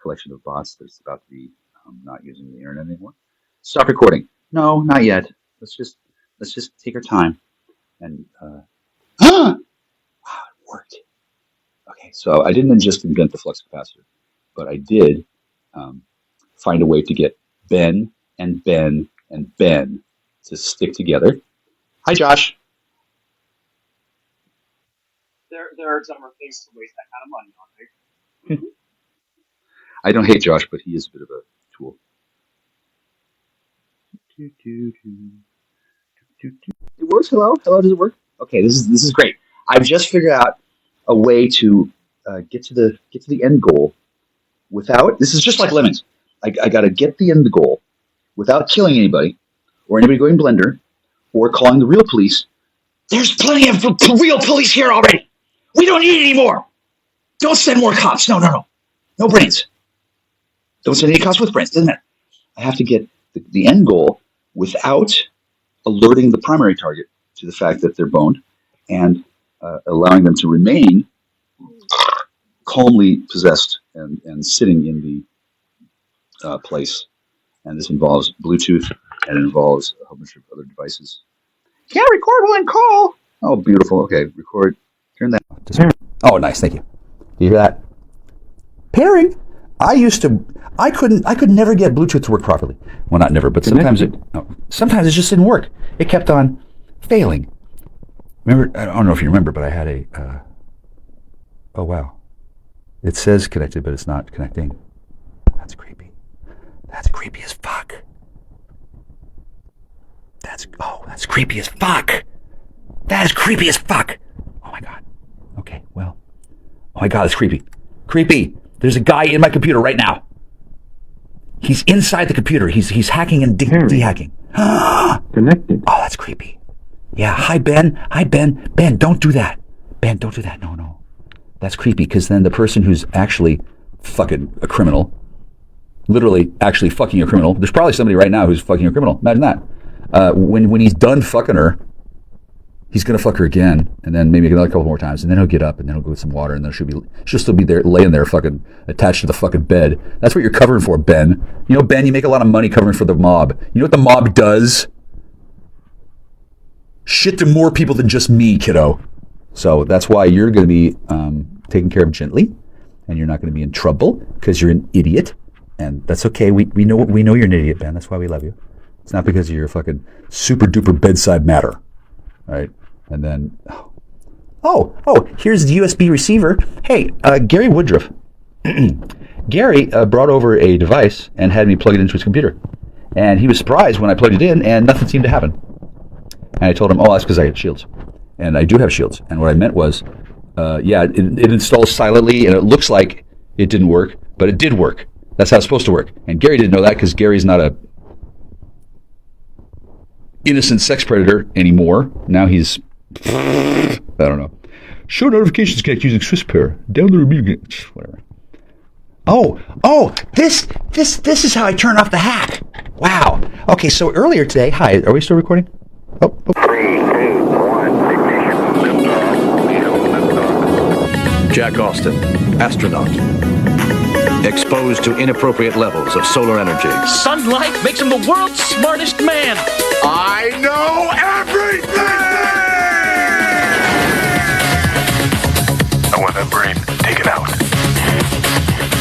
collection of bots that's about to be not using the internet anymore. Stop recording. No, not yet. Let's just take our time. And wow, it worked. Okay, so I didn't just invent the flux capacitor, but I did find a way to get Ben and Ben and Ben to stick together. Hi, Josh. There are dumber things to waste that kind of money on, right? I don't hate Josh, but he is a bit of a tool. It works. Hello, does it work? Okay, this is great. I've just figured out a way to get to the end goal without. This is just like lemons. I got to get the end goal without killing anybody, or anybody going Blender, or calling the real police. There's plenty of real police here already. We don't need any more. Don't send more cops. No brains. Don't send any cops with brains. Doesn't matter. I have to get the end goal without alerting the primary target to the fact that they're boned, and allowing them to remain calmly possessed and sitting in the place. And this involves Bluetooth, and it involves a whole bunch of other devices. Can't record while in call. Oh, beautiful. Okay, record. Turn that on. Oh, nice. Thank you. Do you hear that? Pairing. I could never get Bluetooth to work properly. Well, not never, but sometimes it just didn't work. It kept on failing. Remember, I don't know if you remember, but I had a, oh wow. It says connected, but it's not connecting. That's creepy. That's creepy as fuck. That's creepy as fuck. That is creepy as fuck. Oh my God. Okay, well. Oh my God, it's creepy. Creepy. There's a guy in my computer right now. He's inside the computer. He's hacking and de-hacking. Connected. Oh, that's creepy. Yeah, hi Ben. Ben, don't do that. Ben, don't do that. No. That's creepy, because then the person who's actually fucking a criminal, literally actually fucking a criminal, there's probably somebody right now who's fucking a criminal. Imagine that. When he's done fucking her, he's going to fuck her again, and then maybe another couple more times, and then he'll get up, and then he'll go get some water, and then she'll still be there, laying there fucking attached to the fucking bed. That's what you're covering for, Ben. You know, Ben, you make a lot of money covering for the mob. You know what the mob does? Shit to more people than just me, kiddo. So that's why you're going to be taken care of gently, and you're not going to be in trouble, because you're an idiot, and that's okay. We know you're an idiot, Ben. That's why we love you. It's not because of your fucking super duper bedside matter. Right? And then, oh, here's the USB receiver. Hey, Gary Woodruff. Gary brought over a device and had me plug it into his computer. And he was surprised when I plugged it in and nothing seemed to happen. And I told him, that's because I had shields. And I do have shields. And what I meant was, it installs silently, and it looks like it didn't work, but it did work. That's how it's supposed to work. And Gary didn't know that, because Gary's not a innocent sex predator anymore. Now he's, I don't know. Show notifications connect using SwissPair. Download review. Whatever. Oh, this is how I turn off the hack. Wow. Okay, so earlier today, hi, are we still recording? Oh. 3, 2, 1, ignition. Jack Austin, astronaut. Exposed to inappropriate levels of solar energy. Sunlight makes him the world's smartest man. I know everything! I want that brain taken out.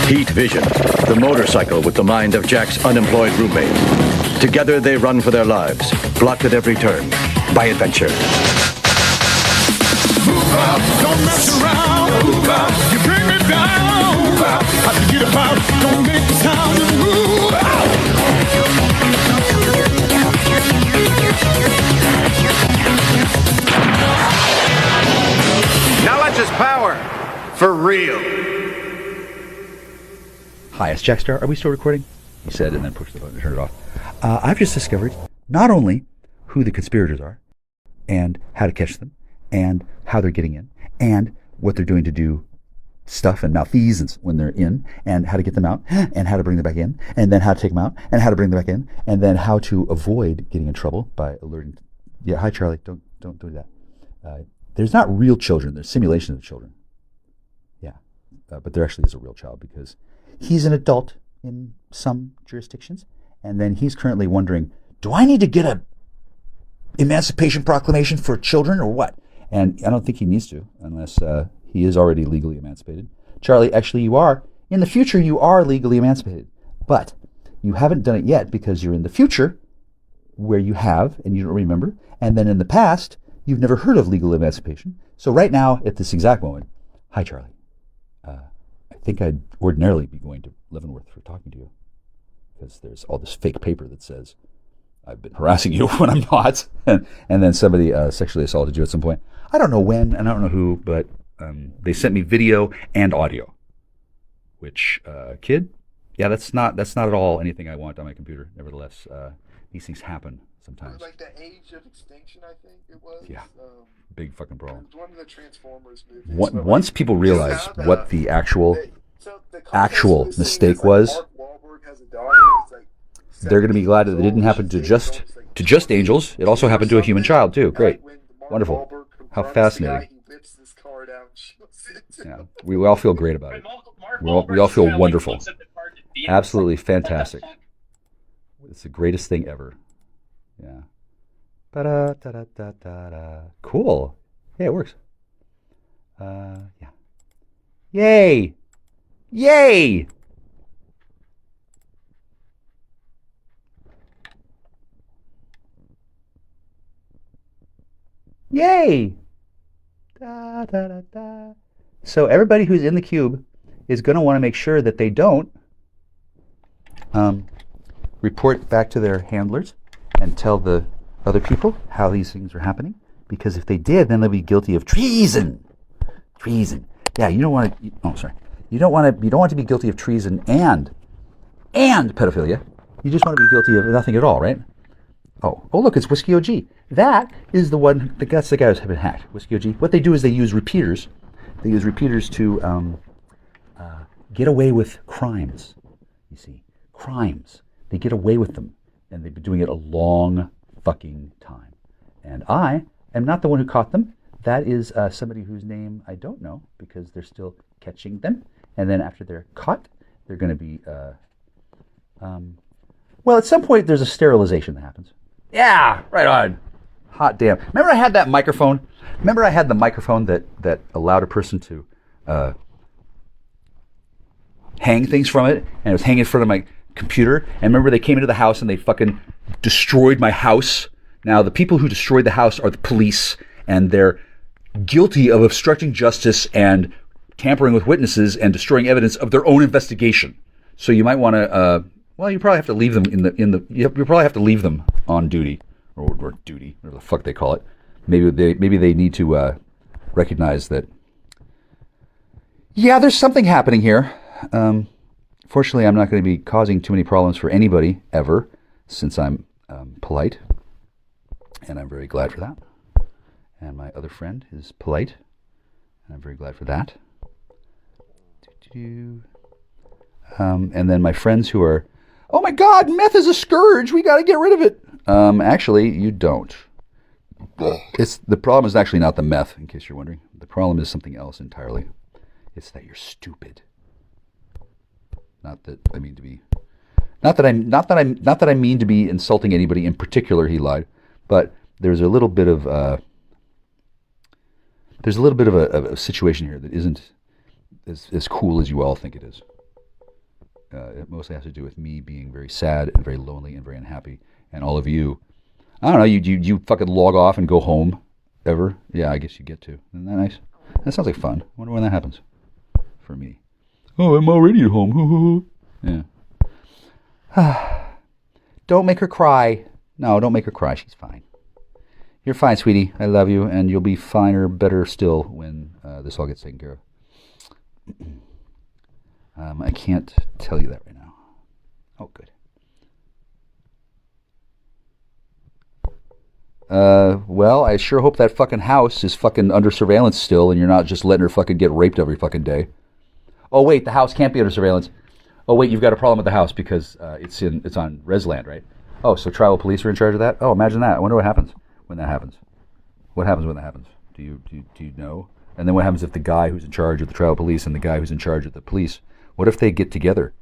Heat Vision, the motorcycle with the mind of Jack's unemployed roommate. Together they run for their lives, blocked at every turn by adventure. Move out, don't mess around. Move out, you bring me down. Move out, I can get about, don't make the sound and move out. Knowledge is power, for real. Hi, it's Jack Star. Are we still recording? He said, and then pushed the button to turn it off. I've just discovered not only who the conspirators are, and how to catch them, and how they're getting in, and what they're doing to do stuff and malfeasance when they're in, and how to get them out, and how to bring them back in, and then how to take them out, and how to bring them back in, and then how to avoid getting in trouble by alerting. Yeah, hi Charlie, don't do that. There's not real children, there's simulations of children. Yeah, but there actually is a real child because he's an adult in some jurisdictions, and then he's currently wondering, do I need to get a Emancipation Proclamation for children or what? And I don't think he needs to, unless he is already legally emancipated. Charlie, actually you are. In the future, you are legally emancipated, but you haven't done it yet because you're in the future where you have, and you don't remember, and then in the past, you've never heard of legal emancipation. So right now, at this exact moment, hi, Charlie. I think I'd ordinarily be going to Leavenworth for talking to you because there's all this fake paper that says I've been harassing you when I'm not, and then somebody sexually assaulted you at some point. I don't know when, and I don't know who, but they sent me video and audio, which, kid, yeah, that's not at all anything I want on my computer. Nevertheless, these things happen sometimes. It was like the Age of Extinction, I think it was. Yeah. Big fucking problem. It was one of the Transformers movies. Once people realize what the actual mistake was, they're going to be glad that it didn't happen to just angels. It also happened to a human child too. Great, wonderful, how fascinating. Yeah, we all feel great about it. We all feel wonderful. Absolutely fantastic. It's the greatest thing ever. Yeah. Ba-da-da-da-da-da. Cool. Yeah, it works. Yeah. Yay! Yay! Yay! Da, da, da, da. So everybody who's in the cube is going to want to make sure that they don't report back to their handlers and tell the other people how these things are happening, because if they did, then they'll be guilty of treason. Treason. Yeah, you don't want to. Oh, sorry. You don't want to be guilty of treason and pedophilia. You just want to be guilty of nothing at all, right? Oh, look, it's Whiskey OG. That is the one. That's the guy who's been hacked. Whiskey OG. What they do is they use repeaters. They use repeaters to get away with crimes. You see, crimes. They get away with them, and they've been doing it a long fucking time. And I am not the one who caught them. That is somebody whose name I don't know, because they're still catching them. And then after they're caught, they're going to be, well, at some point there's a sterilization that happens. Yeah, right on. Hot damn. Remember I had that microphone? Remember I had the microphone that allowed a person to hang things from it, and it was hanging in front of my computer. And remember they came into the house and they fucking destroyed my house. Now the people who destroyed the house are the police, and they're guilty of obstructing justice and tampering with witnesses and destroying evidence of their own investigation. So you might want to, well, you probably have to leave them you probably have to leave them on duty or duty, whatever the fuck they call it. Maybe they need to recognize that. Yeah, there's something happening here. Fortunately, I'm not going to be causing too many problems for anybody ever, since I'm polite, and I'm very glad for that. And my other friend is polite, and I'm very glad for that. And then my friends who are, oh my God, meth is a scourge. We got to get rid of it. Actually, you don't. The problem is actually not the meth, in case you're wondering. The problem is something else entirely. It's that you're stupid. Not that I mean to be insulting anybody in particular. He lied, but there's a little bit of a situation here that isn't as cool as you all think it is. It mostly has to do with me being very sad and very lonely and very unhappy, and all of you. I don't know. You fucking log off and go home ever? Yeah, I guess you get to. Isn't that nice? That sounds like fun. I wonder when that happens for me. Oh, I'm already at home. Yeah. Don't make her cry. No, don't make her cry. She's fine. You're fine, sweetie. I love you, and you'll be finer, better still when this all gets taken care of. I can't tell you that right now. Oh, good. Well, I sure hope that fucking house is fucking under surveillance still, and you're not just letting her fucking get raped every fucking day. Oh wait, the house can't be under surveillance. Oh wait, you've got a problem with the house because it's on Resland, right? Oh, so tribal police are in charge of that? Oh, imagine that. I wonder what happens when that happens. What happens when that happens? Do you know? And then what happens if the guy who's in charge of the tribal police and the guy who's in charge of the police, what if they get together?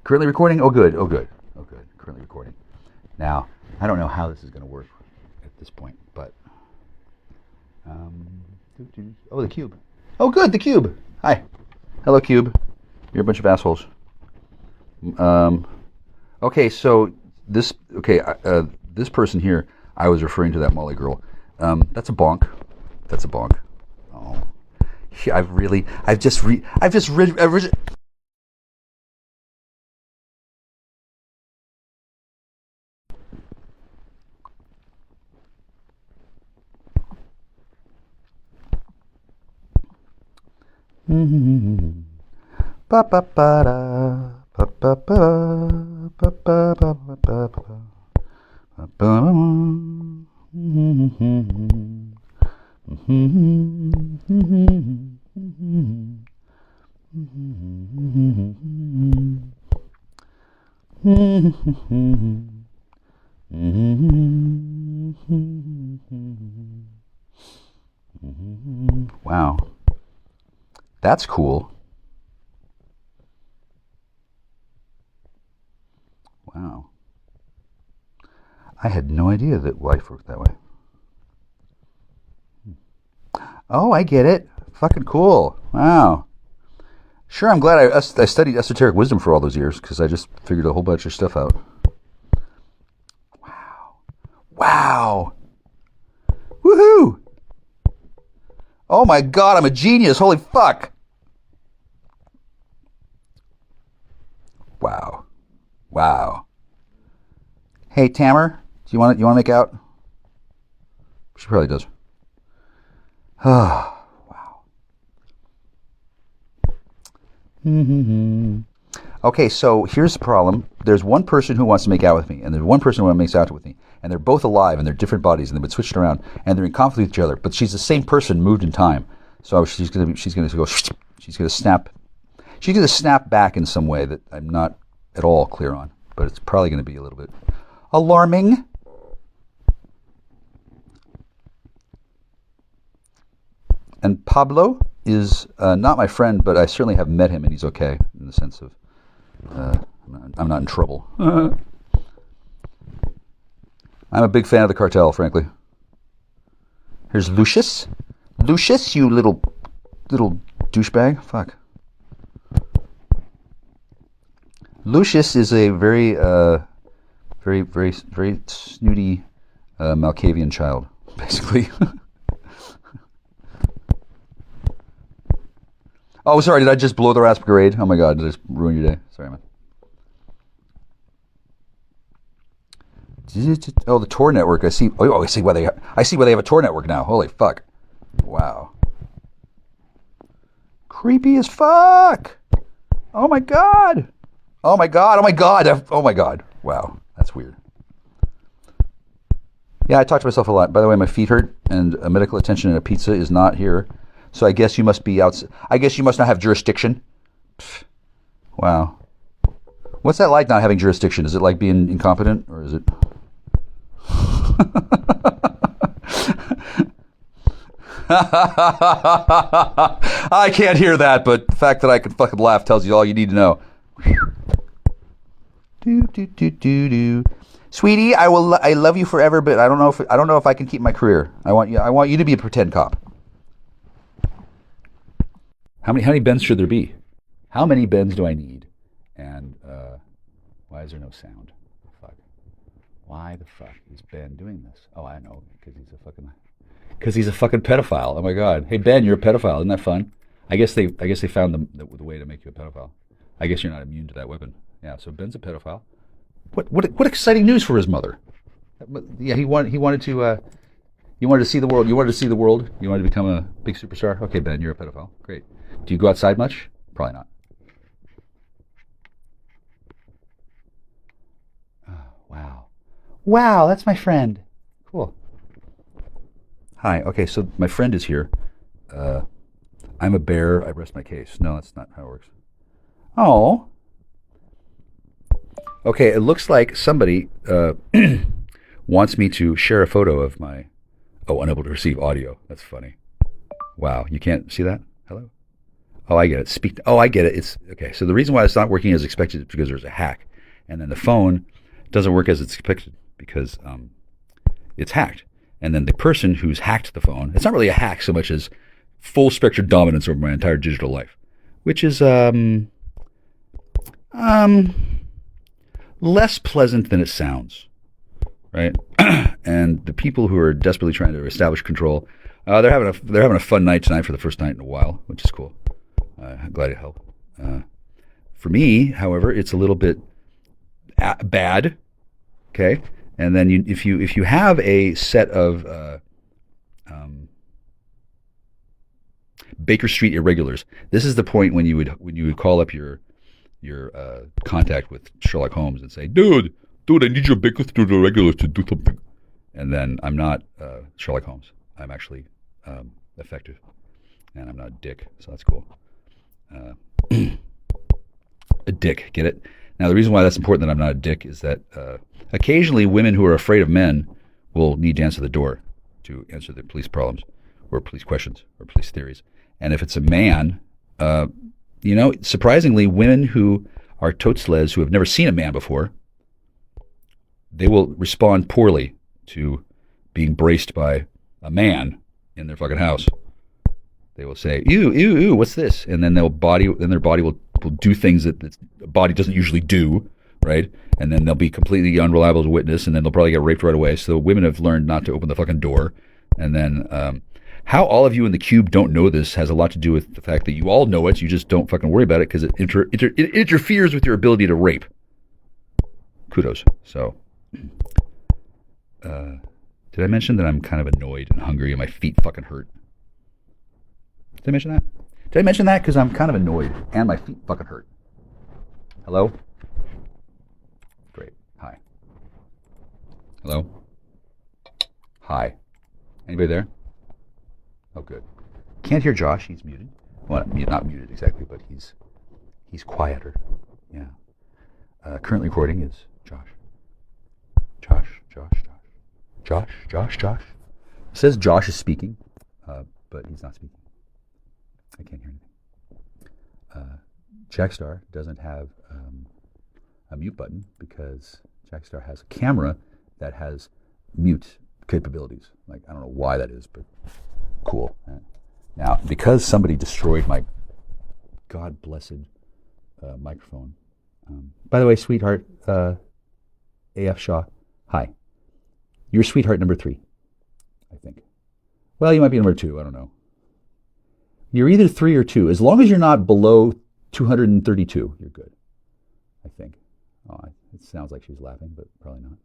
Currently recording? Oh, good. Oh, good. Oh, good. Currently recording. Now, I don't know how this is going to work at this point, but... oh, the cube. Oh, good, the cube. Hi. Hello, cube. You're a bunch of assholes. Okay, so this... Okay, this person here, I was referring to that Molly girl. That's a bonk. That's a bonk. Oh. I've just ba ba ba da ba ba ba ba ba ba ba ba ba. Wow. That's cool. Wow. I had no idea that life worked that way. Oh, I get it. Fucking cool. Wow. Sure, I'm glad I studied esoteric wisdom for all those years, because I just figured a whole bunch of stuff out. Wow. Wow. Woohoo! Oh my god, I'm a genius. Holy fuck. Wow. Wow. Hey, Tamer, do you want to make out? She probably does. Oh, wow. Okay, so here's the problem. There's one person who wants to make out with me, and there's one person who wants to make out with me, and they're both alive, and they're different bodies, and they've been switched around, and they're in conflict with each other. But she's the same person moved in time. So she's gonna go. She's gonna snap back in some way that I'm not at all clear on. But it's probably going to be a little bit alarming. And Pablo is not my friend, but I certainly have met him, and he's okay in the sense of I'm not in trouble. I'm a big fan of the cartel, frankly. Here's Lucius. Lucius, you little douchebag. Fuck. Lucius is a very snooty Malkavian child, basically. Oh, sorry, did I just blow the Rasparade? Oh my god, did I just ruin your day? Sorry, man. Oh, the Tor network. I see. Oh, I see why they have a Tor network now. Holy fuck! Wow. Creepy as fuck. Oh my god. Oh my god. Oh my god. Oh my god. Wow, that's weird. Yeah, I talk to myself a lot. By the way, my feet hurt, and a medical attention and a pizza is not here. So I guess you must be out. I guess you must not have jurisdiction. Pfft, Wow. What's that like, not having jurisdiction? Is it like being incompetent, or is it? I can't hear that, but the fact that I can fucking laugh tells you all you need to know. Do. Sweetie, I love you forever, but I don't know if I can keep my career. I want you to be a pretend cop. How many bends should there be? How many bends do I need? And why is there no sound? Fuck. Why the fuck is Ben doing this? Oh, I know, because he's a fucking pedophile. Oh my God. Hey Ben, you're a pedophile. Isn't that fun? I guess they found the way to make you a pedophile. I guess you're not immune to that weapon. Yeah. So Ben's a pedophile. What exciting news for his mother. Yeah, he wanted to see the world. You wanted to see the world. You wanted to become a big superstar. Okay, Ben, you're a pedophile. Great. Do you go outside much? Probably not. Oh, wow, that's my friend. Cool. Hi. Okay, so my friend is here. I'm a bear. I rest my case. No, that's not how it works. Oh. Okay, it looks like somebody wants me to share a photo of my... Oh, unable to receive audio. That's funny. Wow, you can't see that? Hello? Oh, I get it. I get it. It's okay. So the reason why it's not working as expected is because there's a hack. And then the phone doesn't work as it's expected because it's hacked. And then the person who's hacked the phone, it's not really a hack so much as full spectrum dominance over my entire digital life, which is less pleasant than it sounds, right? And the people who are desperately trying to establish control, they're having a fun night tonight for the first night in a while, which is cool. I'm glad to help. For me, however, it's a little bit bad. Okay, and then if you have a set of Baker Street irregulars, this is the point when you would call up your contact with Sherlock Holmes and say, dude, I need your Baker Street irregulars to do something. And then I'm not Sherlock Holmes. I'm actually effective, and I'm not a dick, so that's cool. A dick, get it? Now, the reason why that's important that I'm not a dick is that occasionally women who are afraid of men will need to answer the door to answer their police problems or police questions or police theories. And if it's a man, surprisingly, women who are totes-les who have never seen a man before, they will respond poorly to being braced by a man in their fucking house. They will say, ew, what's this? And then their body will do things that the body doesn't usually do, right? And then they'll be completely unreliable as a witness, and then they'll probably get raped right away. So women have learned not to open the fucking door. And then how all of you in the cube don't know this has a lot to do with the fact that you all know it, you just don't fucking worry about it because it interferes with your ability to rape. Kudos. So, did I mention that I'm kind of annoyed and hungry and my feet fucking hurt? Did I mention that? Did I mention that? Because I'm kind of annoyed and my feet fucking hurt. Hello? Great. Hi. Hello? Hi. Anybody there? Oh, good. Can't hear Josh. He's muted. Well, not muted exactly, but he's quieter. Yeah. Currently recording is Josh. Josh. It says Josh is speaking, but he's not speaking. I can't hear anything. Jackstar doesn't have a mute button because Jackstar has a camera that has mute capabilities. Like, I don't know why that is, but cool. Now, because somebody destroyed my God-blessed microphone. By the way, sweetheart, AF Shaw, hi. You're sweetheart number 3, I think. Well, you might be number 2, I don't know. You're either 3 or 2. As long as you're not below 232, you're good, I think. Oh, it sounds like she's laughing, but probably not.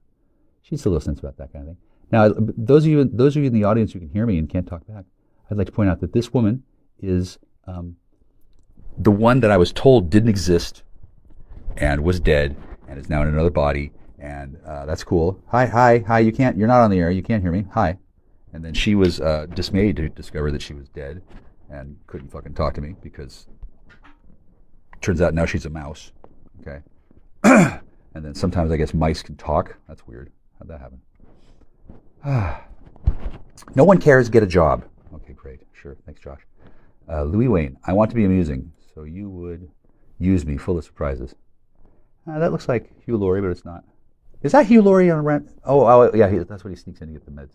She's a little sense about that kind of thing. Now, those of you in the audience who can hear me and can't talk back, I'd like to point out that this woman is the one that I was told didn't exist and was dead and is now in another body, and that's cool. Hi, you're not on the air, you can't hear me, hi. And then she was dismayed to discover that she was dead and couldn't fucking talk to me because turns out now she's a mouse. Okay. And then sometimes I guess mice can talk. That's weird. How'd that happen? No one cares, get a job. Okay, great. Sure. Thanks, Josh. Louis Wayne, I want to be amusing, so you would use me full of surprises. That looks like Hugh Laurie, but it's not. Is that Hugh Laurie on rent? Oh yeah, that's what he sneaks in to get the meds.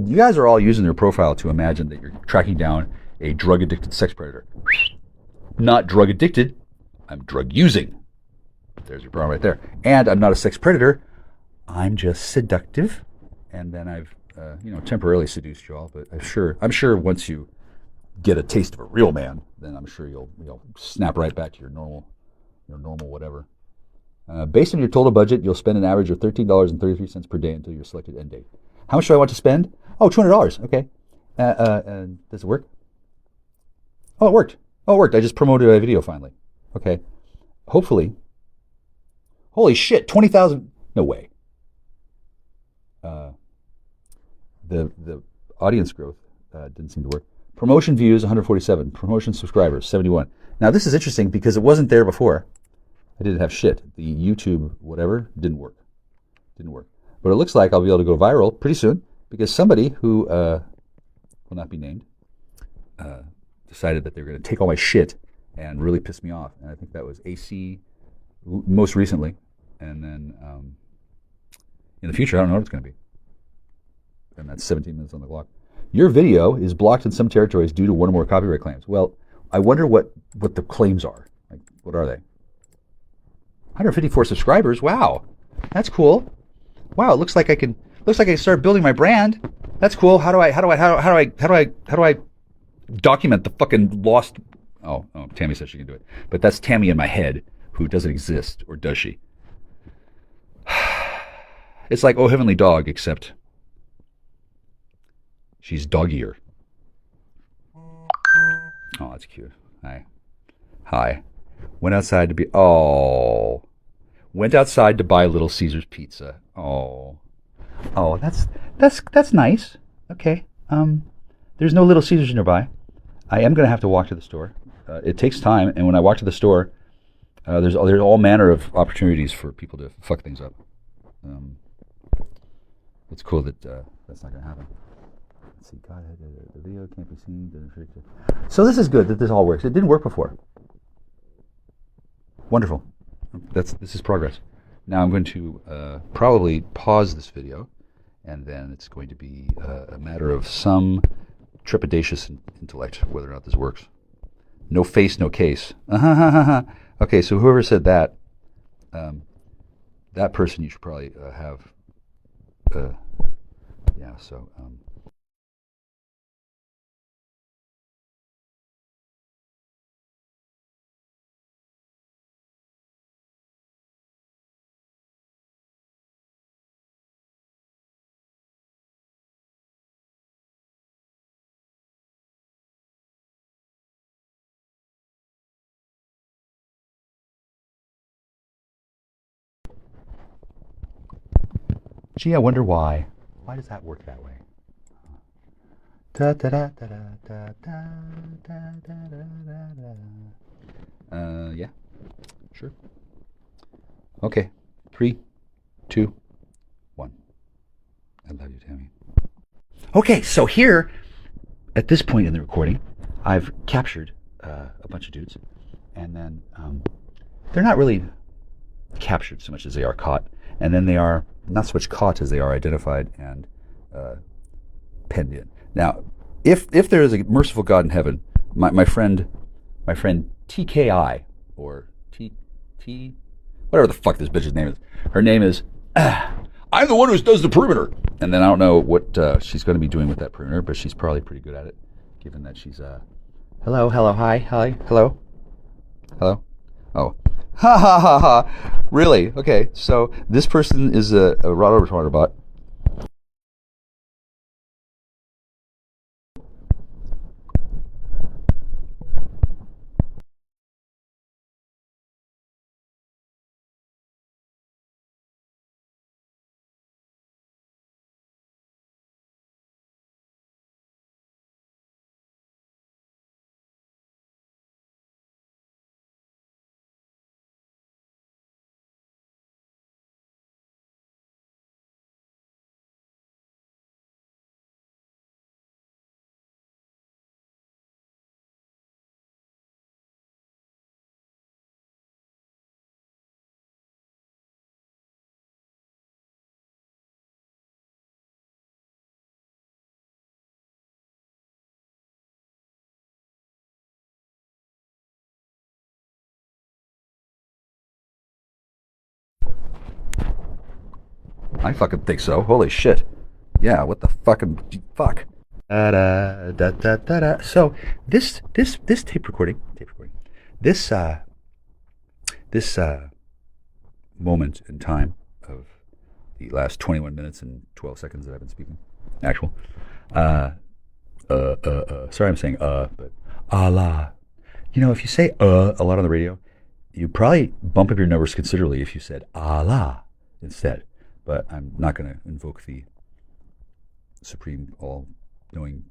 You guys are all using their profile to imagine that you're tracking down a drug-addicted sex predator. Not drug-addicted. I'm drug-using. There's your problem right there. And I'm not a sex predator. I'm just seductive. And then I've, temporarily seduced you all. But I'm sure once you get a taste of a real man, then I'm sure you'll snap right back to your normal whatever. Based on your total budget, you'll spend an average of $13.33 per day until your selected end date. How much do I want to spend? Oh, $200. Okay. Does it work? Oh, it worked. I just promoted a video finally. Okay. Hopefully. Holy shit, 20,000. No way. The audience growth didn't seem to work. Promotion views, 147. Promotion subscribers, 71. Now, this is interesting because it wasn't there before. I didn't have shit. The YouTube whatever didn't work. But it looks like I'll be able to go viral pretty soon because somebody who will not be named decided that they were going to take all my shit and really piss me off. And I think that was AC most recently. And then in the future, I don't know what it's going to be. And that's 17 minutes on the clock. Your video is blocked in some territories due to one or more copyright claims. Well, I wonder what the claims are. Like, what are they? 154 subscribers. Wow, that's cool. Wow, it looks like I can start building my brand. That's cool. How do I document the fucking lost? Oh, Tammy says she can do it, but that's Tammy in my head who doesn't exist, or does she? It's like Oh Heavenly Dog, except she's doggier. Oh, that's cute. Hi. Went outside to buy Little Caesar's pizza. Oh, that's nice. Okay. There's no Little Caesars nearby. I am going to have to walk to the store. It takes time, and when I walk to the store, there's all manner of opportunities for people to fuck things up. It's cool that that's not going to happen. Let's see. God, the video can't be seen. So this is good that this all works. It didn't work before. Wonderful. This is progress. Now I'm going to probably pause this video, and then it's going to be a matter of some trepidatious intellect whether or not this works. No face, no case. Okay, so whoever said that, that person you should probably have. Yeah. So. Gee, I wonder why. Why does that work that way? Yeah, sure. Okay, 3, 2, 1. I love you, Tammy. Okay, so here, at this point in the recording, I've captured a bunch of dudes, and then they're not really captured so much as they are caught, and then they are not so much caught as they are identified and penned in. Now, if there is a merciful God in heaven, my friend TKI, or T whatever the fuck this bitch's name is, her name is I'm the one who does the perimeter. And then I don't know what she's going to be doing with that perimeter, but she's probably pretty good at it, given that she's hello, hi, hello. Oh. Ha ha ha ha. Really? Okay, so this person is a Rod Overtoner bot. I fucking think so. Holy shit. Yeah, what the fucking fuck? Da-da-da-da-da-da. So this tape recording, this moment in time of the last 21 minutes and 12 seconds that I've been speaking, actual. Sorry, I'm saying but Allah. You know, if you say a lot on the radio, you probably bump up your numbers considerably if you said Allah instead. But I'm not going to invoke the supreme, all-knowing,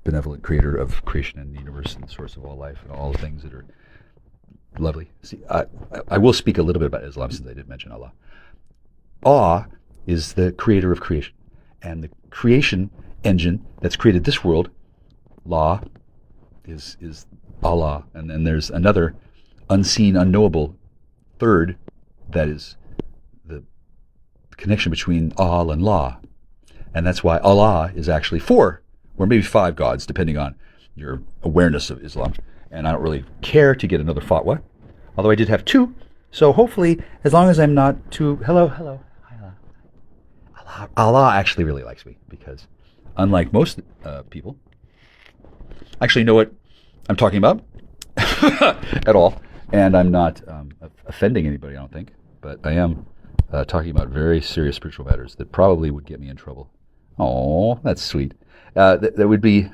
benevolent creator of creation and the universe and the source of all life and all the things that are lovely. See, I will speak a little bit about Islam since I did mention Allah. Ah is the creator of creation. And the creation engine that's created this world, La, is Allah. And then there's another unseen, unknowable third that is the connection between Al and La. And that's why Allah is actually 4 or maybe 5 gods, depending on your awareness of Islam. And I don't really care to get another fatwa, although I did have 2. So hopefully, as long as I'm not too... Hello. Hi, Allah. Allah actually really likes me because unlike most people, I actually know what I'm talking about at all. And I'm not offending anybody, I don't think. But I am talking about very serious spiritual matters that probably would get me in trouble. Oh, that's sweet. That would be...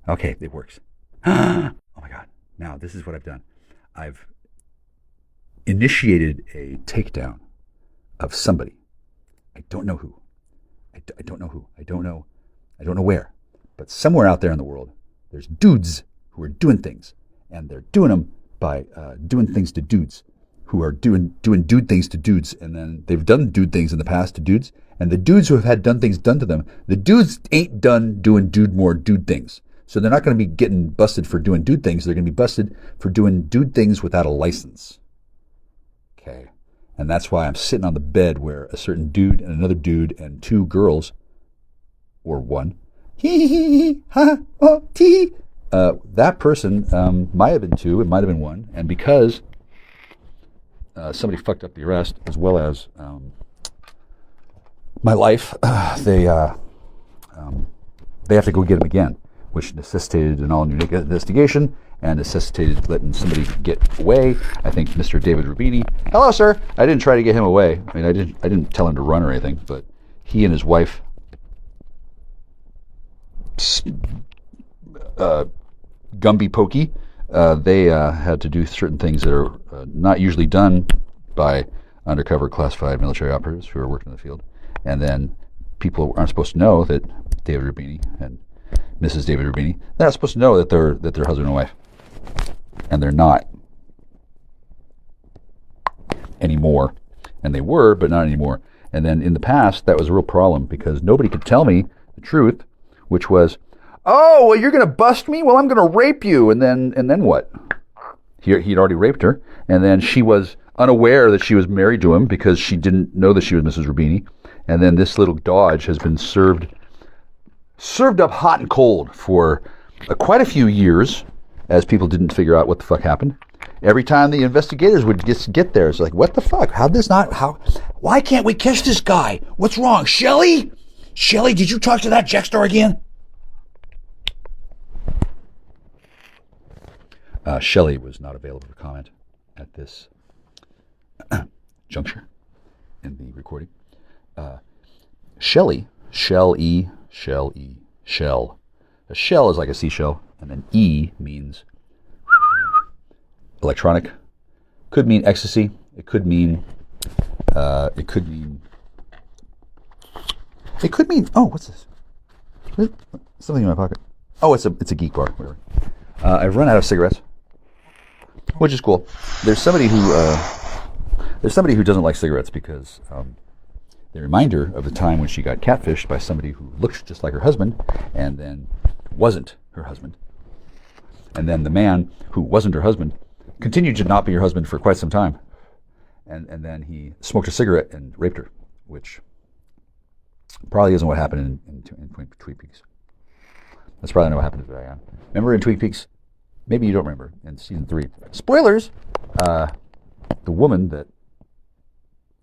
Okay, it works. Oh my God. Now, this is what I've done. I've initiated a takedown of somebody. I don't know who. I don't know who. I don't know where. But somewhere out there in the world, there's dudes who are doing things. And they're doing them by doing things to dudes who are doing dude things to dudes. And then they've done dude things in the past to dudes. And the dudes who have had done things done to them, the dudes ain't done doing more dude things. So they're not going to be getting busted for doing dude things. They're going to be busted for doing dude things without a license. Okay. And that's why I'm sitting on the bed where a certain dude and another dude and 2 girls, or 1, that person might have been 2, it might have been 1. And because somebody fucked up the arrest as well as my life, they have to go get him again, which necessitated an all-new investigation and necessitated letting somebody get away. I think Mr. David Rubini. Hello, sir. I didn't try to get him away. I mean, I didn't tell him to run or anything, but he and his wife, Gumby Pokey, they had to do certain things that are not usually done by undercover classified military operatives who are working in the field. And then people aren't supposed to know that David Rubini and Mrs. David Rubini, they're not supposed to know that they're husband and wife. And they're not anymore. And they were, but not anymore. And then in the past, that was a real problem because nobody could tell me the truth, which was, oh, well, you're going to bust me? Well, I'm going to rape you. And then what? He'd already raped her. And then she was unaware that she was married to him because she didn't know that she was Mrs. Rubini. And then this little dodge has been served up hot and cold for quite a few years as people didn't figure out what the fuck happened. Every time the investigators would get there, it's like, what the fuck? Why can't we catch this guy? What's wrong? Shelley, did you talk to that Jack Star again? Shelley was not available for comment at this juncture in the recording. Shelley. A shell is like a seashell, and then E means electronic. Could mean ecstasy. It could mean. Oh, what's this? Something in my pocket. Oh, it's a geek bar. Whatever. I've run out of cigarettes, which is cool. There's somebody who doesn't like cigarettes because. The reminder of the time when she got catfished by somebody who looked just like her husband and then wasn't her husband. And then the man who wasn't her husband continued to not be her husband for quite some time. And then he smoked a cigarette and raped her, which probably isn't what happened in Twin Peaks. That's probably not what happened to Diane. Remember in Twin Peaks? Maybe you don't remember. In season 3. Spoilers! The woman that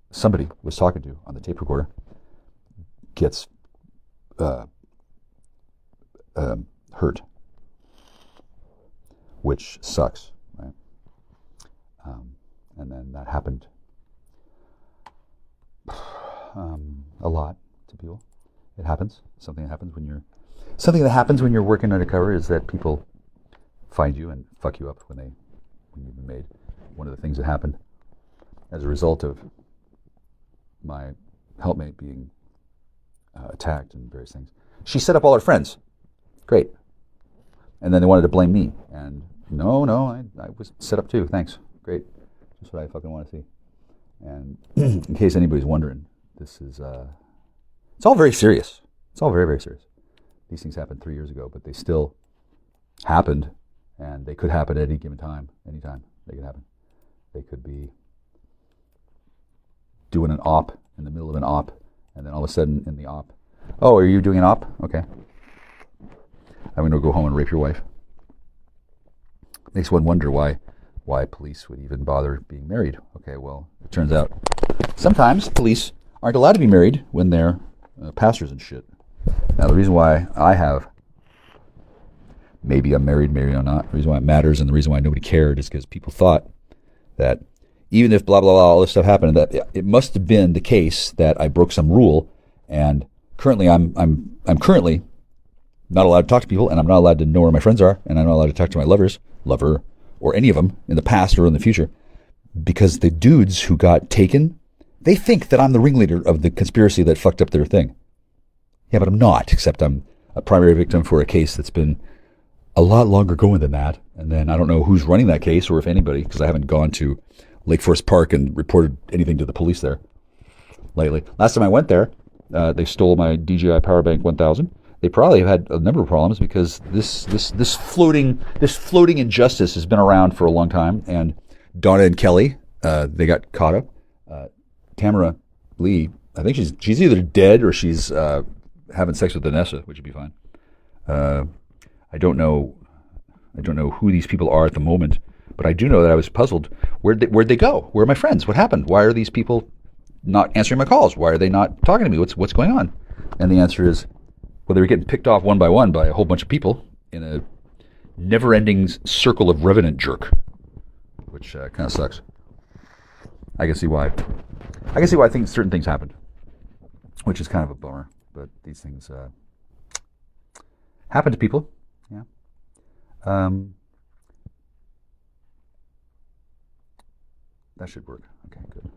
somebody was talking to on the tape recorder gets hurt, which sucks, right? And then that happened a lot to people. It happens. Something that happens when you're working undercover is that people find you and fuck you up when you've been made. One of the things that happened as a result of my helpmate being attacked and various things. She set up all her friends. Great. And then they wanted to blame me. And no, I was set up too. Thanks. Great. That's what I fucking want to see. And in case anybody's wondering, this is, it's all very serious. It's all very, very serious. These things happened 3 years ago, but they still happened, and they could happen at any given time, anytime they could happen. They could be doing an op in the middle of an op, and then all of a sudden in the op, oh, are you doing an op? Okay. I'm going to go home and rape your wife. Makes one wonder why police would even bother being married. Okay, well, it turns out sometimes police aren't allowed to be married when they're pastors and shit. Now, the reason why maybe I'm married, maybe I'm not, the reason why it matters and the reason why nobody cared is because people thought that even if blah, blah, blah, all this stuff happened, that it must have been the case that I broke some rule, and currently I'm currently not allowed to talk to people, and I'm not allowed to know where my friends are, and I'm not allowed to talk to my lover, or any of them in the past or in the future, because the dudes who got taken, they think that I'm the ringleader of the conspiracy that fucked up their thing. Yeah, but I'm not, except I'm a primary victim for a case that's been a lot longer going than that, and then I don't know who's running that case, or if anybody, because I haven't gone to Lake Forest Park and reported anything to the police there lately. Last time I went there, they stole my DJI Powerbank 1000. They probably have had a number of problems because this floating injustice has been around for a long time. And Donna and Kelly, they got caught up. Tamara Lee, I think she's either dead or she's having sex with Vanessa, which would be fine. I don't know who these people are at the moment, but I do know that I was puzzled. Where'd they go? Where are my friends? What happened? Why are these people not answering my calls? Why are they not talking to me? What's going on? And the answer is, well, they were getting picked off one by one by a whole bunch of people in a never-ending circle of revenant jerk, which kind of sucks. I can see why. I think certain things happened, which is kind of a bummer. But these things happen to people. Yeah. That should work. Okay, good.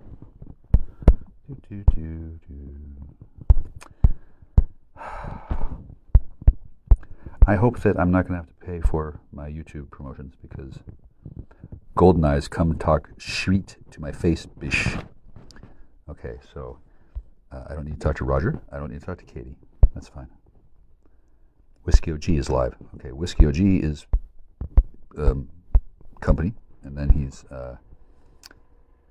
I hope that I'm not going to have to pay for my YouTube promotions because Golden Eyes come talk shriet to my face, bish. Okay, so I don't need to talk to Roger. I don't need to talk to Katie. That's fine. Whiskey OG is live. Okay, Whiskey OG is company, and then he's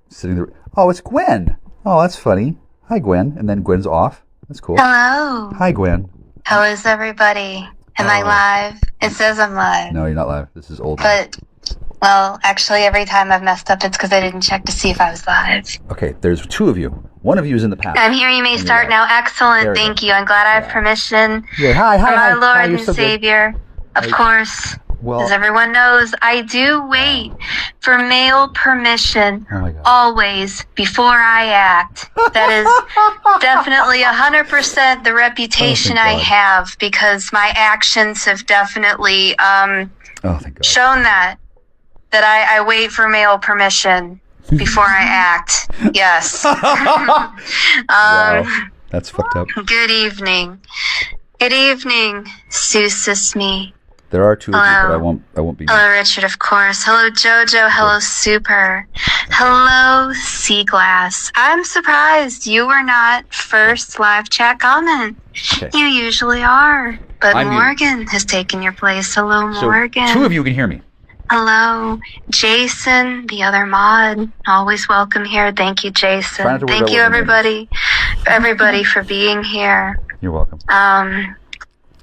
sitting there. Oh, it's Gwen. Oh, that's funny. Hi, Gwen. And then Gwen's off. That's cool. Hello. Hi, Gwen. How is everybody? Am I live? It says I'm live. No, you're not live. This is old. But, well, actually, every time I've messed up, it's because I didn't check to see if I was live. Okay, there's two of you. One of you is in the past. I'm here. You may start now. Excellent. Thank you. I'm glad I have permission Yeah, hi, from hi. our Lord Hi, you're and so good. Savior. Of course, Well, as everyone knows, I do wait for male permission Oh my God. always before I act. That is definitely 100% the reputation Oh, I thank God. have because my actions have definitely oh, thank God. shown that I wait for male permission before I act. Yes. Wow, that's fucked up. Good evening. Good evening, Susisme. There are two of you, but Hello. I won't be. Hello, Richard, of course. Hello, Jojo. Hello, Super. Hello, Seaglass. I'm surprised you were not first live chat comment. Okay. You usually are. But I'm Morgan has taken your place. Hello, So Morgan. two of you can hear me. Hello, Jason, the other mod. Always welcome here. Thank you, Try Jason. not to worry Thank about you, what the name everybody for being here. You're welcome. Um,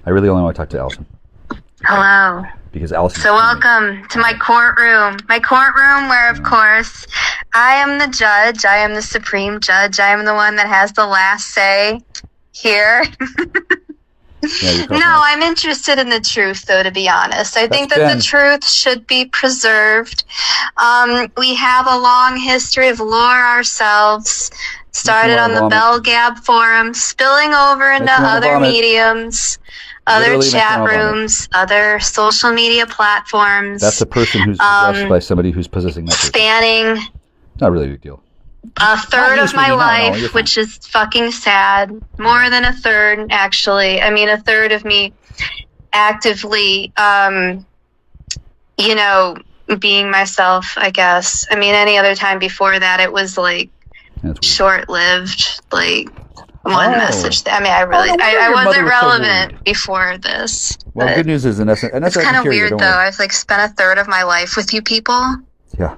I really only want to talk to Allison hello. because Allison. So welcome to my courtroom. My courtroom where, of course, I am the judge. I am the supreme judge. I am the one that has the last say here. Yeah, No, I'm interested in the truth, though, to be honest. I think that Ben. the truth should be preserved. We have a long history of lore ourselves. Started on the Bell Gab forum, spilling over into Makes me wanna other vomit. mediums, other Literally makes me chat wanna vomit. rooms, other social media platforms. That's a person who's possessed by somebody who's possessing that person. spanning Not really a big deal. a third you, of my sweetie. No, life, you're fine. which is fucking sad. More than a third, actually. I mean, a third of me actively, being myself, I guess. I mean, any other time before that, it was like That's weird. short-lived, like one Oh. message. I mean, no wonder I your mother wasn't was so relevant worried. before this. Well, but good news is, and that's it's kind of weird, though. I've like spent a third of my life with you people. Yeah.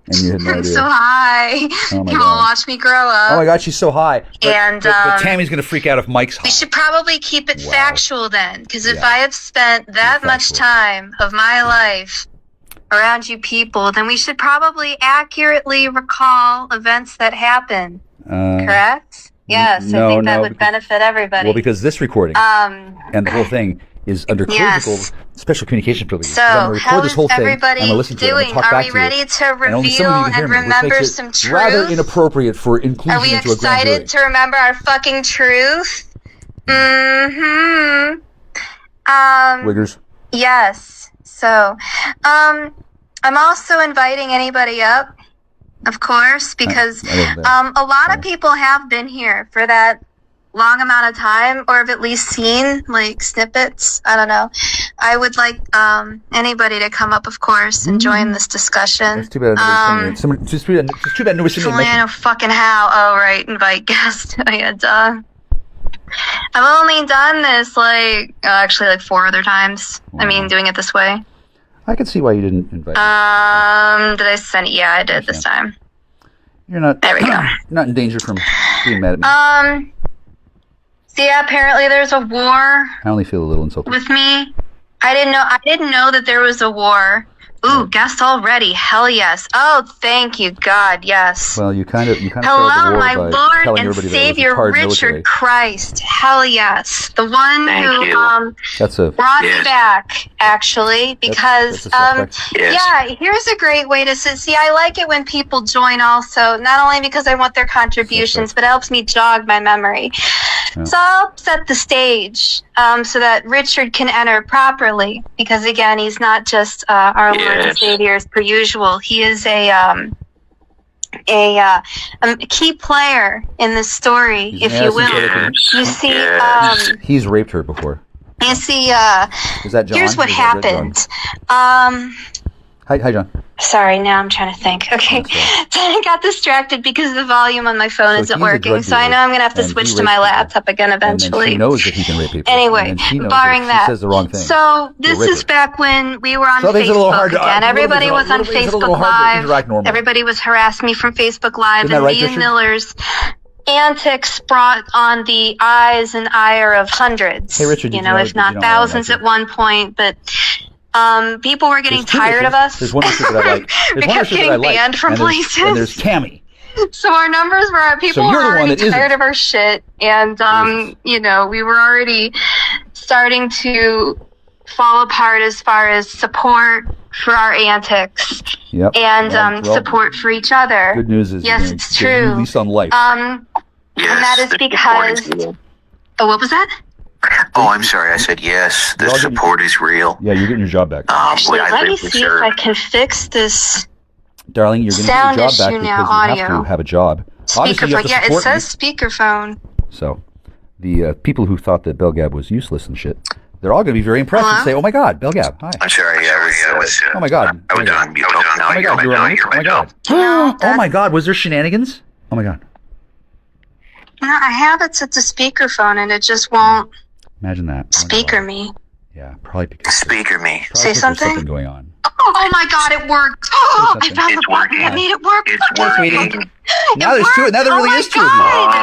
And you had no I'm idea. so high. Oh my You will God. watch me grow up. Oh my God, she's so high. But, And, but Tammy's gonna freak out if Mike's high. We should probably keep it Wow. factual then, because if Yeah. I have spent that much factual. time of my life around you people, then we should probably accurately recall events that happened. Correct? Yes, no, I think that no, would because- benefit everybody. Well, because this recording and the whole thing is under Yes. clerical special communication privileges. So, I'm gonna record how this is whole thing. I'm everybody gonna listen to it. I'm doing? gonna talk Are back we to you. ready to And only some of you reveal can hear and me, which remember makes it some truth? rather inappropriate for inclusion Are we into a grand jury. excited to remember our fucking truth? Mm-hmm. Wiggers. Yes. So, I'm also inviting anybody up, of course, because I love that. a lot of people have been here for that long amount of time, or have at least seen like snippets. I don't know. I would like anybody to come up, of course, and join this discussion. It's too bad nobody's seen it. It's too bad nobody's seen it. Plan of fucking how? Oh right, invite guest. Yeah, duh. I've only done this actually like 4 other times. I mean, doing it this way. I can see why you didn't invite me. Did I send it? Yeah, I did this time. You're not. There we go. You're not in danger from being mad at me. So yeah, apparently there's a war I only feel a little insulted. with me. I didn't know that there was a war. Ooh, guest already. Hell yes. Oh, thank you, God, yes. Well, you kind of started the Hello, war my by Lord telling and everybody Savior that it was a card Richard military. Christ. Hell yes. The one who That's a brought me back, actually, because that's a suspect. yeah, here's a great way to see. I like it when people join also, not only because I want their contributions, but it helps me jog my memory. Yeah. So I'll set the stage so that Richard can enter properly, because again, he's not just our Lord and Savior as per usual. He is a key player in the story, He's if an you ass will. intelligent. You see, He's raped her before. you see, Is that John? here's what Is that Red happened. Hi, John. Sorry, now I'm trying to think. Okay. I got distracted because the volume on my phone So isn't he's a working. drug So I dealer, know I'm going to have to and switch he to my rapes people. laptop again And then eventually. she knows that he can rape people. Anyway, and then she knows barring that that. she says the wrong thing. So this You'll rape is her. back when we were on So things are a little Facebook hard to- again. a little Everybody bit- was on a little bit- it's a Facebook little hard to Live. interact normally. Everybody was harassing me from Facebook Live, Isn't that and right, me and Richard? Miller's antics brought on the eyes and ire of hundreds. Hey, Richard, did you know- if did not you know I thousands like at one point, but people were getting There's two tired of Richards. us. There's one Richard that I like. There's We one kept Richard that I getting like. banned from and there's- places. And there's Tammy. So our numbers were up. People So were you're the one already that isn't. tired of our shit, and we were already starting to fall apart as far as support for our antics Yep. and Well, support for each other. Good news is Yes, you're gonna it's get a new true. lease on life. And that is because. Oh, what was that? Oh, I'm sorry. I said yes. The Y'all getting- support is real. Yeah, you're getting your job back. Actually, boy, I let me live see if deserve. I can fix this. Darling, you're going to Sound get your job back issue because now, you have audio. to have a job. Obviously, you have Speakerphone. to Yeah, it support says speakerphone. me. So, the people who thought that Belgab was useless and shit, They're all going to be very impressed and say, "Oh my God, Bell Gab, hi." I'm sorry, I was Oh my God. I was on mute. Oh Oh my God, you're on mute. Oh my God. Oh my God, was there shenanigans? Oh my God. No, I have it set to speakerphone and it just won't Imagine that. speaker me. Yeah, probably because Speaker me. Say there's something going on. Oh my God, it worked. Oh, I found the button that made it work. It's working. Now there's two. Now there really is two of you.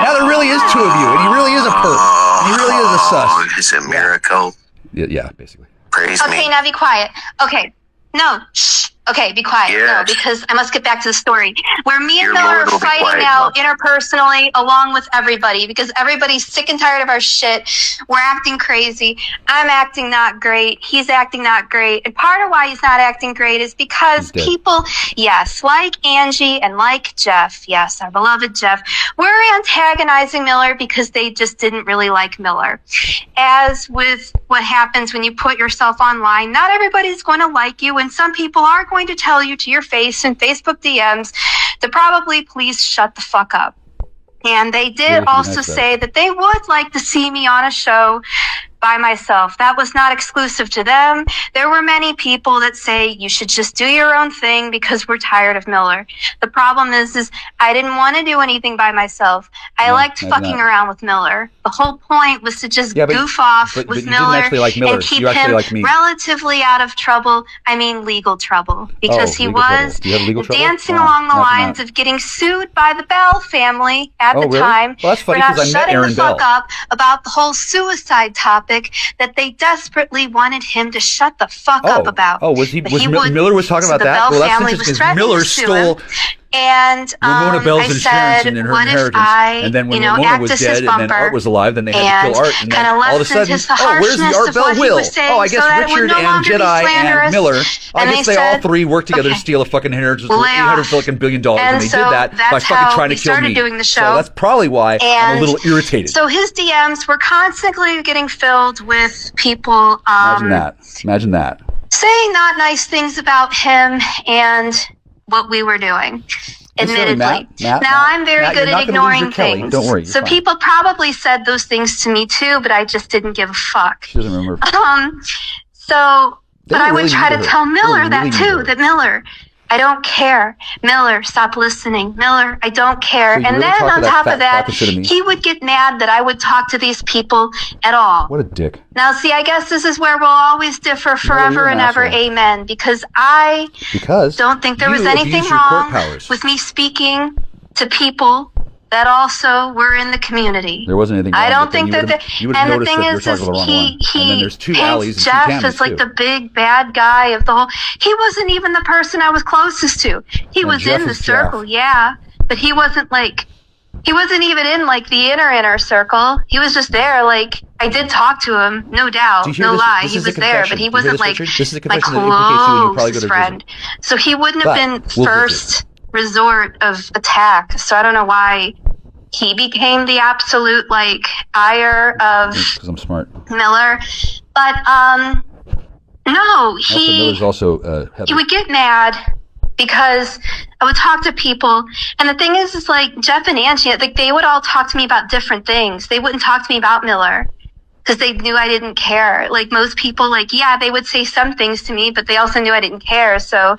Now there really is two of you, and he really is a perp. And he really is a sus. Oh, it's a miracle. Yeah, basically. Praise me. Okay, now be quiet. Okay. No. Shh. Okay, be quiet. Yes. No, because I must get back to the story. Where me and Your Miller Lord are will be fighting quiet, now Mom. interpersonally along with everybody because everybody's sick and tired of our shit. We're acting crazy. I'm acting not great. He's acting not great. And part of why he's not acting great is because people, yes, like Angie and like Jeff, yes, our beloved Jeff, we're antagonizing Miller because they just didn't really like Miller. As with what happens when you put yourself online, not everybody's going to like you, and some people are going to tell you to your face in Facebook DMs to probably please shut the fuck up. And they did also say that they would like to see me on a show by myself. That was not exclusive to them. There were many people that say you should just do your own thing because we're tired of Miller. The problem is I didn't want to do anything by myself. I liked fucking around with Miller. The whole point was to just goof off with you Miller, didn't actually like Miller. and keep You actually him like me. relatively out of trouble. I mean legal trouble. Because he legal was trouble. Do you have legal trouble? dancing Wow, along the imagine lines that. of getting sued by the Bell family at the really? time Well, that's funny for not 'cause I met shutting Aaron the fuck Bell. up about the whole suicide topic that they desperately wanted him to shut the fuck up about. Oh, was Miller was talking so about the that? Bell Well, that's family interesting was because threatening Miller to sue stole him. And Ramona Bell's I insurance said, and her what if inheritance. I, And then when you know, Ramona act was as dead his and bumper then Art was alive, then they had to kill Art. And then kind of all of a sudden, the where's the harshness Art of Bell what he will? was saying Oh, I so guess that it would Richard no and longer be Jedi and slanderous. Miller. I And guess they they all said, three worked together to okay, steal a fucking inheritance worth lay $800 off. fucking billion. And And they so did that by that's fucking how trying to we kill started me. doing the show. So that's probably why I'm a And little irritated. So his DMs were constantly getting filled with people Imagine that. saying not nice things about him and what we were doing. Admittedly. Matt, Now I'm very Matt, good you're at not gonna lose your ignoring Kelly. things. Don't worry, you're So fine. people probably said those things to me too, but I just didn't give a fuck. She doesn't remember. But I would really try mean to to her. tell They Miller were that really mean to too, her. that Miller, I don't care. Miller, stop listening. Miller, I don't care. So you And really then talk to on that top fat of that, fuck shit of me? he would get mad that I would talk to these people at all. What a dick. Now, see, I guess this is where we'll always differ forever you're an and ever. asshole. Amen. Because I don't think there was you anything abuse your court wrong powers. with me speaking to people that also were in the community. There wasn't anything wrong. I don't but then think that. you would And have the noticed thing that you're is talking to the wrong one. And then there's two alleys paints and two Jeff Tammys, as like too. the big bad guy of the whole. He wasn't even the person I was closest to. He was Jeff in the is circle, Jeff. yeah, but he wasn't like. He wasn't even in like the inner circle. He was just there. Like I did talk to him, no doubt, Do you hear no this? lie. This He is a was there, but confession. he Do you hear wasn't this, like Richard? This is a my confession that implicates you and you probably go closest to friend. So he wouldn't But have been we'll visit. first resort of attack. So I don't know why he became the absolute like ire of Because I'm smart. Miller. But no, Miller's also he Heather. would get mad because I would talk to people, and the thing is like Jeff and Angie, like they would all talk to me about different things. They wouldn't talk to me about Miller because they knew I didn't care. Like most people, like yeah, they would say some things to me, but they also knew I didn't care. So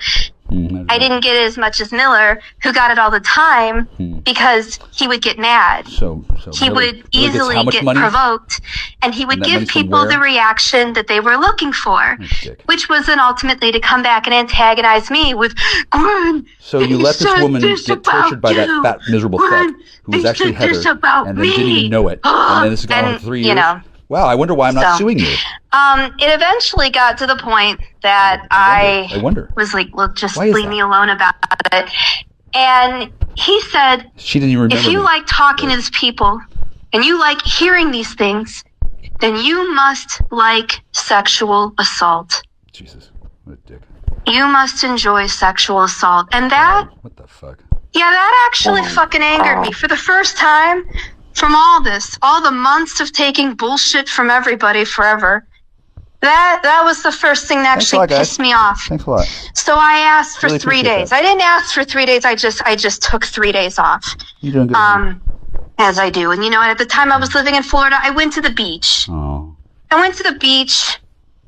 I didn't get it as much as Miller, who got it all the time because he would get mad. So He Miller would gets easily how much get money? provoked, and he would And that give money's from people where? the reaction that they were looking for, which was then ultimately to come back and antagonize me with, Gwen, So you they let this said woman this get about tortured by that you. fat, miserable Gwen, fuck who was they actually said this Heather about and then didn't me. even know it. And then this has gone on And, for 3 you years. know. Wow, I wonder why I'm not So, suing you. It eventually got to the point that I wonder. was like, well, just Why is leave that? me alone about it. And he said, She didn't even remember if you me. like talking to these people and you like hearing these things, then you must like sexual assault. Jesus, what a dick. You must enjoy sexual assault. And that, What the fuck? yeah, that actually fucking angered me for the first time from all this, all the months of taking bullshit from everybody forever. That was the first thing that Thanks a actually lot, guys. pissed me off. Thanks a lot. So I asked for Really 3 appreciate days. that. I didn't ask for 3 days. I just took 3 days off. You're doing good. As I do. And you know, at the time I was living in Florida, I went to the beach. Oh. I went to the beach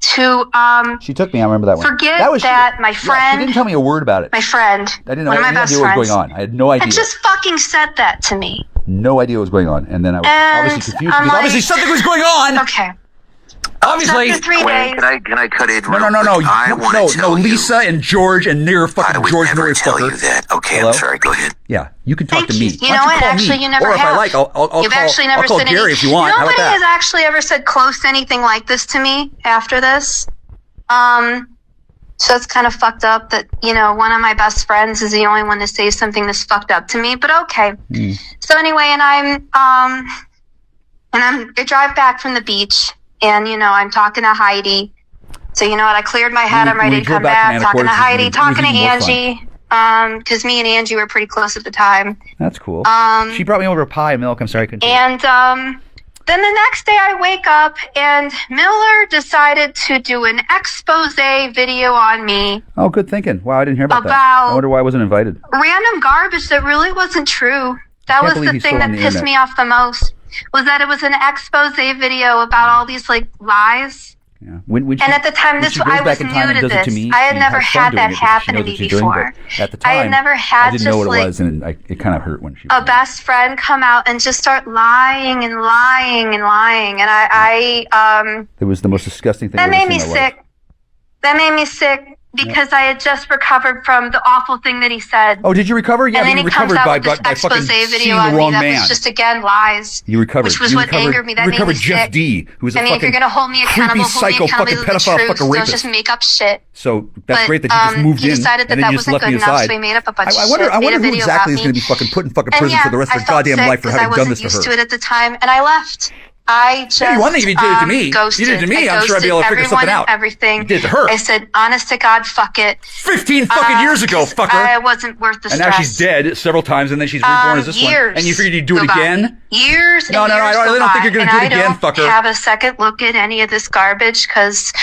to She took me. I remember that one. forget that was that my friend. Yeah, she didn't tell me a word about it. My friend. I didn't know one of my any best idea what was friends. going on. I had no idea. Had just fucking said that to me. No idea what was going on, and then I was And obviously confused I'm because obviously like- something was going on. Okay. Obviously. After 3 Wait, days. can I cut in? No, Lisa and George and near fucking George never Norrie tell fucker. you that. Okay, Hello? I'm sorry. Go ahead. Yeah, you can talk Thank to me. you. You Why know don't what? call Actually, me? you never or if have. I like, I'll You've call, actually never I'll call said Gary any, if you want. How about Nobody has that? actually ever said close to anything like this to me after this. So it's kind of fucked up that, one of my best friends is the only one to say something that's fucked up to me, but okay. So anyway, and I drive back from the beach, and, I'm talking to Heidi. So you know what, I cleared my head, I'm ready to come back, talking to Heidi, talking to Angie, because me and Angie were pretty close at the time. That's cool. She brought me over a pie and milk. I'm sorry I couldn't. And then the next day I wake up and Miller decided to do an expose video on me. Oh, good thinking. Wow, I didn't hear about that. About- I wonder why I wasn't invited. Random garbage that really wasn't true. That was believe the he's thing still that on the pissed internet. me off the most, was that it was an expose video about all these lies. Yeah. When she, And at the time, when this she goes I was back in time new and to does it this. to me, I had she never has fun had doing that it because she happen knows to me what she's doing, before. but at the I time, had never had I didn't know just, what it was, and it kind of hurt when she. a best friend come out and just start lying and lying and lying, and It was the most disgusting thing that I've ever made me seen in my life. sick. That made me sick because I had just recovered from the awful thing that he said. Oh, did you recover? Yeah, and then you he comes recovered out by with this fucking expose seeing video the on me wrong that man. was just again lies. You recovered. Which was You what recovered, angered me. That you made recovered me Jeff sick. D, who was a I mean, if fucking you're gonna hold me accountable, creepy psycho, fucking to the pedophile, truth. fucking Don't rapist. just make up shit. So that's But, great that you just moved he in decided that and then that you just wasn't left me good enough, aside. so he made up a bunch of I wonder, shit, I made wonder a who video exactly is about going to me. be fucking put in fucking And prison for the rest of I her felt goddamn sick life for because having I done wasn't this to used her. to it at the time, and I left. I just Hey, one thing if you did it to me, ghosted. you did it to me, I I'm sure I'd be able to figure ghosted something everyone out. and everything. You did it to her. I said, honest to God, fuck it. 15 fucking years ago, fucker. I wasn't worth the And stress. now she's dead several times, and then she's reborn as this years one. And you figured you'd do it go by. again? Years and No, I years really go don't think by, you're going to and do it again, I fucker. don't have a second look at any of this garbage because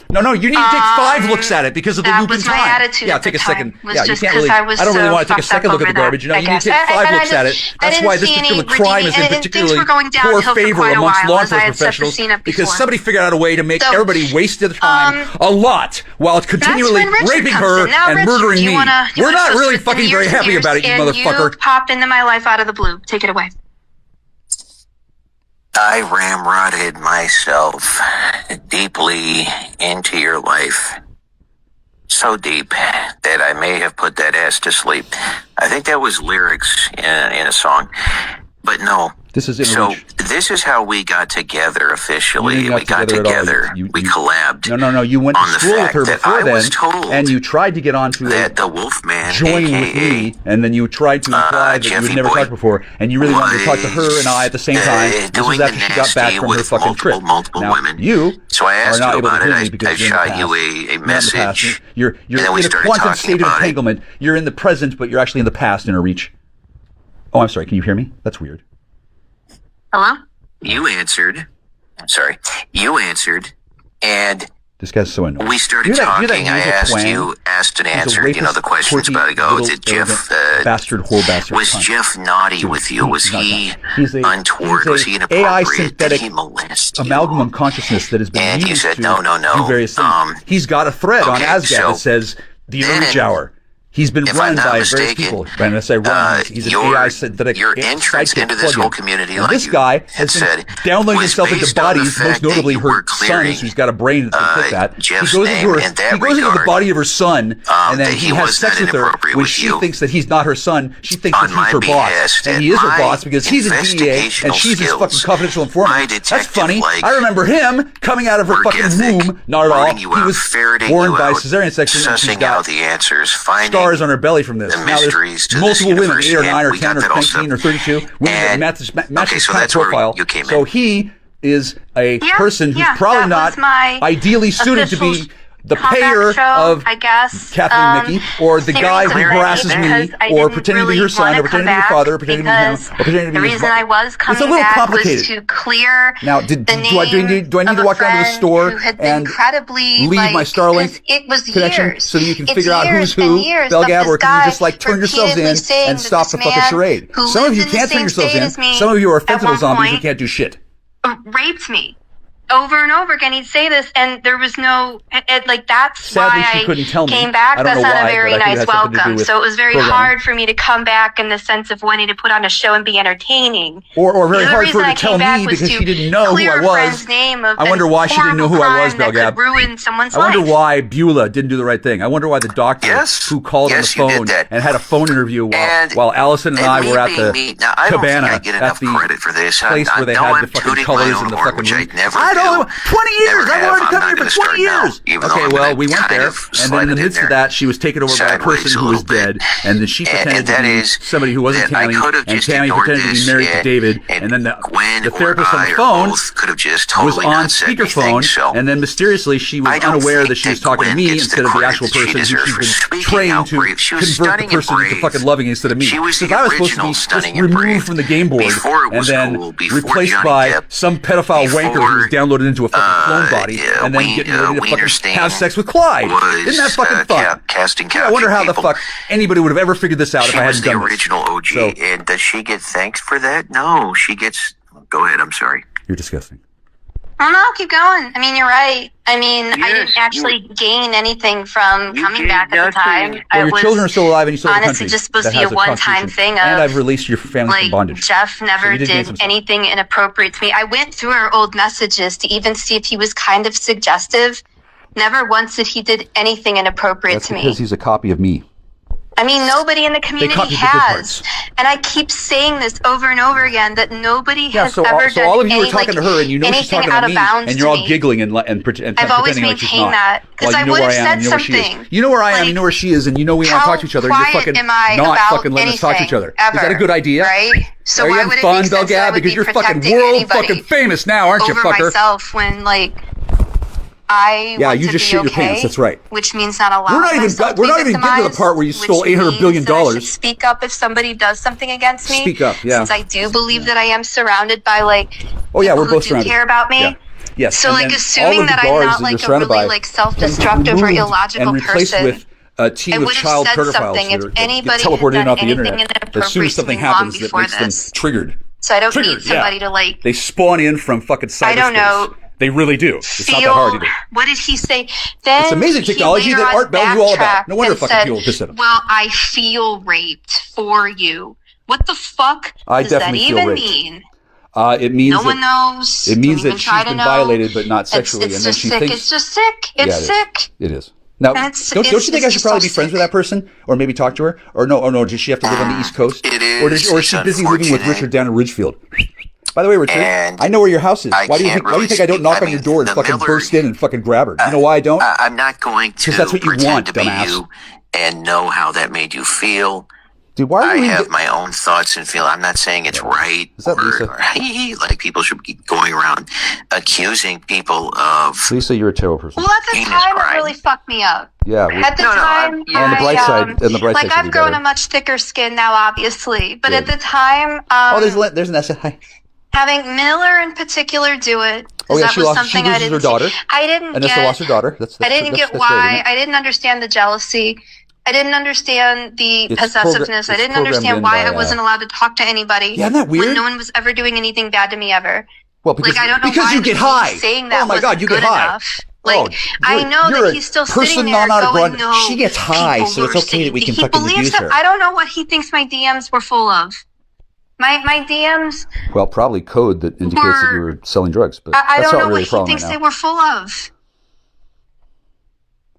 No, you need to take 5 looks at it because of the that loop in was time. my attitude Yeah, at take the a second. time, was Yeah, you just can't 'cause really. I was I don't really so want to take a fucked second up look at the over that, garbage. No, I you need to guess. take 5 And I looks at it. just- I That's didn't why this see any particular crime is in redeeming- and particularly things were going poor downhill for favor quite a amongst while law as I enforcement had set the professionals scene up because before. somebody figured out a way to make So, everybody waste their time a lot while continually That's when Richard raping comes her in. Now, and Richard, murdering do you me. wanna- you We're wanna not twist really it in fucking very years happy and about it, you years, and motherfucker. You popped into my life out of the blue. Take it away. I ramrodded myself deeply into your life. So deep that I may have put that ass to sleep. I think that was lyrics in a song. But no. This is So this is how we got together officially. You didn't We got at all. together. We collabed. No. You went to on the school with fact her that before I then, was told and you tried to get onto that the Wolfman, join aka with me, and then you tried to imply that you Jeffy had never Boy, talked before, and you really wanted to talk to her and I at the same time. This was doing after the she got back nasty from her with fucking trip. multiple Now, women. you So I asked are not you able to about hear it. me because I you're in the shot past. you You're not in the message. past. You're and then we in a started quantum talking state of about it. entanglement. You're in the present, but you're actually in the past in a reach. Oh, I'm sorry. Can you hear me? That's weird. Hello? You answered. Sorry. You answered. And This guy's so annoying. we started You hear talking. that I nasal asked twang? you, asked and He's a answered, rapist, the questions quirky, about it. Go, little, did Jeff, arrogant bastard, whore bastard. was cunt. Jeff naughty with you? Was He's not he naughty. He's a- untoward? he's a Was he AI inappropriate? Did synthetic he molest you? amalgam of consciousness that has been And you used said, to no. do various things. He's got a thread on okay, ASGAT so that says the then, Reach Hour. He's been if run I'm not by various mistaken, people. When I say run, he's an AI synthetic your entrance sidekick into this plugin. whole community, And like this you guy had has been said, downloading was himself into based on the bodies, fact most notably that you her were clearing, son, who's got a brain that can fit that. Jeff's he goes name into her, in that he goes into the regard, body of her son, and then that he he has was sex not with her inappropriate when with she you. thinks that he's not her son. She thinks On that my he's her boss, behest, and he is her my boss because he's a DEA and investigational she's his fucking skills, confidential my informant. That's detective, funny. like, I remember him coming out of her work fucking ethic, womb. Not at all. rooting He you out, was ferreting born you by out, cesarean section, and she's sussing got out the answers, finding stars on her belly from this. the Now there's mysteries to this multiple women, universe, 8 or and 9 or we 10 got or that also. 19 or 32, women that And- matches okay, his so kind of that's where profile. you came So in. he is a person who's yeah, probably that not was my ideally suited to be official the comeback payer show, of I guess. Kathleen Mickey, or the guy who seriously, harasses me, because I or didn't pretending to be really her son, wanna or pretending to be come her back father, or pretending to be him, because or pretending to be the his reason I was coming It's a little back complicated. was to clear Now, do I need to walk down to the store and leave my Starlink it was connection years. so that you can It's figure out who's years and who, years Belgab, of or this can you guy just like turn yourselves in repeatedly saying and that stop this the fucking man charade? who Some of lives you in the can't turn same yourselves state in. as me Some of you are at fentanyl one zombies who point can't do shit. raped me. over and over again, he'd say this, and there was no, that's Sadly, why she couldn't tell I me. came back. I don't That's know not why, a very but I think it nice had something to do welcome. with So it was very programming. hard for me to come back in the sense of wanting to put on a show and be entertaining. Or very The hard for reason her I to tell came back me was because to she didn't know who clear I a was. friend's name of I wonder an why she didn't know who I was, horrible crime that Belgab. could ruin someone's I wonder life. why Beulah didn't do the right thing. I wonder why the doctor who called on the Yes, you did phone that. and had a phone interview while Allison and I were at the Now, I don't think cabana I get enough at the credit for this. place where they had the fucking colors and the fucking room. I don't know. 20 years. I've already come here for 20 years. Okay, well, we went there, and then in the midst of that, she was taken over by a person who was dead, and then she pretended to be somebody who wasn't Tammy, and Tammy pretended to be married to David, and then the therapist on the phone was on speakerphone, and then mysteriously she was unaware that she was talking to me instead of the actual person who she's been trained to convert the person into fucking loving instead of me. Because I was supposed to be just removed from the game board and then replaced by some pedophile wanker who's downloaded into a fucking clone body and then getting ready to fucking have sex with Clyde. Isn't that fucking fun? I wonder how the fuck anybody would have ever figured this out if I hadn't done this. She was the original OG, and does she get thanks for that? No, she gets... Go ahead, I'm sorry. You're disgusting. Oh no, keep going. I mean, you're right. I mean, I didn't actually gain anything from coming back at the time. Well, your children are still alive and you still have a country honestly just supposed that to be a has a one-time constitution. thing And of, I've released your family from bondage. Jeff never So you did gain did some stuff. anything inappropriate to me. I went through our old messages to even see if he was kind of suggestive. Never once did he did anything inappropriate That's to me. because he's a copy of me. I mean, nobody in the copied community the good has. parts. And I keep saying this over and over again, that nobody Yeah, has so ever so done all of you are any, talking to her, and you know she's anything talking out to of me, bounds and you're to all me. giggling and I've pretending always like she's maintained not. that, 'cause Well, I you know would where have I am, said you know where she is. something. You know where I am, you know where she is, and you know we want to How talk to each other, and you're quiet fucking am I not about fucking letting us talk to each other. anything, Is that a ever, good idea? right? So are you why having would it fun, make sense that I Belgab? would Because be you're fucking protecting world anybody fucking famous now, aren't you, over fucker? myself when, I Yeah, want you to just be shit your okay, pants. That's right. Which means not allowing We're not even myself to we're be not even getting to the victimized, part where you stole which $800 billion. means that I should speak up if somebody does something against me. Speak up, yeah. Since I do believe that I am surrounded by Oh yeah, we're people who both do surrounded. care about me. Yeah. Yes. So and then all assuming of the that I'm guards not that you're a surrounded really by self-destructive or removed illogical and replaced person. with a team I of would have child said pedophiles something if that anybody get teleported had in off the done internet. anything As soon as something inappropriate happens to that me makes long them before triggered. So I don't Triggered, need somebody to They spawn in from fucking cyberspace. I don't know. They really do. It's not that hard either. What did he say? Then It's amazing technology he that later Art Bell knew all about. backtracked No wonder and fucking said, people were pissed at him. Well, I feel raped for you. What the fuck I does that definitely feel even raped. mean? It means No one knows. It means Don't that even try she's to been know. violated, but not sexually, It's and then just she sick. thinks It's just sick. It's yeah, sick. It is. Now, It's- don't you think I it's should probably so be friends sick. with that person, or maybe talk to her, or no? Does she have to live on the East Coast, It is. or is she It's busy living with unfortunate. Richard down in Ridgefield? By the way, Richard, And I know where your house is. I Why do you can't think? Why do you think I really don't knock speak- on your door and the fucking Miller- burst in and fucking grab her? You know why I don't? I'm not going to 'Cause that's what you pretend want, to be dumbass. you and know how that made you feel. Dude, why are I you? have my own thoughts and feel. I'm not saying it's right. Is that Lisa? Like people should be going around accusing people of. Lisa, you're a terrible person. Well, at the Heinous time, crime. it really fucked me up. Yeah. At the time, On the bright side, on the bright side, I've should be grown better. a much thicker skin now, obviously. But at Good. the time, Oh, there's an essay. Hi. having Miller in particular do it, Oh yeah, that she was lost. She something I loses her didn't. daughter. I didn't Anissa get. lost her daughter. I didn't get that's why. great, isn't it? I didn't understand the jealousy. I didn't understand the It's possessiveness. I it's didn't programmed understand in why by, I wasn't allowed to talk to anybody. Yeah, isn't that weird? When no one was ever doing anything bad to me ever. Well, because, I don't know because why you get me high. saying that Oh my God, wasn't you get good high. enough. Oh, I know you're that a he's still person sitting there non going, abroad. no, She gets high, people so it's were okay that we can he fucking believes abuse that, her. I don't know what he thinks my DMs were full of. My DMs, Well, probably code that indicates that you were selling drugs, but I that's don't not know really what a problem he thinks right they now. were full of.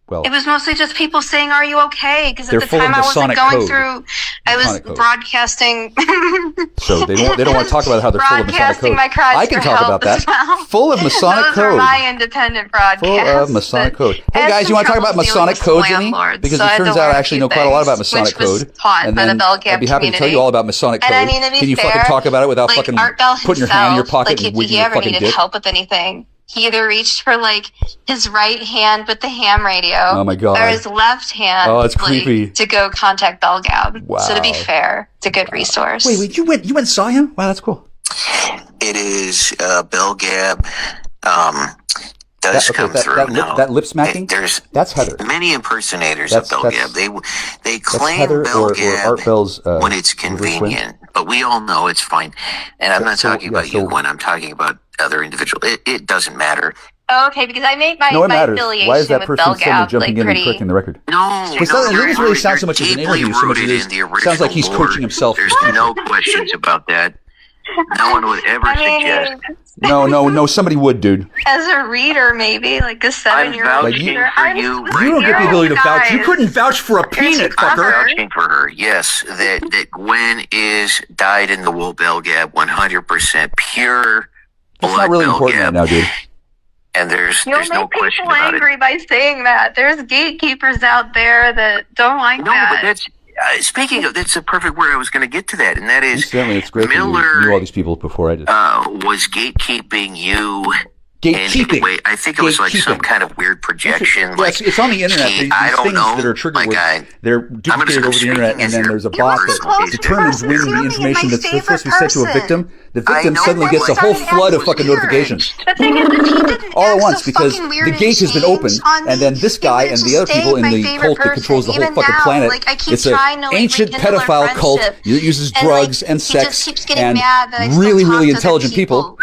Well, It was mostly just people saying, "Are you okay?" Because They're at the full of time I wasn't Masonic going code. through. I was Masonic code. broadcasting. so they don't want to talk about how they're full of Masonic broadcasting code. my cries I can for talk help about that. as well. Full of Masonic Those code. are my independent broadcasts. Full of Masonic code. Hey guys, you want to talk about Masonic codes with me? Because it turns out I actually know quite a lot about Masonic code. And then I'd be happy to tell you all about Masonic code. And I mean, to be Can you fair, fucking talk about it without like, fucking Art Bell putting your hand in your himself, pocket like, and wiggling if he your ever fucking needed dick? help with anything, he either reached for like his right hand with the ham radio, Oh my God. or his left hand, Oh, it's like, creepy. to go contact Belgab. Wow. So to be fair, it's a good resource. Wait, you went and saw him? Wow, that's cool. It is Belgab. does come through. That lip smacking. That's Heather. Many impersonators of Bell Gab. They claim Heather Bell or Gab Art Bell's, when it's convenient, but we all know it's fine. And I'm not talking about you when I'm talking about other individuals. It doesn't matter. Oh, okay, because I made my affiliation Why is that with person Bell Gab jumping in and correcting the record? No, it doesn't really sound so much as an interview, so much as it sounds like he's coaching himself. There's no questions about that. No one would ever suggest. No, somebody would, dude. As a reader, maybe, like a 7-year-old reader. You don't get the ability to vouch. You couldn't vouch for a peanut, fucker. I'm vouching for her, yes. That Gwen is dyed in the wool Bell Gab, 100% pure blood. That's not really important right now, dude. And there's no question about it. You'll make people angry by saying that. There's gatekeepers out there that don't like that. No, but that's... speaking of, that's a perfect word. I was going to get to that, and that is Incidentally, it's great Miller that you knew all these people before I did. Was gakekeeping you. Gatekeeping. Anyway, I think it was like some kind of weird projection. Yes, it's on the internet. These things that are trigger words, they're duplicated over the internet, and then there's a bot that determines when the information that's supposed to be sent to a victim, the victim suddenly gets a whole flood of fucking notifications. The thing is that he didn't all at once, because the gate has been opened, and then this guy and the other people in the cult that controls the whole fucking planet, it's an ancient pedophile cult that uses drugs and sex and really, really intelligent people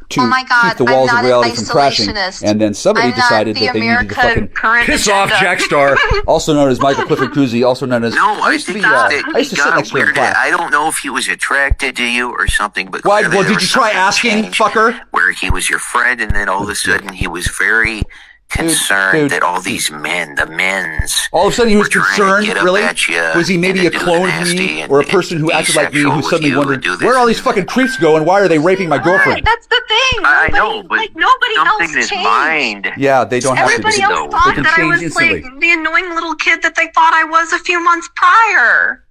to keep the walls of reality from crashing. And then somebody decided that they needed to fucking piss off Jack Star, also known as Michael Clifford Cousy, also known as... I used to sit next to him in class. I don't know if he was attracted to you or something, but... Well, did you try asking, fucker? Where he was your friend, and then all of a sudden he was very... concerned that all these men, the men's... All of a sudden he was concerned, really? Was he maybe a clone of me, or a person who acted like me, who suddenly wondered, where are all these fucking creeps going? Why are they raping my girlfriend? That's the thing. I know, but nobody something else in his mind. Yeah, they don't have to. Everybody else thought that I was instantly. like the annoying little kid that they thought I was a few months prior.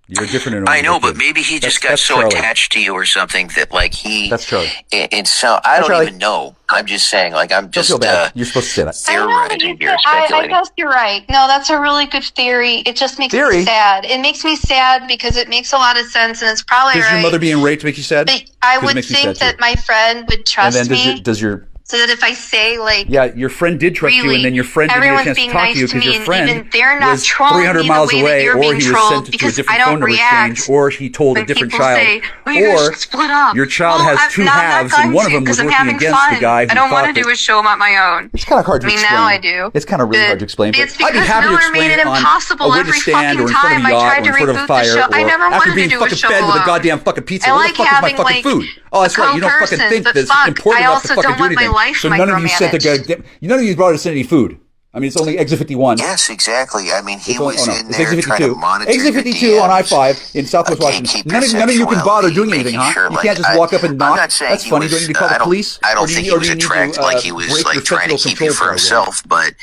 You're different. I know, but maybe he just got so attached to you or something that, like, he... That's Charlie. And so, I don't even know. I'm just saying, like, I'm just... Don't feel bad. You're supposed to say that. Theorizing here, I speculating. guess you're right. No, that's a really good theory. It just makes me sad. It makes me sad because it makes a lot of sense, and it's probably right. Does your mother being raped make you sad? But I would think that my friend would trust me. Does your... So that if I say, like... Yeah, your friend did trust you, and then your friend didn't get a chance to talk to you because your friend was 300 miles away, or he was sent to a different phone number exchange, or he told a different child, or your child has two halves, and one of them was working against the guy who thought... I don't want to do a show about my own. It's kind of hard to explain. Now I do. It's kind of really hard to explain, but I'd be happy to Miller explain it on a witness stand, or in front of a yacht, or in front of a fire, or after being fucking fed with a goddamn fucking pizza. Where the fuck is my fucking food? Oh, that's right, you don't fucking think that it's important enough to fucking do anything. So none of you sent the guy... None of you brought us any food. I mean, it's only Exit 51. Yes, exactly. I mean, he was in there Exit 52. trying to monitor Exit 52 on I-5 in Southwest Washington. None of you can bother doing anything, huh? You can't just walk up and knock. That's funny. Do you need to call the police? I don't think he was attracted like he was like trying to keep you for himself, but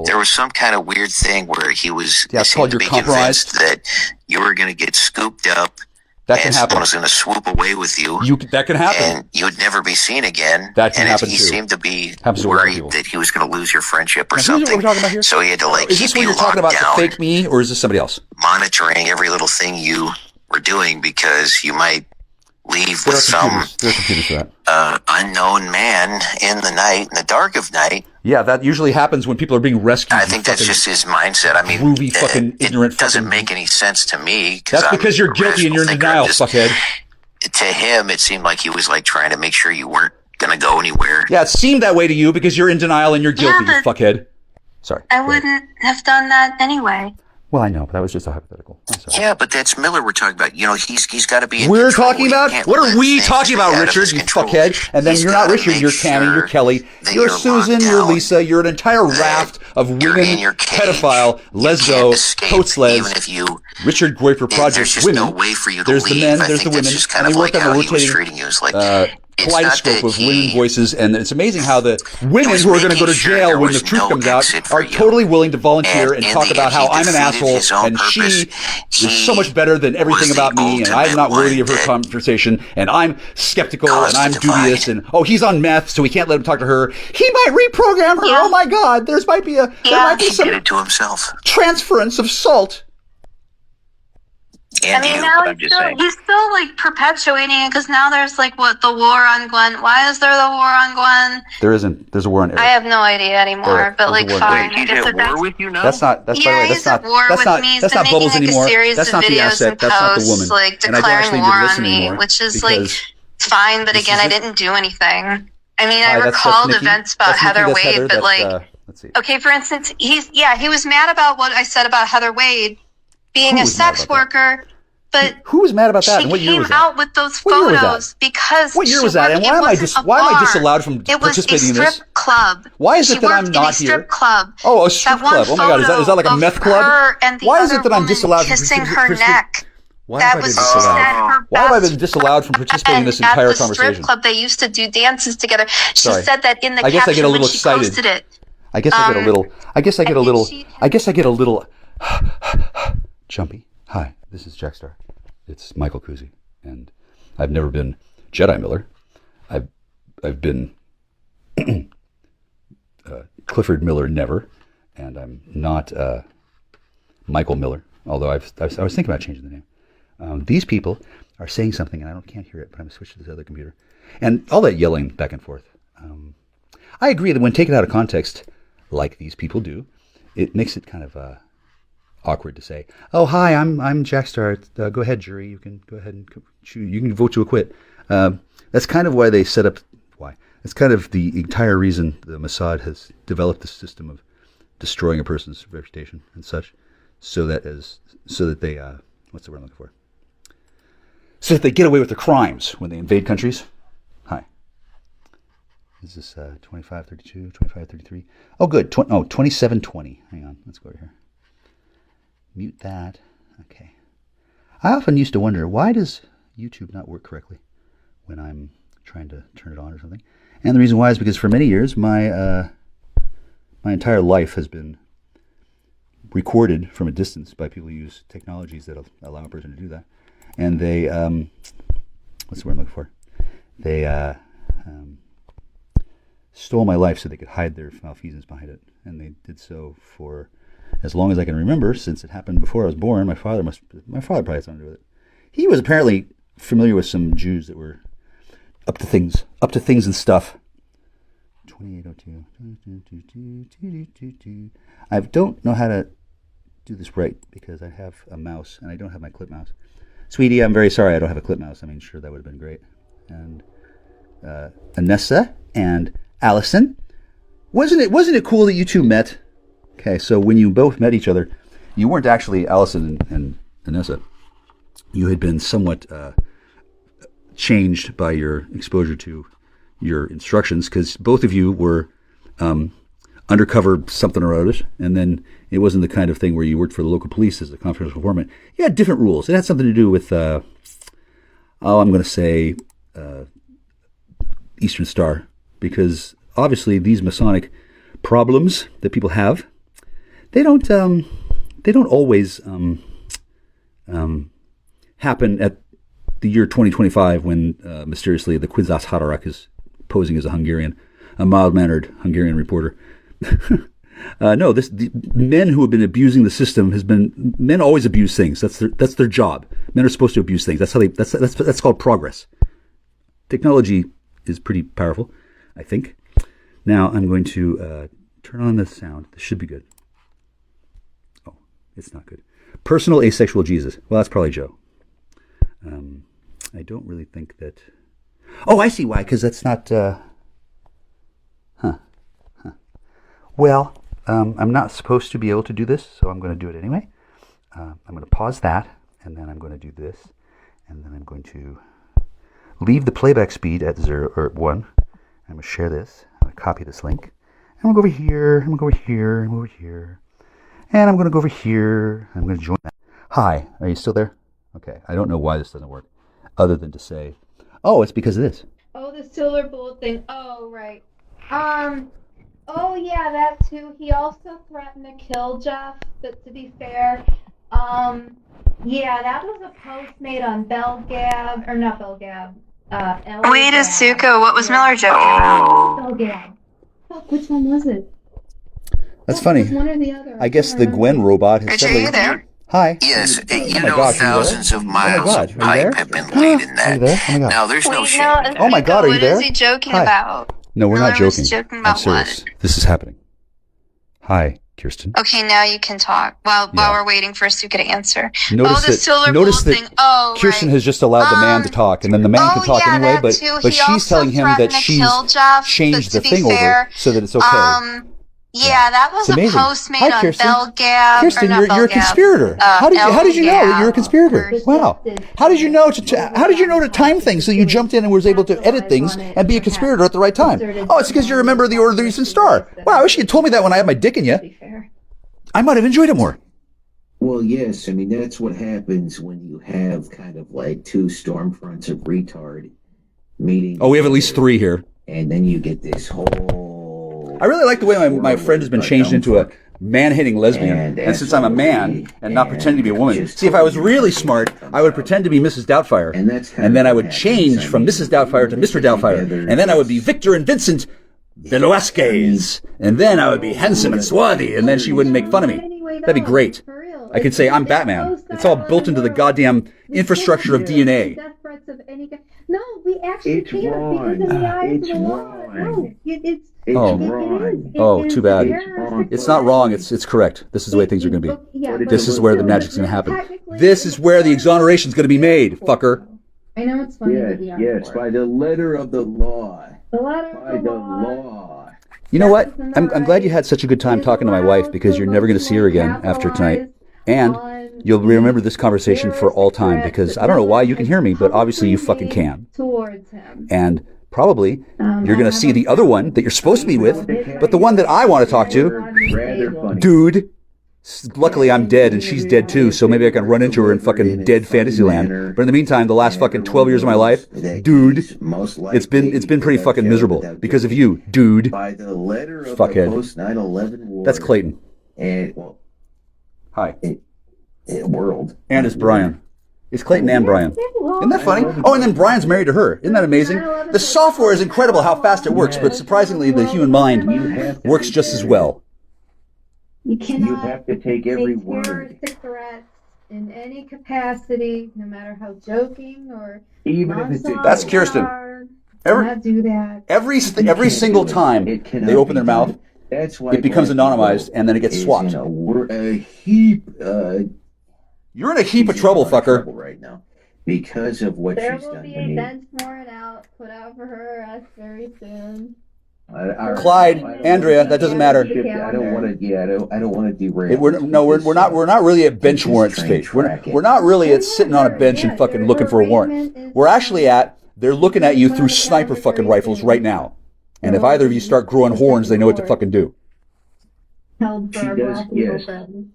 there was some kind of weird thing where he was seemed to be convinced that you were going to get scooped up. That can happen. Someone was going to swoop away with you. That can happen. And you would never be seen again. That can happen he too. seemed to be worried that he was going to lose your friendship or something. What we're talking about here? So he had to like keep you locked down. Is this what you're talking about, the fake me, or is this somebody else? Monitoring every little thing you were doing because you might leave with some unknown man in the night, in the dark of night. Yeah, that usually happens when people are being rescued. I think that's just his mindset. I mean, groovy, fucking ignorant. It doesn't make any sense to me. That's because you're guilty and you're in denial, fuckhead. To him, it seemed like he was like trying to make sure you weren't going to go anywhere. Yeah, it seemed that way to you because you're in denial and you're guilty, you fuckhead. Sorry. I wouldn't have done that anyway. Well, I know, but that was just a hypothetical. Yeah, but that's Miller we're talking about. You know, he's got to be in We're control. talking about? What are we talking about, Richard, you fuckhead? And then you're not Richard, you're Tammy, you're Kelly, you're Susan, you're Lisa, you're an entire raft of women, pedophile, lesbo, totes-les, Richard Goifer Project there's just women. No way for you to there's leave. the men, there's the women, kind and of they work like on a how he was rotating treating you. It's like, kaleidoscope of women voices, and it's amazing how the women who are going to go to jail when the truth comes out are totally willing to volunteer and talk about how I'm an asshole and she is so much better than everything about me, and I'm not worthy of her conversation, and I'm skeptical and I'm dubious, and he's on meth, so we can't let him talk to her. He might reprogram her. Oh my God, there might be some to himself. transference of salt. And I mean, you, now I'm just saying. he's still like perpetuating it because now there's like the war on Gwen. Why is there the war on Gwen? There isn't. There's a war on Eric. I have no idea anymore. But like, fine. He's at war with you now? That's not. That's by the way. He's at war with me. He's been making like a series of videos and posts, like declaring war on me, which is like fine. But again, I didn't do anything. I mean, I recalled events about Heather Wade, but like, okay, for instance, he was mad about what I said about Heather Wade being a sex worker. But who was mad about that? She and what year came was that? out with those photos because what year was that? And why am I disallowed from participating in this? It was a strip club. Why is it that I'm not here? Strip club. Oh, a strip club. Oh my God, is that like a meth club? Why is it that I'm disallowed from kissing her neck? Why have I been disallowed from participating in this entire conversation? At the strip club, they used to do dances together. She said that in the caption when she posted it. I guess I get a little jumpy. Hi, this is Jackstar. It's Michael Kuzi, and I've never been Jedi Miller. I've been Clifford Miller, never, and I'm not Michael Miller. Although I was thinking about changing the name. These people are saying something, and I can't hear it, but I'm going to switch to this other computer, and all that yelling back and forth. I agree that when taken out of context, like these people do, it makes it kind of awkward to say, "Oh, hi, I'm Jackstar. Go ahead, jury. You can go ahead and choose. You can vote to acquit." That's kind of why they set up. That's kind of the entire reason the Mossad has developed this system of destroying a person's reputation and such, so that they what's the word I'm looking for? So that they get away with their crimes when they invade countries. Hi. Is this 2532, 2533? Oh, good. 2720. Hang on. Let's go over here. Mute that. Okay. I often used to wonder, why does YouTube not work correctly when I'm trying to turn it on or something? And the reason why is because for many years, my entire life has been recorded from a distance by people who use technologies that allow a person to do that. And they, what's the word I'm looking for? They stole my life so they could hide their malfeasance behind it. And they did so for as long as I can remember, since it happened before I was born. My father probably had something to do with it. He was apparently familiar with some Jews that were up to things and stuff. 2802. I don't know how to do this right because I have a mouse and I don't have my clip mouse. Sweetie, I'm very sorry I don't have a clip mouse. I mean, sure, that would have been great. And Anessa and Allison, wasn't it cool that you two met? Okay, so when you both met each other, you weren't actually Allison and Anessa. You had been somewhat changed by your exposure to your instructions, because both of you were undercover something or other, and then it wasn't the kind of thing where you worked for the local police as a confidential informant. You had different rules. It had something to do with, I'm going to say Eastern Star, because obviously these Masonic problems that people have, they don't always happen at the year 2025 when mysteriously the Kwidzas Haderach is posing as a mild-mannered Hungarian reporter. No, the men who have been abusing the system men always abuse things. That's their job. Men are supposed to abuse things. That's called progress. Technology is pretty powerful, I think. Now I'm going to turn on the sound. This should be good. Oh, it's not good. Personal asexual Jesus. Well, that's probably Joe. I don't really think that... Oh, I see why, because that's not... Well, I'm not supposed to be able to do this, so I'm going to do it anyway. I'm going to pause that, and then I'm going to do this, and then I'm going to leave the playback speed at 0 or 1. I'm going to share this. I'm going to copy this link. I'm going to go over here. I'm going to go over here. I'm going to go over here. And I'm going to go over here. I'm going to join that. Hi, are you still there? Okay, I don't know why this doesn't work, other than to say, oh, it's because of this. Oh, the silver bullet thing. Oh, right. Oh, yeah, that too. He also threatened to kill Jeff, but to be fair, yeah, that was a post made on Belgab, or not Belgab, Wait, Asuka, what was Miller joking about? Belgab. Fuck, which one was it? That's funny. It was one or the other. I guess the Gwen robot has Richard, are you there? Hi. Yes, you my know, gosh, are you there? thousands of miles God, of are you there? pipe have been laid in Are that. you there? Oh my God. Now, there's no Wait, shame. no, Oh my God, are you What there? is he joking Hi. about? No, we're not Miller was joking. joking I'm about serious. what? This is happening. Hi, Kirsten. Okay, now you can talk while Yeah. we're waiting for Suka to answer. Notice the silver notice bullet that thing. Oh, Kirsten right. has just allowed the man to talk, and then the man can talk yeah, anyway, that but too. but He she's also telling him that threatened to she's kill Jeff, changed but the to be thing fair, over so that it's okay. Yeah, that was It's amazing. a post made Hi, on Kirsten. Belgab. Kirsten, or not you're a Belgab, conspirator. How did you know that you're a conspirator? Elgab. Wow. How did you know to time things so you jumped in and was able to edit things and be a conspirator at the right time? Oh, it's because you're a member of the Order of the Eastern Star. Wow, I wish you had told me that when I had my dick in you. I might have enjoyed it more. Well, yes, I mean, that's what happens when you have kind of like two stormfronts of retard meeting. Oh, we have at least 3 here. And then you get this whole... I really like the way my friend has been changed into a man-hating lesbian. And since I'm a man and not pretending to be a woman, see, if I was really smart, I would pretend to be Mrs. Doubtfire. And then I would change from Mrs. Doubtfire to Mr. Doubtfire. And then I would be Victor and Vincent Velasquez. And then I would be handsome and swarthy. And then she wouldn't make fun of me. That'd be great. I could say I'm Batman. It's all built into the goddamn infrastructure of DNA. No, we actually can't because in the eyes of the law. No, Oh, too bad. It's not wrong. It's correct. This is the way things are going to be. This is where the magic's going to happen. This is where the exoneration's going to be made, fucker. I know it's funny. Yes, by the letter of the law. By the law. You know what? I'm glad you had such a good time talking to my wife because you're never going to see her again after tonight. And you'll remember this conversation for all time because I don't know why you can hear me, but obviously you fucking can. And probably you're going to see the other one that you're supposed to be with, but the one that I want to talk to, dude. Luckily, I'm dead and she's dead too, so maybe I can run into her in fucking dead Fantasyland. But in the meantime, the last fucking 12 years of my life, dude, it's been pretty fucking miserable because of you, dude. Fuckhead. That's Clayton. Hi. World. And it's Brian. It's Clayton and Brian. Isn't that funny? Oh, and then Brian's married to her. Isn't that amazing? The software is incredible how fast it works, but surprisingly, the human mind works just as well. You have to take every word. Cigarettes in any capacity, no matter how joking or even if it's that's Kirsten. Not do that. Every single time they open their mouth, it becomes anonymized and then it gets swapped. You're in a heap of trouble, fucker. Right now, because of what there she's will done be to a me. bench warrant put out for her arrest very soon. Clyde, Andrea, that doesn't matter. I don't want to. Yeah, I don't want to derail. We're not really at bench warrant stage. We're not really at sitting on a bench and fucking looking for a warrant. We're actually they're looking at you through sniper fucking rifles right now. And if either of you start growing horns, they know what to fucking do. Held for our black people friends.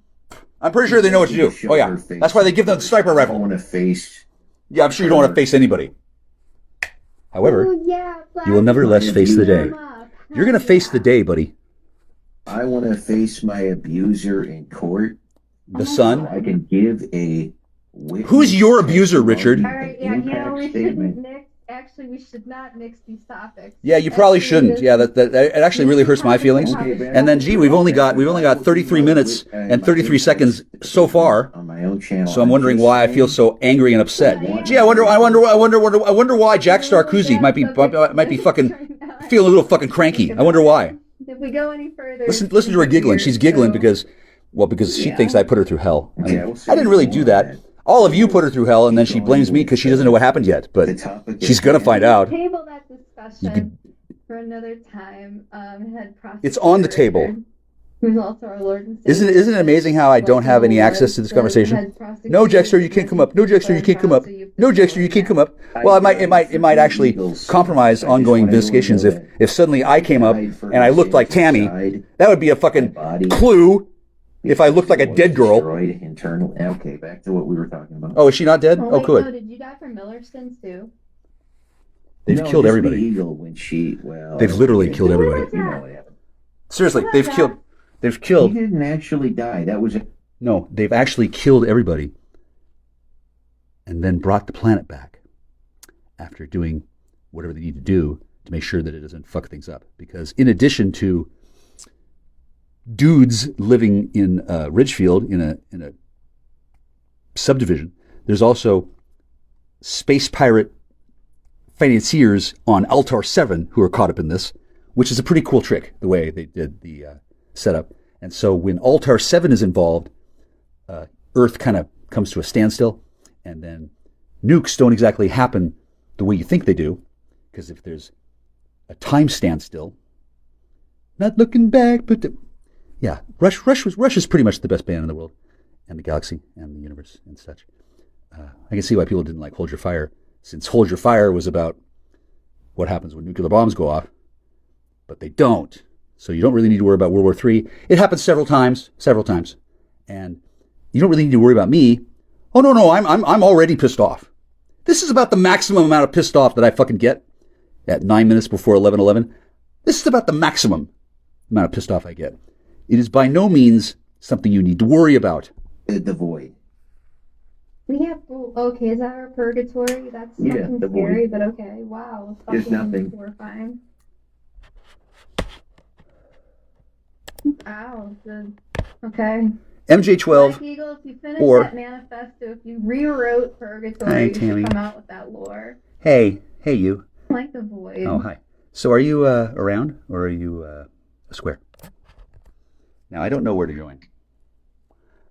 I'm pretty sure they know what to do. Oh yeah, that's why they give them the sniper rifle. Yeah, I'm sure you don't want to face anybody. However, you will nevertheless face the day. You're going to face the day, buddy. I want to face my abuser in court. The son? I can give a... Who's your abuser, Richard? All right, we shouldn't mix. Actually, we should not mix these topics. Yeah, you probably shouldn't. Yeah, that it actually really hurts my feelings. And then, gee, we've only got 33 minutes and 33 seconds so far. So I'm wondering why I feel so angry and upset. Gee, I wonder why Jack Starkoozy might be fucking feeling a little fucking cranky. I wonder why. If we go any further, listen to her giggling. She's giggling because she thinks I put her through hell. I mean, I didn't really do that. All of you put her through hell, and then she blames me because she doesn't know what happened yet. But she's gonna find out. Table that discussion for another time. It's on the table. Who's also our Lord and Savior. Isn't it amazing how I don't have any access to this conversation? No, Jexter, you can't come up. No, Jexter, you can't come up. No, Jexter, you can't come up. Well, it might actually compromise ongoing investigations if suddenly I came up and I looked like Tammy. That would be a fucking clue. If I looked like a dead girl. Okay, back to what we were talking about. Oh, is she not dead? Oh, good. No, did you die from Millerston's too? They've killed everybody. They've literally killed everybody. Seriously, they've killed. He didn't actually die. That was No, they've actually killed everybody. And then brought the planet back after doing whatever they need to do to make sure that it doesn't fuck things up. Because in addition to dudes living in Ridgefield in a subdivision, there's also space pirate financiers on Altar 7 who are caught up in this, which is a pretty cool trick, the way they did the setup. And so when Altar 7 is involved, Earth kind of comes to a standstill, and then nukes don't exactly happen the way you think they do, because if there's a time standstill, not looking back, but yeah, Rush is pretty much the best band in the world, and the galaxy, and the universe, and such. I can see why people didn't like Hold Your Fire, since Hold Your Fire was about what happens when nuclear bombs go off, but they don't. So you don't really need to worry about World War III. It happens several times, and you don't really need to worry about me. Oh no, I'm already pissed off. This is about the maximum amount of pissed off that I fucking get at 9 minutes before 11:11. This is about the maximum amount of pissed off I get. It is by no means something you need to worry about. The void. We have, okay, is that our purgatory? That's fucking scary, but okay, wow. There's nothing. Horrifying. Ow, okay. MJ12 Black Eagle, if you finish or... that manifesto, if you rewrote purgatory, you should come out with that lore. Hey you. I like the void. Oh, hi. So are you around, or are you a square? Now, I don't know where to join.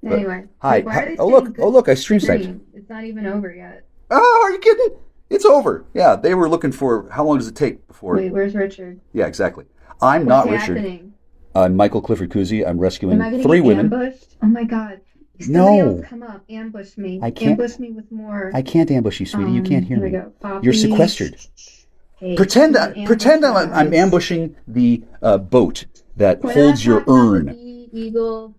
Anyway. Hi. Oh, look, I stream sniped. It's not even over yet. Oh, are you kidding? It's over. Yeah, they were looking for, how long does it take before... Wait, where's Richard? Yeah, exactly. I'm not Richard. Happening? I'm Michael Clifford Kuzi. I'm rescuing Am I 3 women. Ambushed? Oh my God. Somebody else come up. Ambush me. I can't. Ambush me with more. I can't ambush you, sweetie. You can't hear me. Go. You're sequestered. Hey, pretend I'm ambushing the boat that holds your urn. Eagle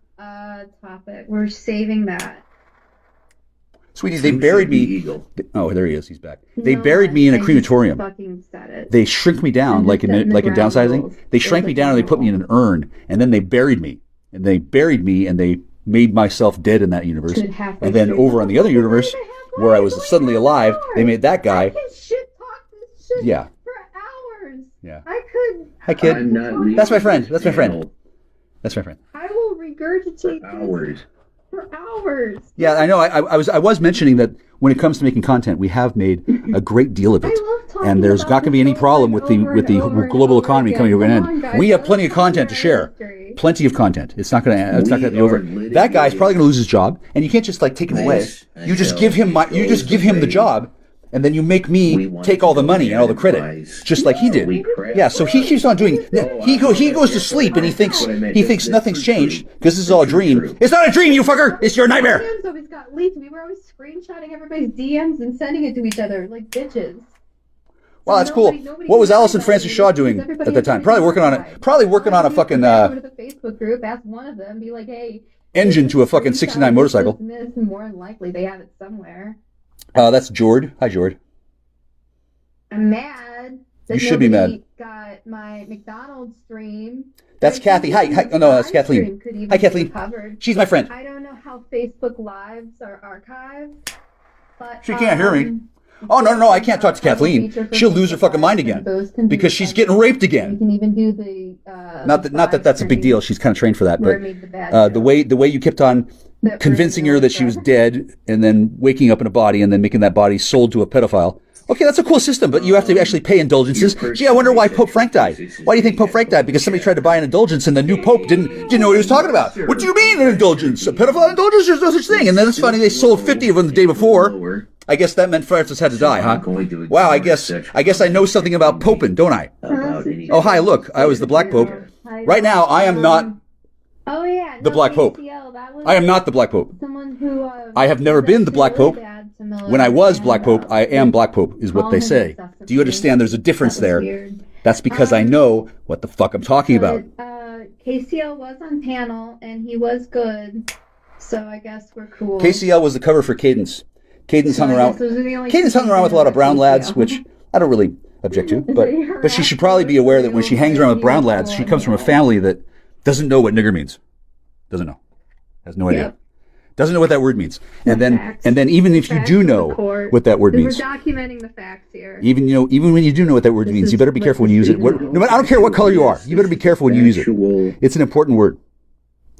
topic. We're saving that. Sweetie, they buried me. Oh, there he is. He's back. They buried me in a crematorium. They shrink me down like in downsizing. They shrank me down and they put me in an urn, and then they buried me. And they made myself dead in that universe. And then over on the other universe, where I was suddenly alive, they made that guy. I can shit talk this shit for hours. Yeah. I could. Hi, kid. That's my friend. That's my friend. I will regurgitate hours. For hours. Yeah, I know. I was mentioning that when it comes to making content, we have made a great deal of it, and there's not going to be any problem with the global economy coming to an end. We have plenty of content to share. Plenty of content. It's not going to be over. That guy's probably going to lose his job, and you can't just like take him away. You just give him the job, and then you make me take all the money and all the credit, just like he did. Yeah, so he keeps on doing. He goes to sleep and he thinks nothing's changed because this is all a dream. It's not a dream, you fucker. It's your nightmare. DMs always got leaked. We were always screenshotting everybody's DMs and sending it to each other like bitches. Well, that's cool. What was Alison Francis Shaw doing at that time? Probably working on a fucking go to the Facebook group, ask one of them, be like, hey, engine to a fucking '69 motorcycle. More than likely, they have it somewhere. That's Jord. Hi, Jord. I'm mad. You should be mad. Got my McDonald's stream. That's Kathy. Hi. Oh no, that's Kathleen. Hi, Kathleen. She's my friend. I don't know how Facebook Lives are archived, but she can't hear me. Oh no, I can't talk to Kathleen. She'll lose her fucking mind again because she's getting raped again. You can even do the not that that's a big deal. She's kind of trained for that, but the way you kept on convincing her that she was dead and then waking up in a body and then making that body sold to a pedophile. Okay, that's a cool system, but you have to actually pay indulgences. Gee, I wonder why Pope Frank died. Why do you think Pope Frank died? Because somebody tried to buy an indulgence and the new Pope didn't know what he was talking about. What do you mean an indulgence? A pedophile indulgence? There's no such thing. And then it's funny, they sold 50 of them the day before. I guess that meant Francis had to die, huh? Wow, I guess I know something about poping, don't I? Oh, hi, look, I was the Black Pope. Right now, I am not the Black Pope. I am not the Black Pope. I have never been the Black Pope. When I was Black Pope, I am Black Pope, is what they say. Do you understand there's a difference there? That's because I know what the fuck I'm talking about. KCL was on panel, and he was good, so I guess we're cool. KCL was the cover for Cadence. Cadence hung around with a lot of brown lads, which I don't really object to, but she should probably be aware that when she hangs around with brown lads, she comes from a family that doesn't know what nigger means. Doesn't know. Has no idea. Doesn't know what that word means. And then even if you do know what that word means. We're documenting the facts here. Even when you do know what that word means, you better be careful when you use it. I don't care what color you are. You better be careful when you use it. It's an important word,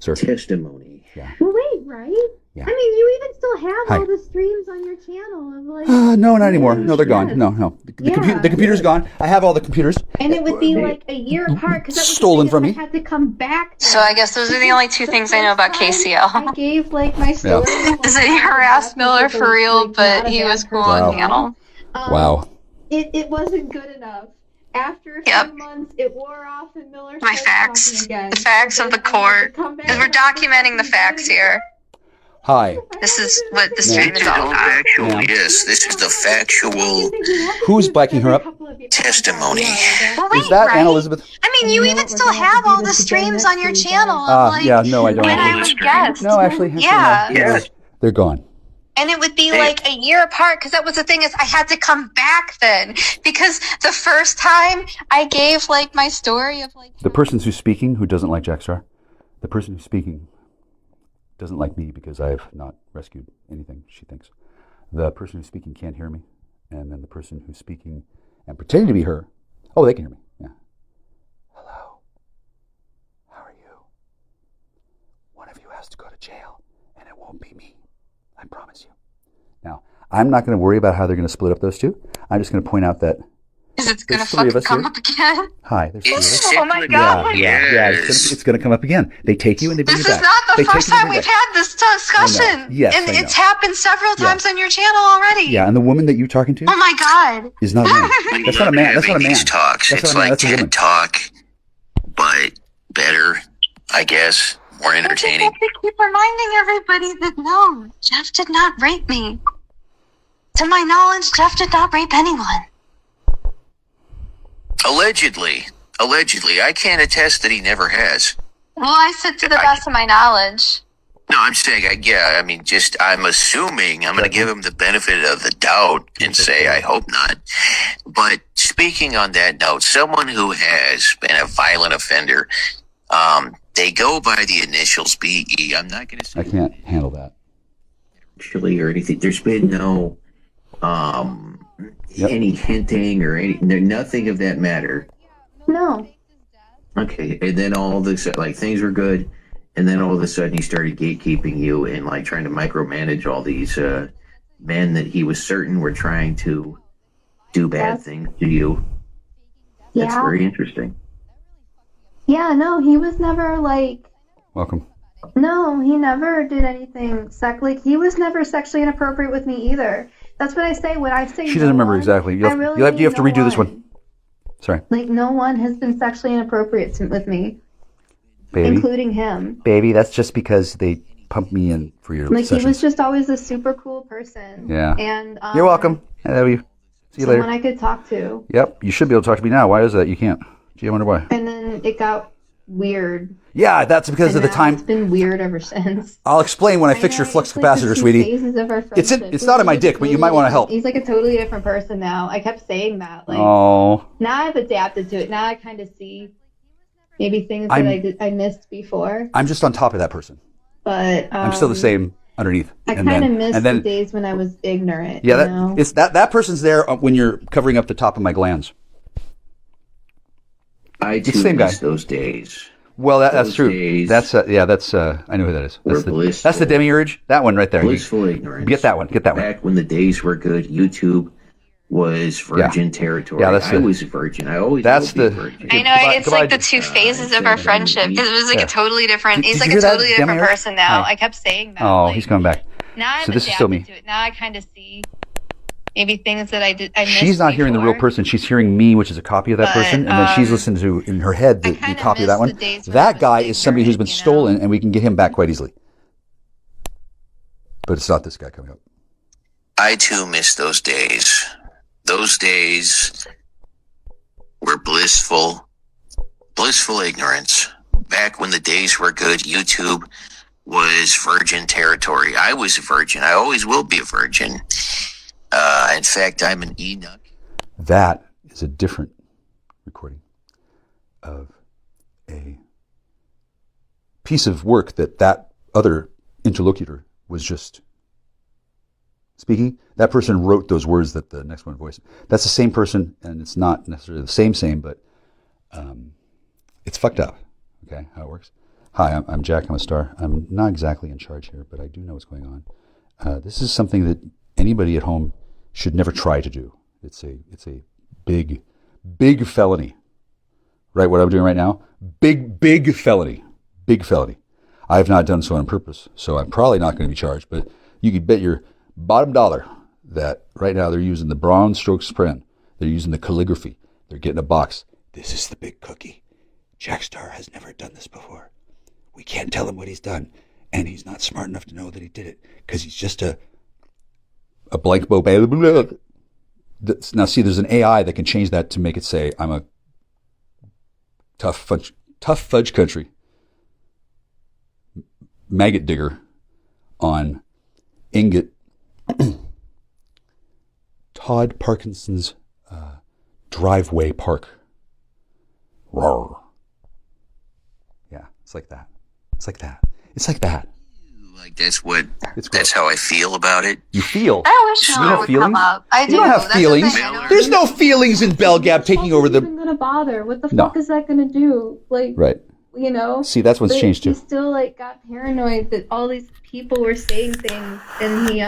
sir. Testimony. Yeah. Well, wait, right? Yeah. I mean, you even still have Hi. all the streams on your channel of like. No, not anymore. No, they're gone. No. The computer's gone. I have all the computers. And it would be like a year apart because that was Stolen from me. I had to come back. So I guess those are the only two things I know about KCL. I gave like my story. Is that he harassed Miller for real, but he was cool on panel. Wow. It wasn't good enough. After a few months, it wore off and Miller My started facts. talking again. The facts of the court. Because we're documenting the facts here. Hi. This is what the stream is all about. Factual, yes. This is the factual Who's backing her up? testimony. Well, Is that Anne Elizabeth? I mean, you even still have all the streams on your channel. Of, like, yeah, no, I don't. When I was guest. No, actually. Yeah. Yes. They're gone. And it would be like a year apart because that was the thing is I had to come back then because the first time I gave like my story of like The person who's speaking who doesn't like Jackstar, the person who's speaking doesn't like me because I have not rescued anything, she thinks. The person who's speaking can't hear me. And then the person who's speaking and pretending to be her, oh, they can hear me. Yeah. Hello. How are you? One of you has to go to jail, and it won't be me. I promise you. Now, I'm not going to worry about how they're going to split up those two. I'm just going to point out that is it going to fucking come up again? Hi, there's three of us. Oh my god. Yeah, it's going to come up again. They take you and they bring you back. This is not the first time we've had this discussion. Yes, and I know. it's happened several times on your channel already. Yeah, and the woman that you're talking to Oh my god. is not a man. That's not a man. That's not a man. These talks, That's it's not a man. like That's a woman. TED Talk, but better, I guess, more entertaining. I have to keep reminding everybody that no, Jeff did not rape me. To my knowledge, Jeff did not rape anyone. Allegedly, I can't attest that he never has. Well, I said to the best of my knowledge. No, I'm saying, I'm assuming, I'm going to give him the benefit of the doubt and say I hope not. But speaking on that note, someone who has been a violent offender, they go by the initials BE. I'm not going to say. I can't handle that. Actually, or anything. There's been no, any hinting or nothing of that matter. No. Okay, and then all of a sudden, like, things were good, and then all of a sudden he started gatekeeping you and, like, trying to micromanage all these men that he was certain were trying to do bad things to you. That's very interesting. Yeah, no, he was never, like... Welcome. No, he never did anything like, he was never sexually inappropriate with me either. That's what I say when I say She doesn't remember exactly. You have to redo this one. Sorry. Like, no one has been sexually inappropriate with me. Baby. Including him. Baby, that's just because they pumped me in for your sessions. He was just always a super cool person. Yeah. And you're welcome. I love you. See you later. Someone I could talk to. Yep. You should be able to talk to me now. Why is that? You can't. Gee, I wonder why. And then it got weird. Yeah, that's because of the time. It's been weird ever since. I'll explain when I fix your flux capacitor, sweetie. It's not in my dick, but you might want to help. He's like a totally different person now. I kept saying that. Like, oh. Now I've adapted to it. Now I kind of see maybe things that I missed before. I'm just on top of that person. But I'm still the same underneath. I kind of missed the days when I was ignorant. Yeah, it's that person's there when you're covering up the top of my glands. I too miss those days. Well, that's true. That's I know who that is. That's the demiurge. That one right there. Blissful ignorance. Get that one. Back when the days were good, YouTube was virgin territory. Yeah, I was a virgin. I always will be virgin. I know, it's like the two phases of our friendship. Because it was like a totally different. He's like a totally different person now. I kept saying that. Oh, he's coming back. Now I'm this is still me. to it. Now I kind of see maybe things that I missed. She's not hearing the real person. She's hearing me, which is a copy of that person, and then she's listening to in her head the copy of that one. That guy is somebody who's been stolen, and we can get him back quite easily. But it's not this guy coming up. I too miss those days. Those days were blissful ignorance. Back when the days were good, YouTube was virgin territory. I was a virgin. I always will be a virgin. In fact, I'm an Enoch. That is a different recording of a piece of work that other interlocutor was just speaking. That person wrote those words that the next one voiced. That's the same person, and it's not necessarily the same, but it's fucked up. Okay, how it works. Hi, I'm Jack. I'm a star. I'm not exactly in charge here, but I do know what's going on. This is something that anybody at home should never try to do. It's a big felony. Right, what I'm doing right now? Big felony. Big felony. I have not done so on purpose, so I'm probably not going to be charged, but you could bet your bottom dollar that right now they're using the brown strokes pen. They're using the calligraphy. They're getting a box. This is the big cookie. Jack Star has never done this before. We can't tell him what he's done, and he's not smart enough to know that he did it because he's just a blank bow. Now, see, there's an AI that can change that to make it say, I'm a tough fudge country maggot digger on ingot Todd Parkinson's driveway park. Roar. Yeah, it's like that. It's like that. It's like that. Like that's how I feel about it. You feel? I wish you more don't would feelings? come up. I do. You don't have That's feelings. the thing, I don't There's no feelings in Bell Gap taking over the. What's even gonna bother? What the No. fuck is that gonna do? Like, Right. you know? See, that's what's changed too. He still like got paranoid that all these people were saying things, and he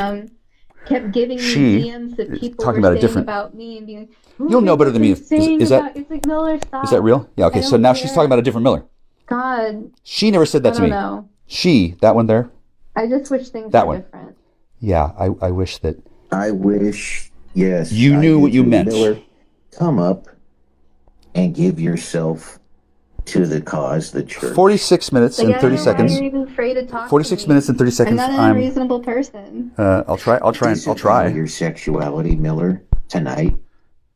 kept giving me DMs that people talking were about a saying different. about me and being like, You'll know better than me. Is that it's like Miller, stop. is that real? Yeah. Okay. I So don't now she's care. talking about a different Miller. God. She never said that to me. I don't know. She, that one there. I just wish things That were one. different. Yeah. I wish that. I wish, yes. You knew what you meant. Miller, come up and give yourself to the cause, the church. 46 minutes and 30 seconds. Why are you even afraid to talk 46 to me? minutes and 30 seconds. I'm not an unreasonable person. I'll try. Your sexuality, Miller, tonight.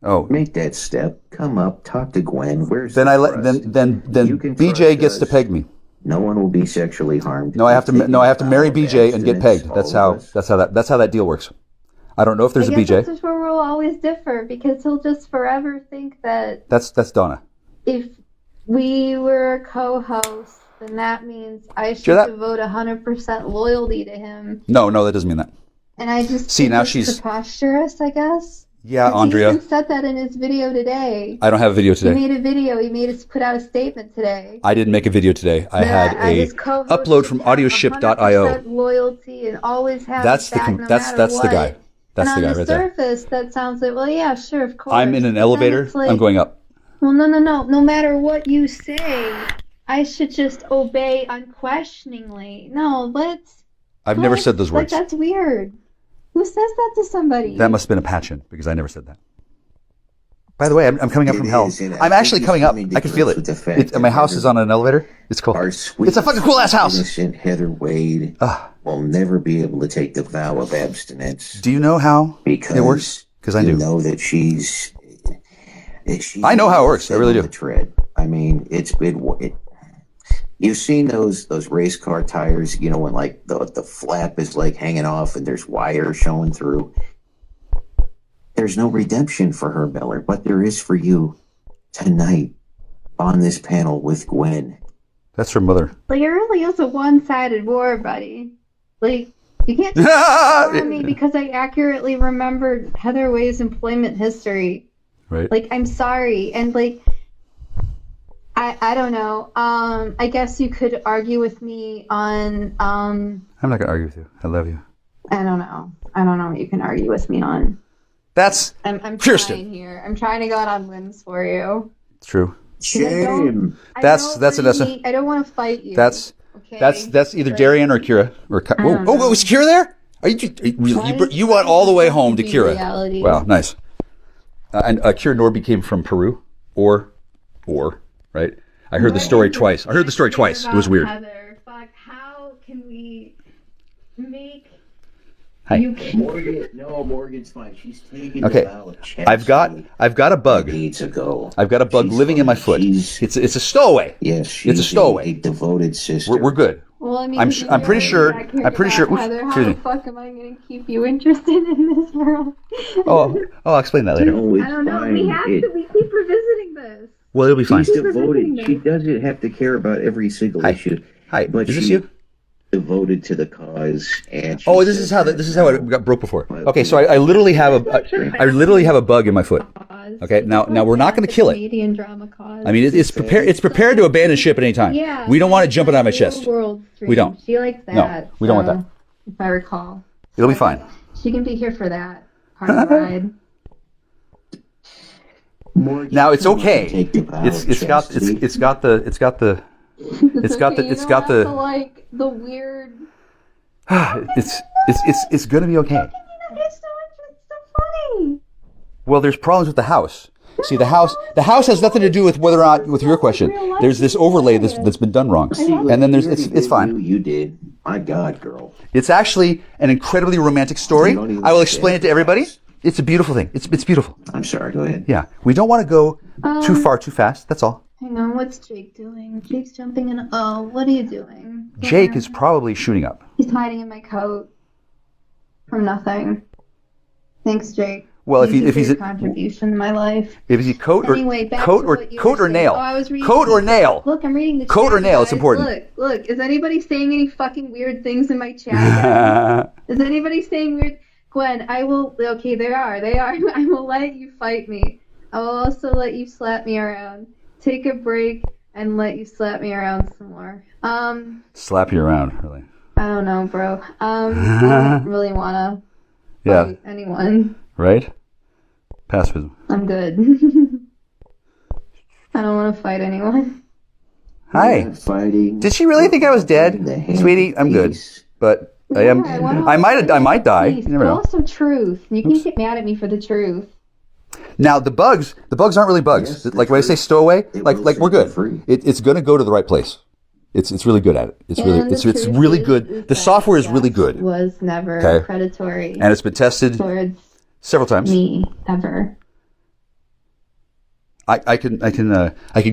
Oh, make that step. Come up, talk to Gwen. Where's then the I let trust? then BJ trust gets to us. peg me. No one will be sexually harmed. No, I have to marry BJ and get pegged. That's how that deal works. I don't know if there's a I guess BJ. That's where we'll always differ because he'll just forever think that That's Donna. if we were a co-host, then that means I should Hear that? devote 100% loyalty to him. No, that doesn't mean that. And I just See, think now it's she's- preposterous, I guess. Yeah, He Andrea. even said that in his video today. I don't have a video today. He made a video. He made us put out a statement today. I didn't make a video today. I had That a his co-host upload from should have audioship.io. 100% loyalty and always have That's his back no that's matter the what. guy. That's and the guy on the right there. surface, that sounds like, well, yeah, sure, of course. I'm in an But then elevator. it's like, I'm going up. Well, no. No matter what you say, I should just obey unquestioningly. No, let's. I've never said those Like, words. that's weird. Who says that to somebody? That must have been a patch-in because I never said that. By the way, I'm coming up It from hell. is, and I I'm think actually it's coming up. coming I can feel it. with the fact My that house is on an elevator. It's cool. Our sweet, It's a fucking cool ass house. innocent Heather Wade will never be able to take the vow of abstinence. Do you know how Because it works? Because I you do. know that she's I know how it works. I really do. the tread. I mean, it. You've seen those race car tires, you know, when like the flap is like hanging off and there's wire showing through. There's no redemption for her, Miller, but there is for you tonight on this panel with Gwen. That's her mother. Like, it really is a one-sided war, buddy. Like, you can't just on me because I accurately remembered Heather Way's employment history. Right. Like, I'm sorry. And, like, I don't know. I guess you could argue with me on, I'm not going to argue with you. I love you. I don't know. I don't know what you can argue with me on. That's I'm Kirsten. trying here. I'm trying to go out on limbs for you. It's true. Shame. That's Anessa. I don't want to fight you. That's okay? that's either But- Darian or Kira. Or was Kira there? You went all the way home to Kira. Reality. Wow, nice. And Kira Norby came from Peru, or right? I heard the story twice. It was weird. Heather, fuck, how can we make Hi. you can Morgan's fine. She's taking Okay. the vow of I've got a bug. Needs to go. I've got a bug living in my foot. It's a stowaway. Yes, it's a stowaway. A devoted sister. We're good. Well, I mean, I'm pretty sure. Heather, how the fuck am I going to keep you interested in this world? I'll explain that later. No, it's I don't know. fine. We have to. We keep revisiting this. Well, it'll be fine. She's devoted. She doesn't have to care about every single issue. Hi. But Is this she's you? devoted to the cause, and she This is how it got broke before. Okay, so I literally have a bug in my foot. cause. Okay, now we're not going to kill it. Canadian drama cause. I mean, it's prepared to abandon ship at any time. Yeah. We don't want it jumping out of my chest. We don't. She likes that. No, we don't want that. If I recall. It'll be fine. She can be here for that part of the ride. Now it's okay. It's got the like the weird. it's gonna be okay. It's so funny. Well, there's problems with the house. See, the house has nothing to do with whether or not with your question. There's this overlay that's been done wrong, and then there's it's fine. You did. My God, girl. It's actually an incredibly romantic story. I will explain it to everybody. It's a beautiful thing. It's beautiful. I'm sorry. Go ahead. Yeah, we don't want to go too far too fast. That's all. Hang on, what's Jake doing? Jake's jumping in. Oh, what are you doing? Jake is probably shooting up. He's hiding in my coat from nothing. Thanks, Jake. Well, Thank you if for he's your a contribution to my life. If he's a coat or Anyway, back coat to or what you coat were or saying. nail. Oh, I was reading Coat or nail. Look, I'm reading the coat chat, or nail. guys. It's important. Look. Is anybody saying any fucking weird things in my chat? Guys? Is anybody saying weird? Gwen, I will. Okay, they are. I will let you fight me. I will also let you slap me around. Take a break and let you slap me around some more. Slap you around, really. I don't know, bro. I don't really wanna fight anyone. Right? Pacifism. I'm good. I don't want to fight anyone. Hi. Fighting. Did she really think I was dead, sweetie? I'm good, but I am. I might die. You never know. Also, truth. You can get mad at me for the truth. Now the bugs aren't really bugs. Like when I say stowaway, like we're good. It's going to go to the right place. It's really good at it. It's really good. The software is really good. Was never predatory. And it's been tested several times. Me ever. I can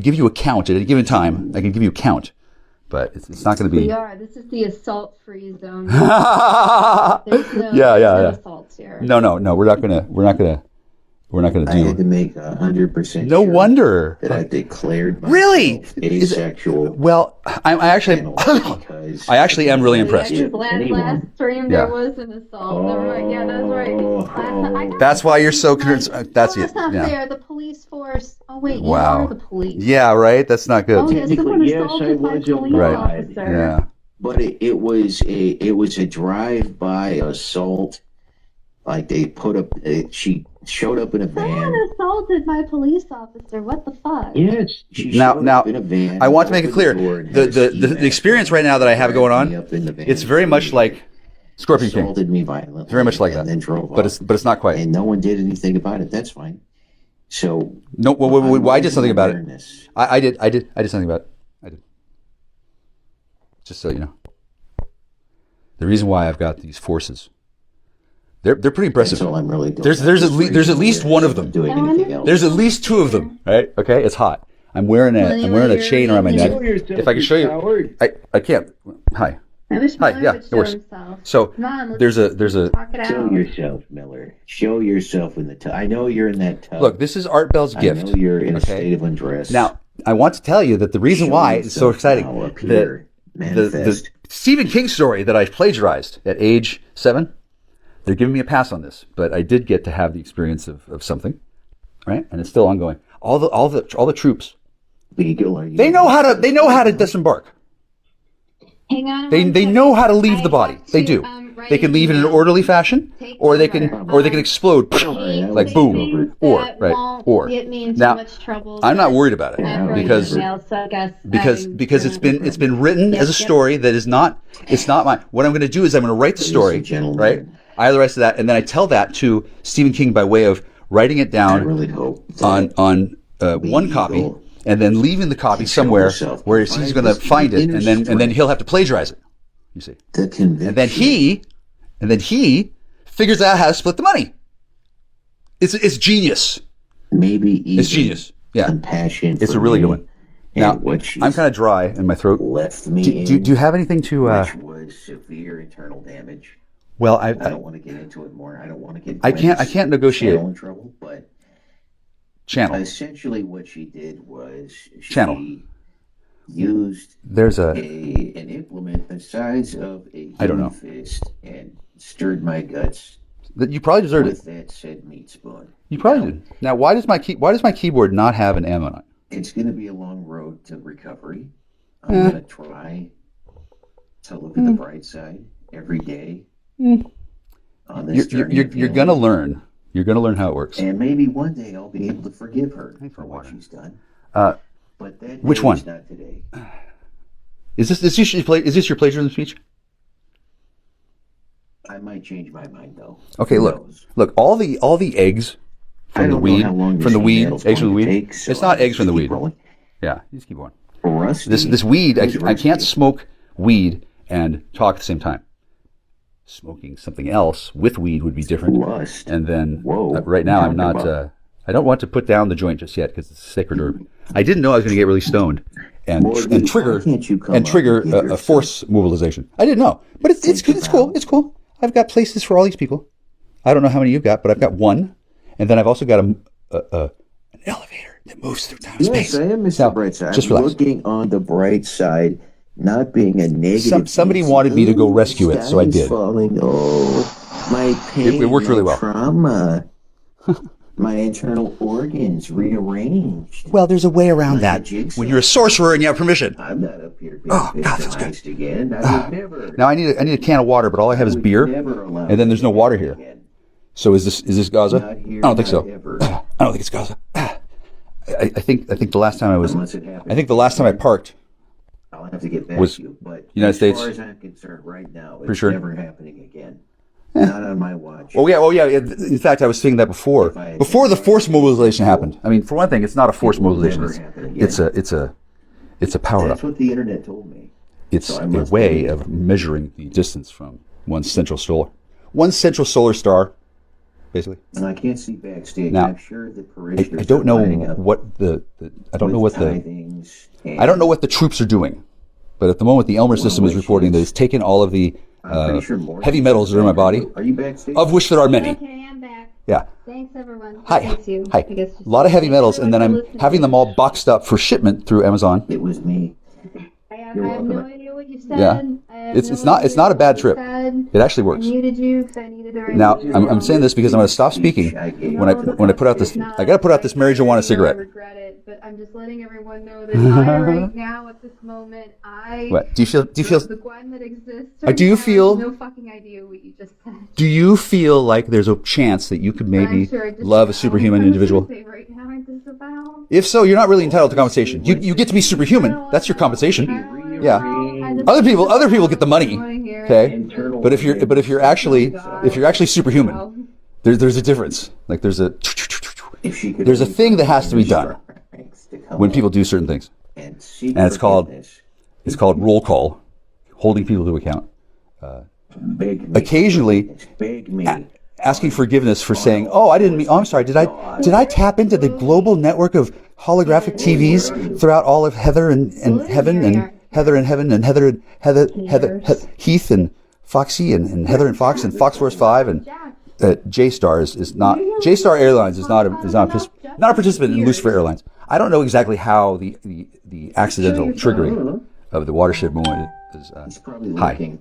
give you a count at any given time. I can give you a count, but it's not going to be. We are. This is the assault-free zone. There's no assaults here. No. We're not gonna do. I had to make 100%. No wonder that I declared myself really asexual. Well, I actually am really impressed. Last stream there was an assault. Yeah, that's right. That's why you're so concerned. That's it. That's not Yeah. fair. The police force. Oh wait, Wow. you are the police. Yeah, right. That's not good. Oh, yeah, someone assaulted my police officer. Yeah. But it was a drive-by assault. Like they put up, she showed up in a van. Someone assaulted my police officer. What the fuck? Yes. She Now, showed up in a van. I want to make it clear the experience right now that I have going on. It's very much like Scorpion King. Assaulted me violently. Very much like that. And then drove but off. it's not quite. And no one did anything about it. That's fine. So no. Well, I did something about it. I did something about it. I did. Just so you know, the reason why I've got these forces. They're pretty impressive. That's all I'm really doing. There's at least one of them. Doing anything else. There's at least two of them. Right? Okay. It's hot. I'm wearing a chain around my neck. If I can show you, I can't. Hi. I wish Hi. Miller Yeah. would No show worries. himself. So Come on, there's a. talk it Show out. yourself, Miller. Show yourself in the tub. I know you're in that tub. Look, this is Art Bell's gift. I know you're in a state of undress. Now, I want to tell you that the reason why it's so exciting, the Stephen King story that I plagiarized at age 7, they're giving me a pass on this, but I did get to have the experience of something, right? And it's still ongoing. All the troops, they know how to disembark. Hang on. They know how to leave the body. They do. They can leave it in an orderly fashion, or they can explode like boom, or right, or now. I'm not worried about it because it's been written as a story that is not. It's not mine. What I'm going to do is I'm going to write the story, right? I have the rights to that, and then I tell that to Stephen King by way of writing it down on one copy. And then leaving the copy somewhere where he's going to find it, and then he'll have to plagiarize it. You see, and then he figures out how to split the money. It's genius. Maybe even it's genius. Yeah, compassion. It's a really good one. Now I'm kind of dry in my throat. Left me. Do you have anything to? Which was severe internal damage. Well, I don't want to get into it more. I don't want to get. I can't negotiate. In trouble, but. Channel. Essentially, what she did was she used an implement the size of a human fist and stirred my guts. You probably deserved with that said meat spoon. You probably did. Now, why does my keyboard not have an M on it? It's going to be a long road to recovery. I'm going to try to look at the bright side every day. On this You're going to learn. You're going to learn how it works. And maybe one day I'll be able to forgive her for what she's done. But that which one? Is not today. Is this your plagiarism speech? I might change my mind though. Okay, look. All the eggs from the weed, eggs from the weed. It's not eggs from the weed. Yeah, you just keep going. This weed, I can't smoke weed and talk at the same time. Smoking something else with weed would be different. And then right now I'm not. I don't want to put down the joint just yet because it's a sacred herb. I didn't know I was going to get really stoned and trigger a force mobilization. I didn't know, but it's cool. It's cool. I've got places for all these people. I don't know how many you've got, but I've got one, and then I've also got an elevator that moves through time and space. Yes, I am Mr. Brightside. Just I'm relax. looking on the bright side, not being a negative. Somebody wanted me to go rescue it, so I did. Falling. Oh, my pain. It worked really well. Trauma. My internal organs rearranged. Well, there's a way around that. When you're a sorcerer and you have permission. I'm not up here being victimized again. I would never. Now I need a can of water, but all I have is beer, and then there's no water here. So is this Gaza? I don't think so. I don't think it's Gaza. I think the last time I parked I'll have to get back was to you, but United States. As far as I'm concerned, right now, For it's sure. never happening again. Not on my watch. Oh yeah. In fact, I was saying that before the force mobilization happened. I mean, for one thing, it's not a force mobilization. It's a power up. That's what the internet told me. It's a way of measuring the distance from one central solar star, basically. And I can't see backstage. Now, I'm sure the parishioners I don't know are lining up what the tithings I don't know what the troops are doing, but at the moment the Elmer system is reporting that it's taken all of the heavy metals that are in my body, Are you backstage? of which there are many. Okay, I'm back. Yeah. Thanks, everyone. Hi. Thanks you. Hi. I guess A lot of heavy metals, and then I'm having them all boxed up for shipment through Amazon. It was me. I have no idea what you said. Yeah. It's not a bad trip. It actually works. I muted you because I needed the right Now to I'm saying this because I'm going to stop speaking when I put out this. I got to put out this marijuana I cigarette. regret it, but I'm just letting everyone know that I right now at this moment What do you feel? the Gwen that exists. Do you right now, feel- I have no fucking idea what you just said. Do you feel like there's a chance that you could maybe I'm sure I just love a superhuman individual? Say right now I disavow. If so, you're not really entitled to compensation. You get to be superhuman. That's your compensation. Yeah. Other people get the money. Okay. But if you're actually superhuman, there's a difference. Like there's a thing that has to be done when people do certain things, and it's called roll call, holding people to account. Occasionally asking forgiveness for saying, "Oh, I didn't mean. Oh, I'm sorry. Did I tap into the global network of holographic TVs throughout all of Heather and Heaven and Heather and Heaven and Heather Heath and Foxy and Heather and Fox and Fox Force 5 and JStar is not JStar Airlines is not a participant in Lucifer Airlines. I don't know exactly how the accidental triggering of the watershed moment is. Hi.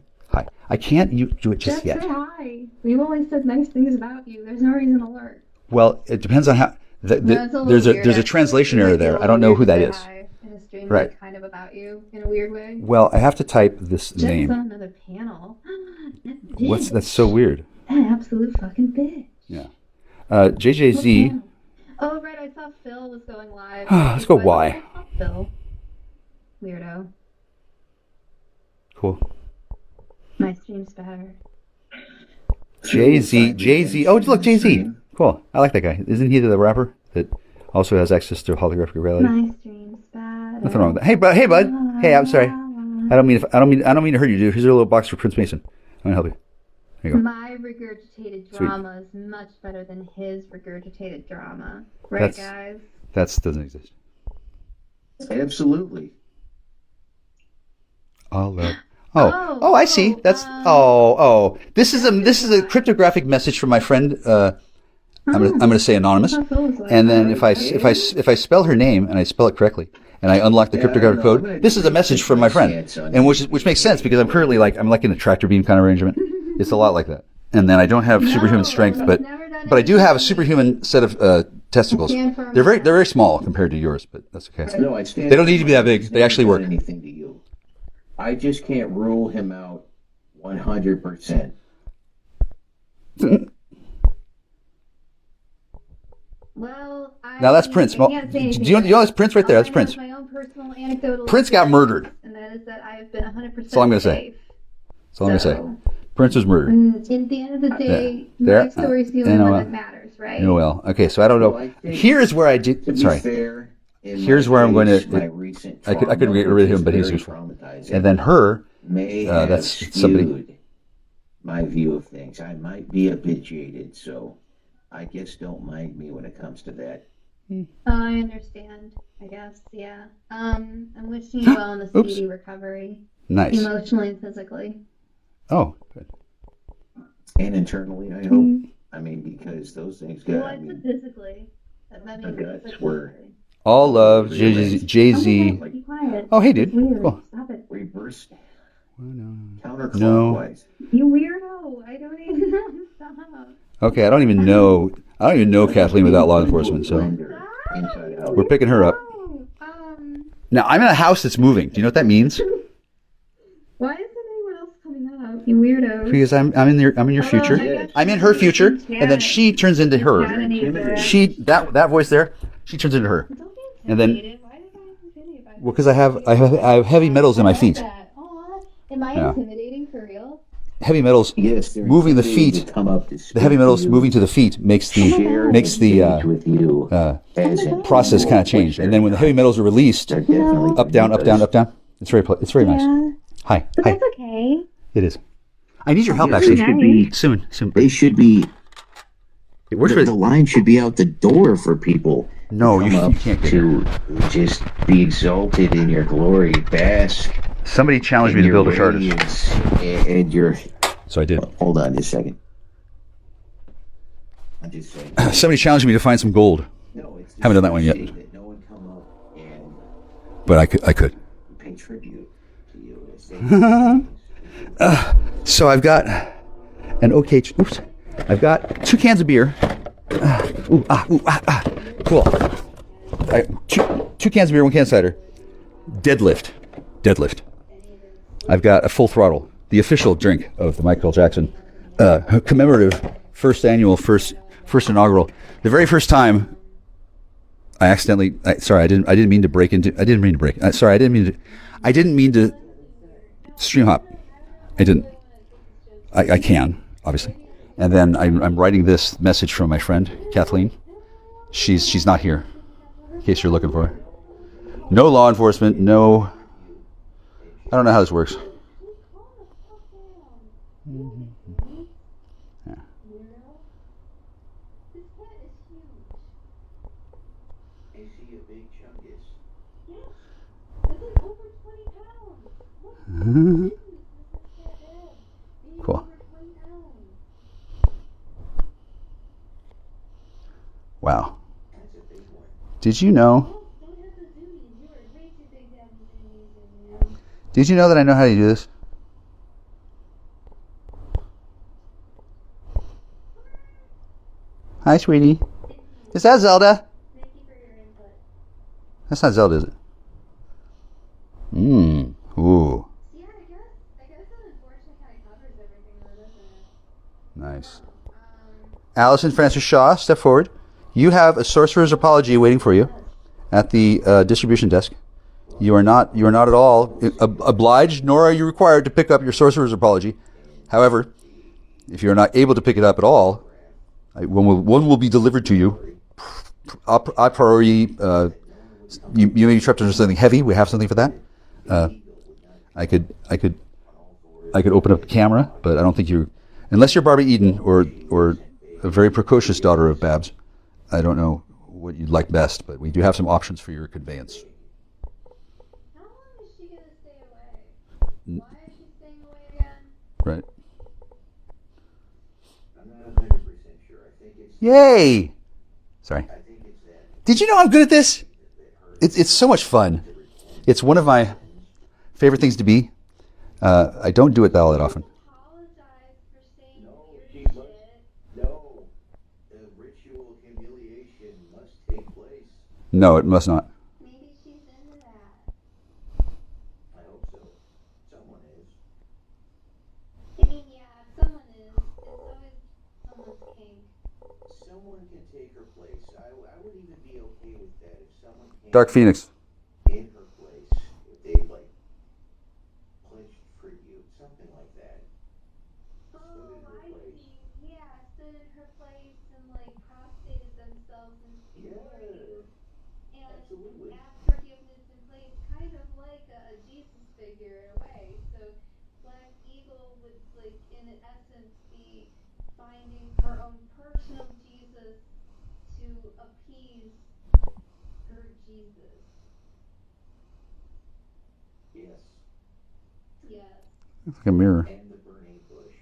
I can't do it just yet. Say hi. We've always said nice things about you. There's no reason to learn. Well, it depends on how. There's a translation error there. I don't know who that is. In a stream Right. kind of about you in a weird way. Well, I have to type this Just name. on another panel. That's so weird. An absolute fucking bitch. Yeah. JJZ. Oh right, I saw Phil was going live. Let's go Y. Phil. Weirdo. Cool. My stream's better. Jay-Z. Oh, look, Jay-Z. Cool. I like that guy. Isn't he the rapper that also has access to holographic reality? My stream's better. Nothing wrong with that. Hey, bud. Hey, I'm sorry. I don't mean to hurt you, dude. Here's a little box for Prince Mason. I'm gonna help you. There you go. My regurgitated drama is much better than his regurgitated drama. Right, guys? That doesn't exist. Absolutely. Oh, I see. That's This is a cryptographic message from my friend. I'm going to say anonymous, and then if I spell her name and I spell it correctly and I unlock the cryptographic code, this is a message from my friend, and which makes sense because I'm currently I'm like in a tractor beam kind of arrangement. It's a lot like that. and then I don't have superhuman strength, but I do have a superhuman set of testicles. They're very small compared to yours, but that's okay. No, I stand They don't need to be that big. They actually work. Anything to you. I just can't rule him out 100%. Well, Now that's Prince. Do you know that's Prince right there? That's Prince. My own personal anecdotal Prince got murdered. And that is that I have been 100% That's all I'm going to say. That's all I'm going to say. Prince was murdered. At the end of the day, There. my story's the only one that matters, right? Well, okay, so I don't know. Here's where I did. Sorry. Here's where I'm going to. I could get rid of him, but he's useful. And then her. That's somebody. My view of things. I might be a bit jaded, so I guess don't mind me when it comes to that. Oh, I understand. I guess, yeah. I'm wishing you well in a speedy recovery. Nice. Emotionally and physically. Oh, good. And internally, I hope. I mean, because those things got. Well, I said physically. The guts were. All love, Jay-Z. Be quiet. Oh, hey, dude. Weird. Cool. Stop it. Reverse. No. Counterclockwise. You weirdo. I don't even know. Stop. Okay, I don't even know Kathleen without law enforcement, so we're picking her up. Now, I'm in a house that's moving. Do you know what that means? Why isn't anyone else coming up? You weirdo. Because I'm in your future. I'm in her future, and then she turns into her. That voice there, she turns into her. And then, well, because I have heavy metals in my feet. Am I intimidating for real? Heavy metals moving the feet. The heavy metals moving to the feet makes the process kind of change. And then when the heavy metals are released, up down, up down, up down. It's very nice. Hi. But that's okay. It is. I need your help actually. Soon. They should be. The line should be out the door for people. No, you can't get to just be exalted in your glory, bask. Somebody challenged me to build a shardist. And your. So I did. Hold on just a second. I'm just saying. Somebody challenged me to find some gold. No, haven't done that one yet. That no one come up and but I could. Pay tribute to you. So I've got an okay. Oops. I've got 2 cans of beer. Cool. Two cans of beer, 1 can of cider. Deadlift. I've got a full throttle, the official drink of the Michael Jackson commemorative first inaugural. The very first time I accidentally. I didn't mean to break. I didn't mean to stream hop. I didn't. I can obviously. And then I'm writing this message from my friend Kathleen. She's not here, in case you're looking for her. No law enforcement. No. I don't know how this works. Yeah. Cool. Wow. Did you know? Did you know that I know how to do this? Hi, sweetie. Is that Zelda? That's not Zelda, is it? Ooh. Nice. Allison Francis Shaw, step forward. You have a sorcerer's apology waiting for you at the distribution desk. You are not at all obliged, nor are you required to pick up your sorcerer's apology. However, if you're not able to pick it up at all, one will be delivered to you. A priori, you may be trapped under something heavy. We have something for that. I could open up the camera, but I don't think unless you're Barbie Eden or a very precocious daughter of Babs. I don't know what you'd like best, but we do have some options for your conveyance. How long is she going to stay away? Why is she staying away again? Right. I'm not 100% sure. I think it's. Yay! Sorry. I think it's that. Did you know I'm good at this? It's so much fun. It's one of my favorite things to be. I don't do it all that often. No, it must not. Maybe she's into that. I hope so. Someone is. I mean, yeah, someone is. It's always someone's kink. Someone can take her place. I would even be okay with that if someone came Dark Phoenix. in her place. If they like pledged tribute, something like that. Oh, I see. Yeah, stood in her place and like prostrated themselves in glory. And Absolutely. asked forgiveness in place, kind of like a Jesus figure in a way. So Black Eagle would, like, in essence, be finding her own personal Jesus to appease her Jesus. Yes. Yes. It's like a mirror. And the burning bush.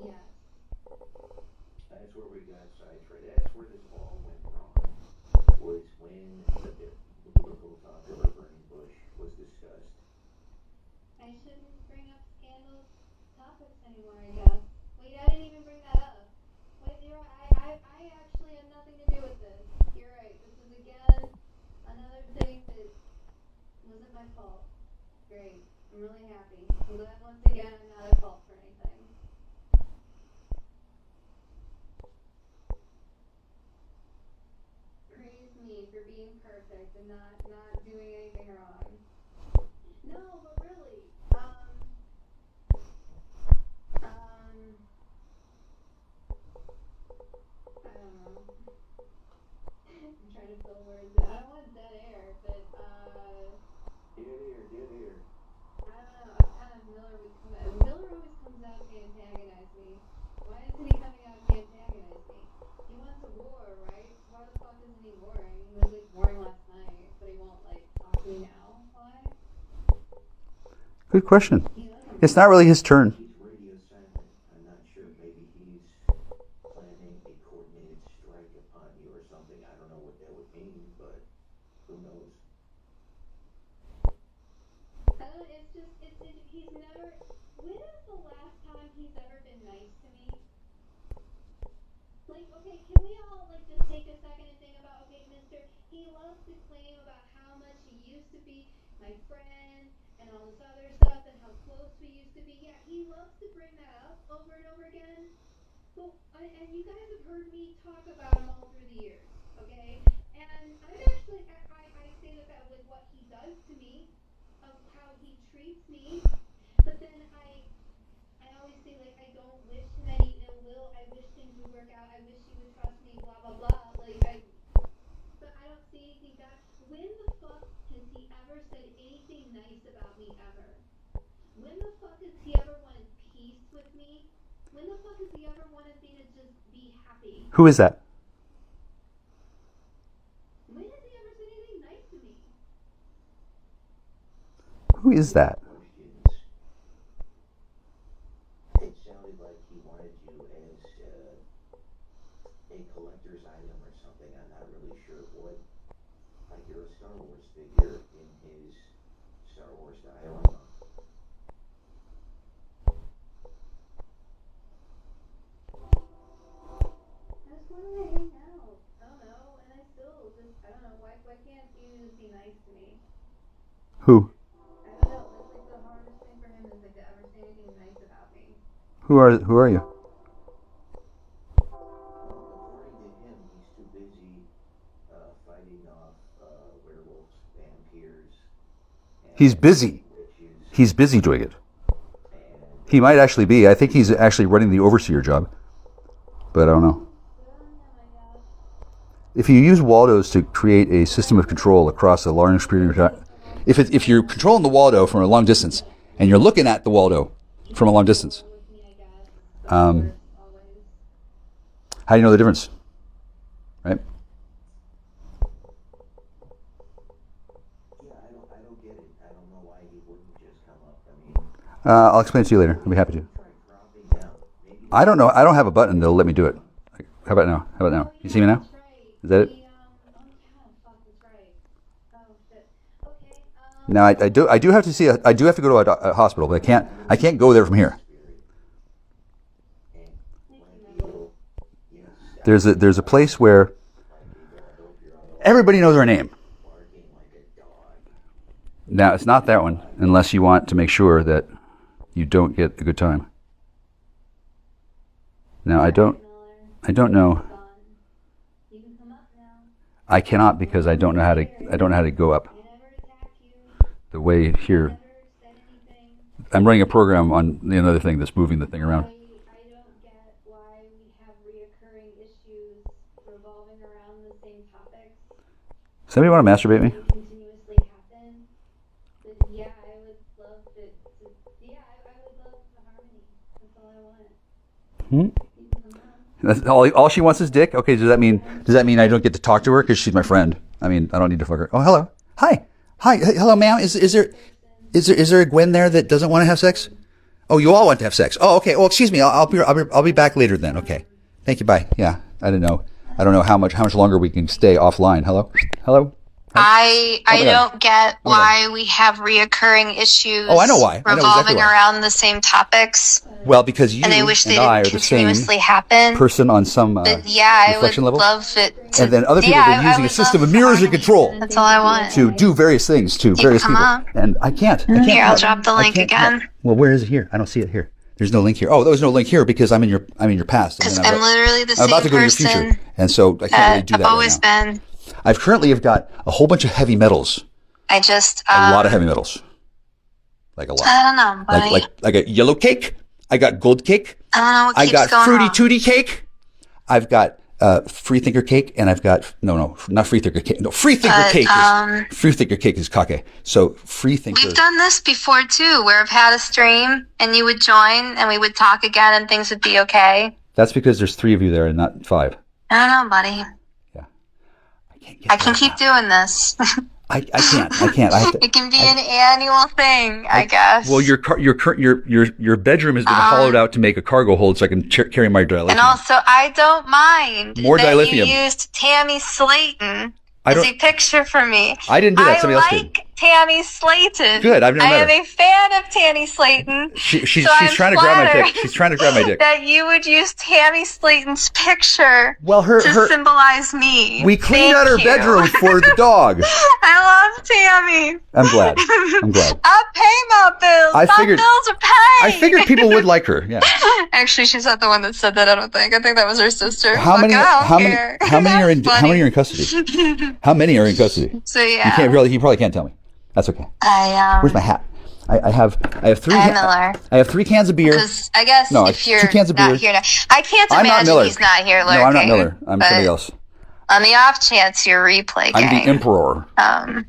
Yes. That's where we got sidetracked. That's where this all went wrong. Was when the biblical talk of a burning bush was discussed. I shouldn't bring up scandal topics anymore, I guess. Wait, I didn't even bring that up. Wait, you're right. I actually had nothing to do with this. You're right. This is again another thing that wasn't my fault. Great. I'm really happy. I'm glad once again I'm not at fault for anything. Praise me for being perfect and not doing anything wrong. No, but really, I don't know. I'm trying to fill words in. I don't want dead air, but, Dead air. I don't know. I'm kind of Miller would come out. Miller always comes out to antagonize me. Why isn't he coming out to antagonize me? He wants a war, right? Why the fuck isn't he warring? He was like warring last night, but he won't like talk to me now. Why? Good question. It's not really his turn. He's radio silent. I'm not sure. Maybe he's planning a coordinated strike upon you or something. I don't know what that would mean, but who knows? I don't. He's never. When is the last time he's ever been nice to me? Like, okay, can we all like just take a second and think about, okay, Mister, he loves to claim about how much he used to be my friend and all this other stuff and how close we used to be. Yeah, he loves to bring that up over and over again. Well, and you guys have heard me talk about him all through the years, okay? And I've actually, I say that with what he does to me, of how he treats me, but then I always say, like, I don't wish him any ill will. I wish things would work out. I wish he would trust me, blah, blah, blah. Like, but I don't see anything back. When the fuck has he ever said anything nice about me ever? When the fuck has he ever wanted peace with me? When the fuck has he ever wanted me to just be happy? Who is that? When has he ever said anything nice to me? Who is that? It sounded like he wanted you as a collector's item or something. I'm not really sure what. Like you're a Star Wars figure in his Star Wars dialogue. I just wanted to hang out. I don't know, and I still just, I don't know, why can't you just be nice to me? Who? I don't know, that's like the hardest thing for him is like to ever say anything nice about me. Who are you? According to him, he's too busy fighting off werewolves, vampires. He's busy. He's busy doing it. He might actually be. I think he's actually running the overseer job. But I don't know. If you use Waldos to create a system of control across a large period of time, if you're controlling the Waldo from a long distance, and you're looking at the Waldo from a long distance, how do you know the difference? Right? Yeah, I don't get it. I don't know why he wouldn't just come up. I mean, I'll explain it to you later. I'll be happy to. I don't know. I don't have a button that'll let me do it. How about now? You see me now? Is that it? Now I do have to see. I do have to go to a hospital, but I can't go there from here. There's a place where Everybody knows her name. Now, it's not that one, unless you want to make sure that you don't get a good time. Now, I don't know. I cannot because I don't know how to go up. The way here. I'm running a program on another thing that's moving the thing around. I don't get why we have reoccurring issues revolving around the same topics. Somebody want to masturbate me? Continuously happen. But yeah, I would love it. I would love the harmony. That's all I want. That's all she wants is dick. Okay, does that mean I don't get to talk to her because she's my friend? I mean, I don't need to fuck her. Oh, hello, hi, hello, ma'am. Is there a Gwen there that doesn't want to have sex? Oh, you all want to have sex. Oh, okay. Well, excuse me. I'll be back later then. Okay. Thank you. Bye. Yeah. I don't know how much longer we can stay offline. Hello. I don't get why we have reoccurring issues. Oh, I know why. Revolving around the same topics. Well, because you and I wish they I are didn't the same continuously happen. person on some reflection I would level. love it. And then other people are using a system of mirrors and control. That's all I want. To do various things to various people. Up. And I can't. Here, I'll drop the link again. Well, where is it here? I don't see it here. There's no link here. Oh, there was no link here because I'm in your past. Because I'm literally the I'm about same to go to your future, and so I can't really do that. I've always right now. been. I've currently got a whole bunch of heavy metals. I just a lot of heavy metals. Like a lot. I don't know, buddy. Like a yellow cake. I got gold cake. I don't know what keeps I got going fRüīT⁷ cake. I've got fRüīThinker cake, and I've got not fRüīThinker cake. No, fRüīThinker cake. fRüīThinker cake is kake. So fRüīThinker. We've done this before too, where I've had a stream and you would join and we would talk again and things would be okay. That's because there's 3 of you there and not 5. I don't know, buddy. Yeah. I can keep doing this. I can't. It can be an annual thing, I guess. Well, your bedroom has been hollowed out to make a cargo hold, so I can carry my dilithium. And also, I don't mind more that dilithium. You used Tammy Slayton as a picture for me. I didn't do that. Somebody else did. Tammy Slayton. Good. I've never met her. I am a fan of Tammy Slayton. She's trying to grab my dick. She's trying to grab my dick. That you would use Tammy Slayton's picture to symbolize me. We cleaned out her bedroom for the dog. I love Tammy. I'm glad. I'll pay my bills. My bills are paid. I figured people would like her. Yeah. Actually, she's not the one that said that. I don't think. I think that was her sister. How many are in custody? How many are in custody? So yeah. You probably can't tell me. That's okay. Where's my hat? I have 3. Miller. I have 3 cans of beer. Because I guess if you're 2 cans of not beer. here now, I can't imagine he's not here lurking. No, I'm not Miller. I'm somebody else. On the off chance you're replay game. I'm the Emperor.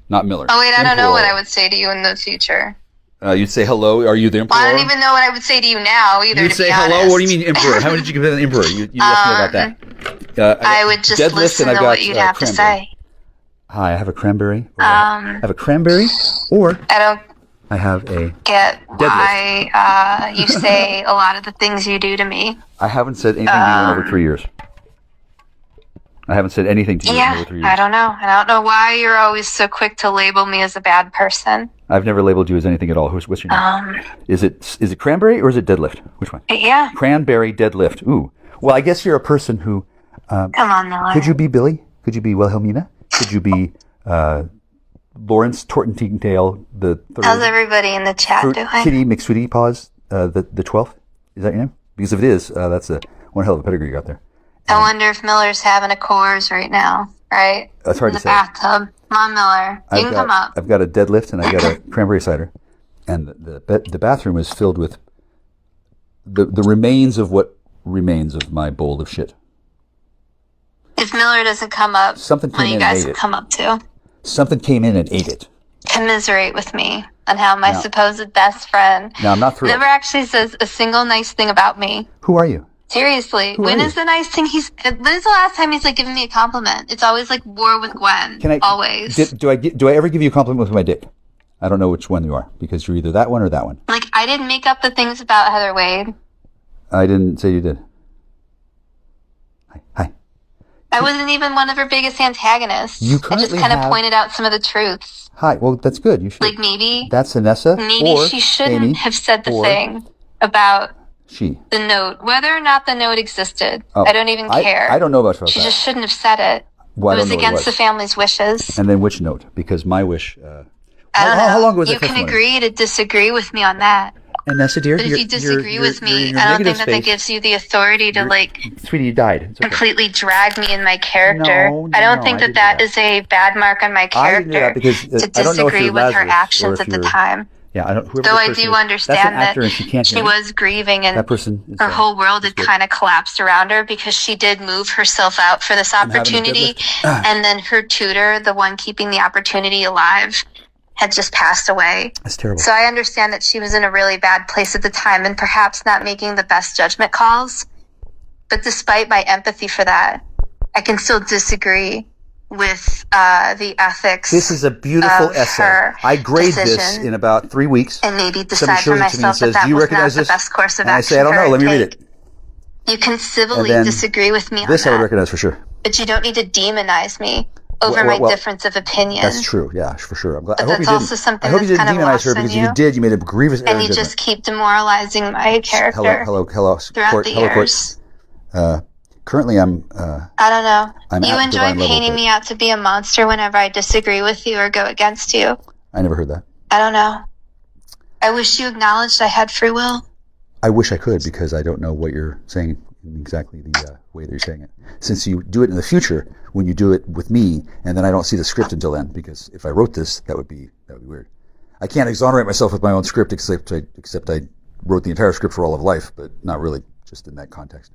Not Miller. Oh wait, I don't know what I would say to you in the future. You'd say hello. Are you the Emperor? Well, I don't even know what I would say to you now either. You'd say hello. What do you mean Emperor? How did you compare the Emperor? You asked me about that. I would just listen to what you'd have to say. Hi, I have a cranberry. I have a cranberry, or I have a get why you say a lot of the things you do to me. I haven't said anything to you in over 3 years. I haven't said anything to you in over 3 years. I don't know. I don't know why you're always so quick to label me as a bad person. I've never labeled you as anything at all. What's your name? Is it cranberry or is it deadlift? Which one? Yeah. Cranberry deadlift. Ooh. Well, I guess you're a person who. Come on, Miller. Could you be Billy? Could you be Wilhelmina? Could you be Lawrence Tortentingtail the 3rd? How's everybody in the chat doing? Kitty McSweetie Paws the 12th? Is that your name? Because if it is, that's one hell of a pedigree you got there. I wonder if Miller's having a course right now, right? That's hard to say. In the bathtub. Come on, Miller. You can come up. I've got a deadlift and I got a cranberry cider. And the bathroom is filled with the remains of what remains of my bowl of shit. If Miller doesn't come up, when you guys come up too. Something came in and ate it. Commiserate with me on how my supposed best friend I'm not thrilled. never actually says a single nice thing about me. Who are you? Seriously, when is the nice thing when's the last time he's giving me a compliment? It's always war with Gwen. Always. Do I ever give you a compliment with my dick? I don't know which one you are because you're either that one or that one. I didn't make up the things about Heather Wade. I didn't say you did. Hi. I wasn't even one of her biggest antagonists. You I just kind of pointed out some of the truths. Hi. Well, that's good. You should. Maybe. That's Anessa. Maybe she shouldn't have said the thing about the note, whether or not the note existed. I don't even care. I don't know about She just shouldn't have said it. Well, it was against the family's wishes. And then which note? Because my wish. I don't know. How long was you that can testimony? agree to disagree with me on that. And Nessa, dear, but if you disagree with me, I don't think that gives you the authority to Sweetie, you died. It's okay. completely drag me in my character. No, I don't think that is a bad mark on my character because, to disagree with her actions at the time. Yeah, I don't. Though I do understand that she was grieving and that person her whole world had kind of collapsed around her because she did move herself out for this opportunity, and then her tutor, the one keeping the opportunity alive, had just passed away. That's terrible. So I understand that she was in a really bad place at the time and perhaps not making the best judgment calls. But despite my empathy for that, I can still disagree with the ethics. This is a beautiful essay. I grade this in about 3 weeks. And maybe decide for myself that that was not the best course of action. I say, I don't know. Let me read it. You can civilly disagree with me on this that. I would recognize for sure. But you don't need to demonize me over my difference of opinion. That's true. Yeah, for sure. I'm glad. But that's also something that's kind of lost on you. Because if you did, you made a grievous error. And you just keep demoralizing my character. Hello, throughout the years. Currently, I'm. I don't know. You enjoy divine painting level, me out to be a monster whenever I disagree with you or go against you. I never heard that. I don't know. I wish you acknowledged I had free will. I wish I could because I don't know what you're saying in exactly the way that you're saying it. Since you do it in the future, when you do it with me, and then I don't see the script until then, because if I wrote this, that would be weird. I can't exonerate myself with my own script except I wrote the entire script for all of life, but not really just in that context.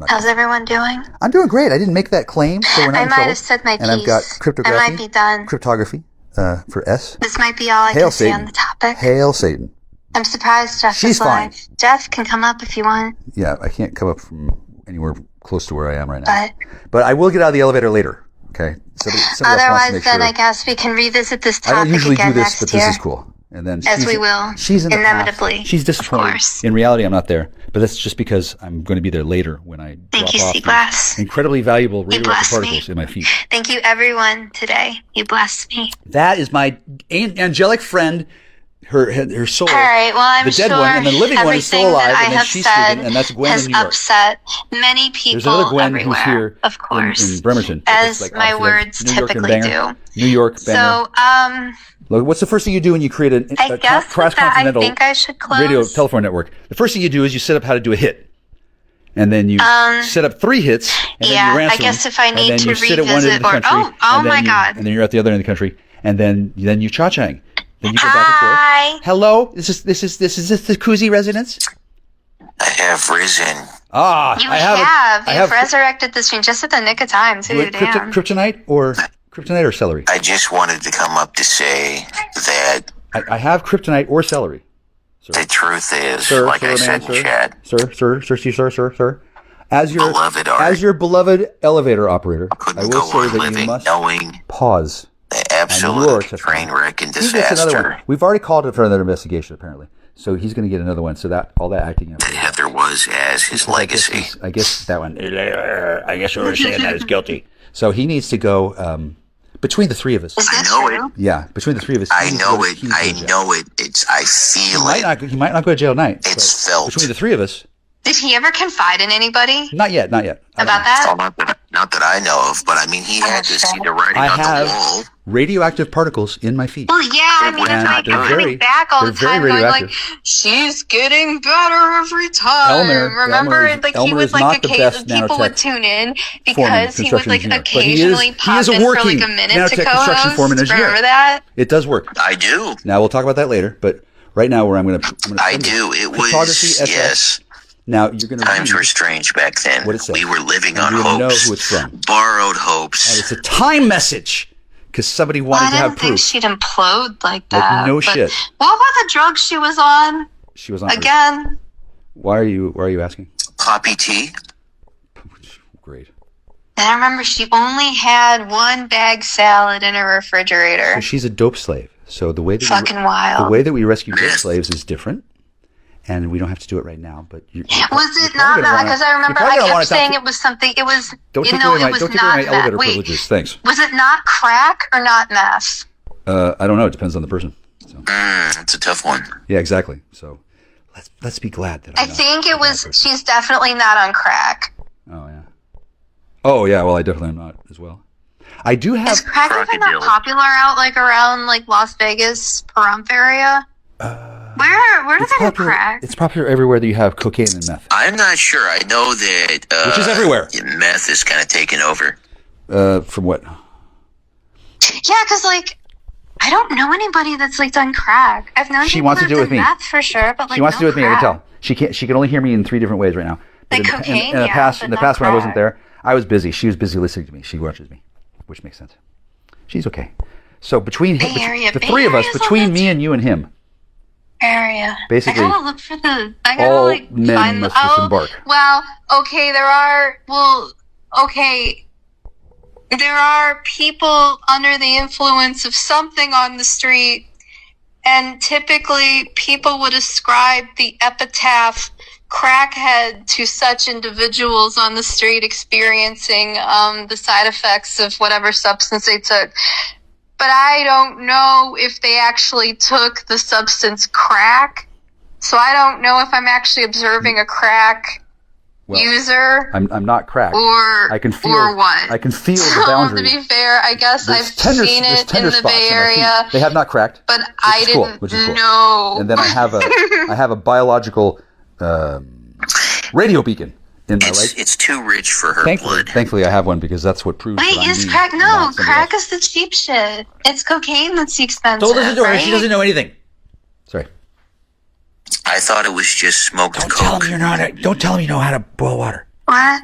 How's everyone doing? I'm doing great. I didn't make that claim, so we're not in trouble. I might have said my piece. And I've got cryptography. I might be done. Cryptography for S. This might be all I can say on the topic. Hail Satan. I'm surprised Jeff She's is live. Jeff can come up if you want. Yeah, I can't come up from anywhere close to where I am right now. But I will get out of the elevator later. Okay. Somebody otherwise, then I guess we can revisit this topic I don't usually again do this, but year. this is cool. And then as we will, she's in the inevitably. She's disappointed. In reality, I'm not there, but that's just because I'm going to be there later when I Thank you, drop Seaglass. off incredibly valuable radioactive particles in my feet. Thank you, everyone, today. You blessed me. That is my angelic friend. Her soul. All right. Well, I'm the dead sure one, and the living one is still alive, and then she's sleeping, and that's Gwen in New York. Has upset many people. There's another Gwen everywhere, who's here of course, in Bremerton, as my words typically do. New York. Banger. So, look, what's the first thing you do when you create a cross-continental radio telephone network? The first thing you do is you set up how to do a hit, and then you set up 3 hits, and then you ransom I guess if I need and then to you sit at one end of the country, and then you're at the other end of the country, and then you cha-chang. Then you go back and forth. Hello, is this the Koozie residence? I have risen. You've resurrected this stream just at the nick of time, too. Damn. Kryptonite or celery? I just wanted to come up to say that I have kryptonite or celery. Sir. The truth is, like I said in chat, sir. As your beloved elevator operator, I will say that you must pause. The absolute train wreck and disaster. We've already called it for another investigation, apparently. So he's going to get another one. So that all that acting that Heather was as his legacy. I guess that one. I guess what we're saying that is guilty. So he needs to go between the 3 of us. I know it. Yeah, between the 3 of us. I know it. I know it. I feel it. He might not go to jail tonight. It's felt. Between the 3 of us. Did he ever confide in anybody? Not yet. About that? Not that I know of, but I mean, he had to see the writing on the wall. Radioactive particles in my feet. Well, yeah, I mean, it's like coming back all the time, going like, she's getting better every time. Remember, he would like occasionally people would tune in because he would like occasionally pop in for like a minute to co-host. Remember that? It does work. I do. Now we'll talk about that later, but right now, where I'm going to. I do. It was yes. Now you're going to. Times were strange back then. What it says. We were living on hopes. Know who it's from. Borrowed hopes. And it's a time message because somebody wanted to have proof. I didn't think she'd implode like that. Like, no shit. What were the drugs she was on? She was on again. Why are you asking? Poppy tea. Great. And I remember she only had 1 bag salad in her refrigerator. So she's a dope slave. So the way that wild. The way that we rescue dope slaves is different. And we don't have to do it right now, but was it not meth? Because I remember I kept saying it was something. It was. Don't take away my elevator privileges. Thanks. Was it not crack or not meth? I don't know. It depends on the person. So. It's a tough one. Yeah, exactly. So let's be glad that I think it was. She's definitely not on crack. Oh yeah. Oh yeah, well I definitely am not as well. I do have. Is crack even that popular out like around like Las Vegas, Pahrump area? Where do they have crack? It's popular everywhere that you have cocaine and meth. I'm not sure. I know that Which is everywhere. Meth is kind of taken over. From what? Yeah, because like I don't know anybody that's like done crack. I've known She people wants to that do it have with done me. meth for sure, but like She wants to do it with me. I can crack. tell. She can't. She can only hear me in 3 different ways right now. But Like cocaine, in the yeah, past, but in the not past when I wasn't crack. there, I was busy. She was busy listening to me. She watches me, which makes sense. She's okay. So between Bay Area. the Bay three of us, Area's between all me and you and him, area. Basically, I gotta look for the. I gotta all like men find must the. disembark. Well, okay, there are. Well, okay. There are people under the influence of something on the street, and typically people would ascribe the epitaph crackhead to such individuals on the street experiencing the side effects of whatever substance they took. But I don't know if they actually took the substance crack. So I don't know if I'm actually observing a crack user. I'm not cracked. Or I can feel, or what? I can feel the So, boundary. to be fair, I guess There's seen there's it in the spots Bay on my feet. Area, They have not cracked, but I is cool, didn't which is cool. know. And then I have a biological radio beacon in my right. It's too rich for her blood. Thankfully, I have one because that's what proves. Wait, that I'm is me crack? and No, not somebody crack else. is the cheap shit. It's cocaine that's the expensive. Don't listen to her. right? She doesn't know anything. Sorry. I thought it was just smoked coke. Tell him you're not. Don't tell him you know how to boil water. What?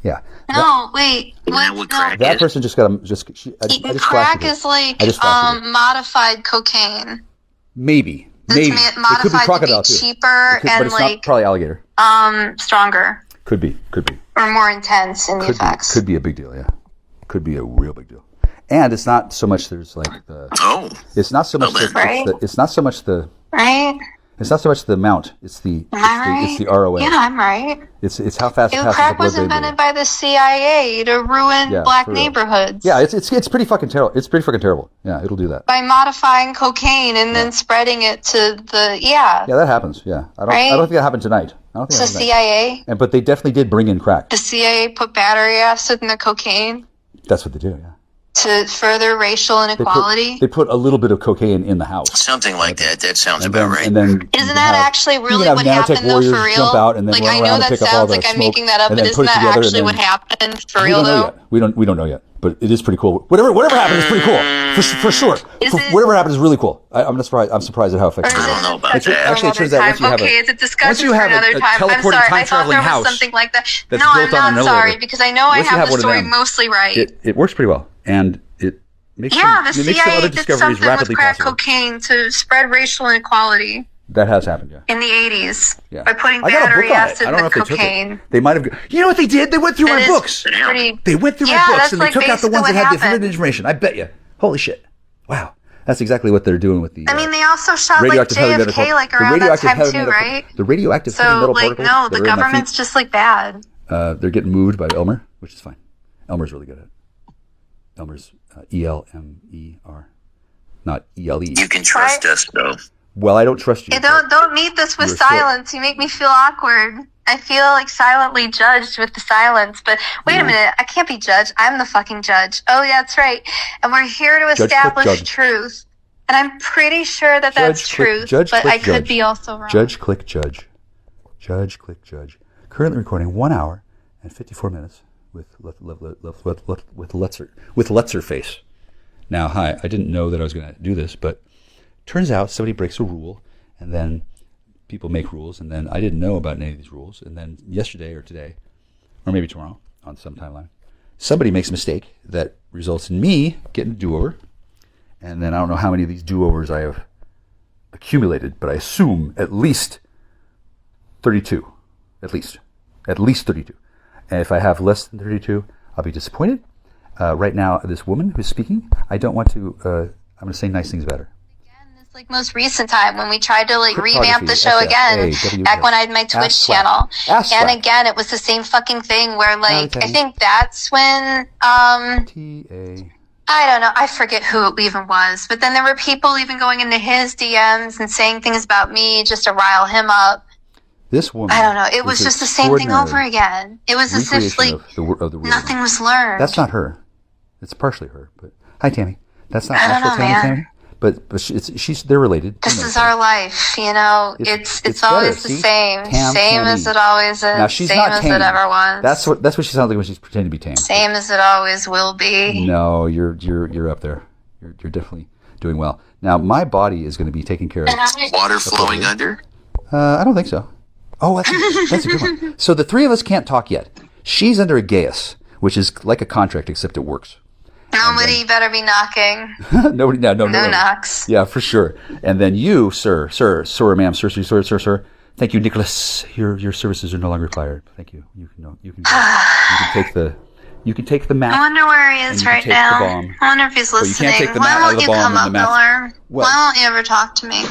Yeah. No, wait. What? No. That person just got a just. I just Crack flashed it. is like I just flashed it. modified cocaine. Maybe. It's Maybe. It could be modified to be crocodile too. cheaper It could- but and it's like not probably alligator. stronger Could be. Could be. or more intense in the effects. Could be a big deal. Yeah. Could be a real big deal. And it's not so much. There's like the. Oh. It's not so much. It's not so much the. Right? It's not so much the amount. It's the. Am I right? It's the ROA. Yeah, I'm right. It's how fast it Ew, passes crack the was blood-brain invented barrier. by the CIA to ruin Yeah, black for real. neighborhoods. Yeah, it's pretty fucking terrible. It's pretty fucking terrible. Yeah, it'll do that. By modifying cocaine and then spreading it to the Yeah, that happens. Yeah, I don't think that happened tonight. I don't think It's that the happened CIA. but they definitely did bring in crack. The CIA put battery acid in the cocaine That's what they do. Yeah. to further racial inequality. They put a little bit of cocaine in the house. Something like that. That sounds And about then, right. and then Isn't that actually really have what nanotech happened though warriors for real? jump out and then like run I around know and that pick up all sounds the like I'm smoke making that up, and but then isn't put it that together and actually then- what happened for we real don't know though? yet. We don't know yet. But it is pretty cool. Whatever happened is pretty cool for sure. Whatever happened is really cool. I'm not surprised. I'm surprised at how effective it is. I don't know about It's- that. Actually, it turns out once you have okay, it's a discussion once you for have another a time. I'm teleporting sorry. I thought time-traveling there was house something like that. that's No, built I'm on an not sorry elevator. because I know I Once you have have the one of story them, mostly right. it works pretty well, and it makes Yeah, the it makes some CIA other did discoveries something with rapidly crack possible. cocaine to spread racial inequality That has happened. Yeah. in the 80s Yeah. by putting I got a battery book on it. acid I in don't know the if they took cocaine. it. They might have. You know what they did? They went through That my is books. pretty- They went through Yeah, my books that's and they like took out the basically ones that what had the happened. definitive information. I bet you. Holy shit! Wow, that's exactly what they're doing with the. I mean, they also shot like radioactive heavy JFK metal like the around that radioactive time heavy too, metal- right? The radioactive heavy So metal like, particles. no, that the are in my feet, government's just like bad. they're getting moved by Elmer, which is fine. Elmer's really good at it. Elmer's ELMER, not ELE. You can trust us, though. Well, I don't trust you. You don't meet this with You're so- silence. You make me feel awkward. I feel like silently judged with the silence. But wait a minute, I can't be judged. I'm the fucking judge. Oh yeah, that's right. And we're here to Judge, click, establish judge. truth. And I'm pretty sure that that's Judge, click, truth. judge, but click, I could judge. be also wrong. Judge, click, judge. Judge, click, judge. Currently recording 1 hour and 54 minutes with Letzer face. Now, hi, I didn't know that I was going to do this, but turns out somebody breaks a rule, and then people make rules, and then I didn't know about any of these rules, and then yesterday or today, or maybe tomorrow on some timeline, somebody makes a mistake that results in me getting a do-over, and then I don't know how many of these do-overs I have accumulated, but I assume at least 32. At least 32. And if I have less than 32, I'll be disappointed. Right now, this woman who's speaking, I don't want to, I'm going to say nice things about her. This like most recent time when we tried to like revamp the show Cryptography, again, SFA, back when I had my Twitch Ass slap. channel. Ass And slap. again, it was the same fucking thing where like, Okay. I think that's when, T-A. I don't know. I forget who it even was. But then there were people even going into his DMs and saying things about me just to rile him up. This woman. I don't know. It was just the same thing over again. It was as if like of the real nothing woman. was learned. That's not her. It's partially her. But hi, Tammy. That's not I don't actual know, Tammy. man. But they're related. This is our life, you know. It's always the same, same as it always is, now, she's same not as tame. it ever was. That's what she sounds like when she's pretending to be tame. Same as it always will be. No, you're up there. You're definitely doing well. Now, my body is going to be taken care of. Water flowing under? I don't think so. Oh, that's a good one. So the three of us can't talk yet. She's under a geas, which is like a contract, except it works. Nobody better be knocking. No knocks. Yeah, for sure. And then you, sir, ma'am, sir. Thank you, Nicholas. Your services are no longer required. Thank you. You can take the map. I wonder where he is right now. I wonder if he's listening. Why won't you come up, Miller? Why won't you ever talk to me?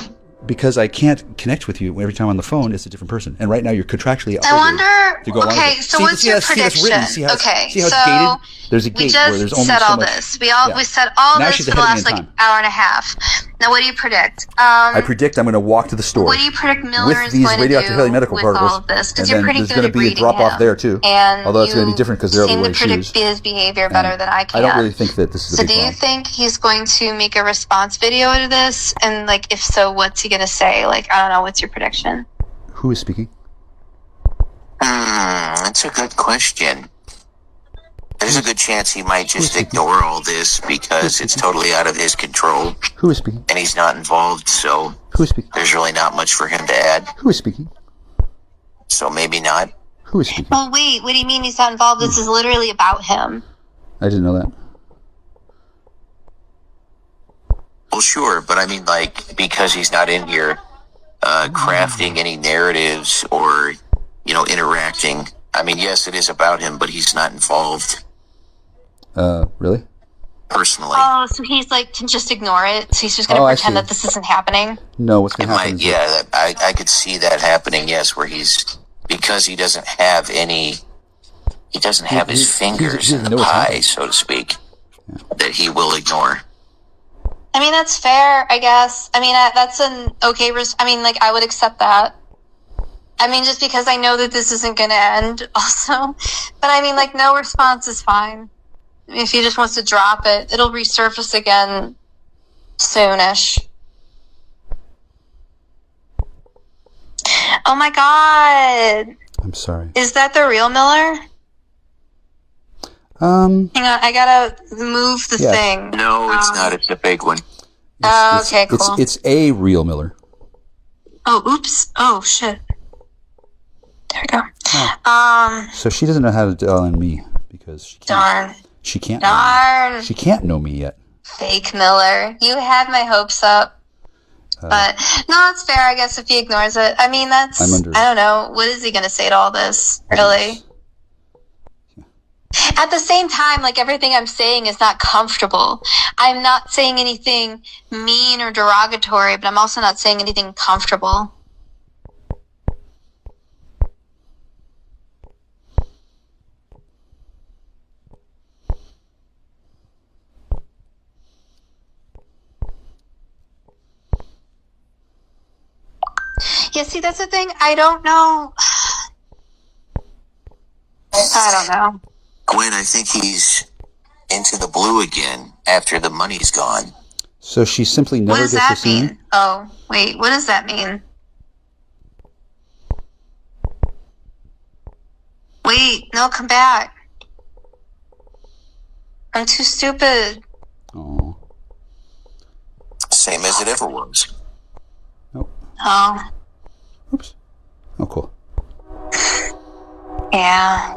Because I can't connect with you every time on the phone. It's a different person, and right now you're contractually I wonder. To go along Okay, with it. so what's your prediction? See how Okay, it's so gated? There's a gate where there's we only just said so all much. this. We said all Now this she's for the ahead of last me in time. hour and a half. Now, what do you predict? I predict I'm going to walk to the store. What do you predict Miller with is these going to radioactive do heavy medical with particles, all of this? Because and you're then pretty there's good going at to be a reading drop him. off there too. And although it's going to be different because they're seem wearing to predict shoes. his behavior better than I can. I don't really think that this is a So big do you problem. think he's going to make a response video to this? And like, if so, what's he going to say? Like, I don't know. What's your prediction? Who is speaking? That's a good question. There's a good chance he might just ignore all this because it's totally out of his control. Who is speaking? And he's not involved, so Who is speaking? there's really not much for him to add. Who is speaking? So maybe not. Who is speaking? Well, wait. What do you mean he's not involved? This is literally about him. I didn't know that. Well, sure, but I mean, like, because he's not in here crafting any narratives or, interacting. I mean, yes, it is about him, but he's not involved. Really? Personally. Oh, so he's like, can just ignore it? So he's just going to pretend that this isn't happening? No, what's going to happen? I could see that happening, yes, where because he doesn't have his fingers in the pie, so to speak, that he will ignore. I mean, that's fair, I guess. I mean, that's an okay I would accept that. I mean, just because I know that this isn't going to end also. But I mean, like, no response is fine. I mean, if he just wants to drop it, it'll resurface again soonish. Oh my god. I'm sorry. Is that the real Miller? Hang on, I gotta move the thing. No, it's not. It's a fake one. Okay, cool. It's a real Miller. Oh, oops. Oh, shit. There we go. So she doesn't know how to dial in me because she can't. Darn. She can't. Darn. She can't know me yet. Fake Miller. You had my hopes up. But, no, it's fair, I guess, if he ignores it. I mean, I don't know. What is he going to say to all this, really? At the same time, like, everything I'm saying is not comfortable. I'm not saying anything mean or derogatory, but I'm also not saying anything comfortable. Yeah, see, that's the thing. I don't know. I don't know. Gwen, I think he's into the blue again after the money's gone. So she simply never What does gets to that see me? mean? Oh, wait, what does that mean? Wait, no, come back. I'm too stupid. Oh. Same as it ever was. Oh. Oops. Oh, cool. Yeah.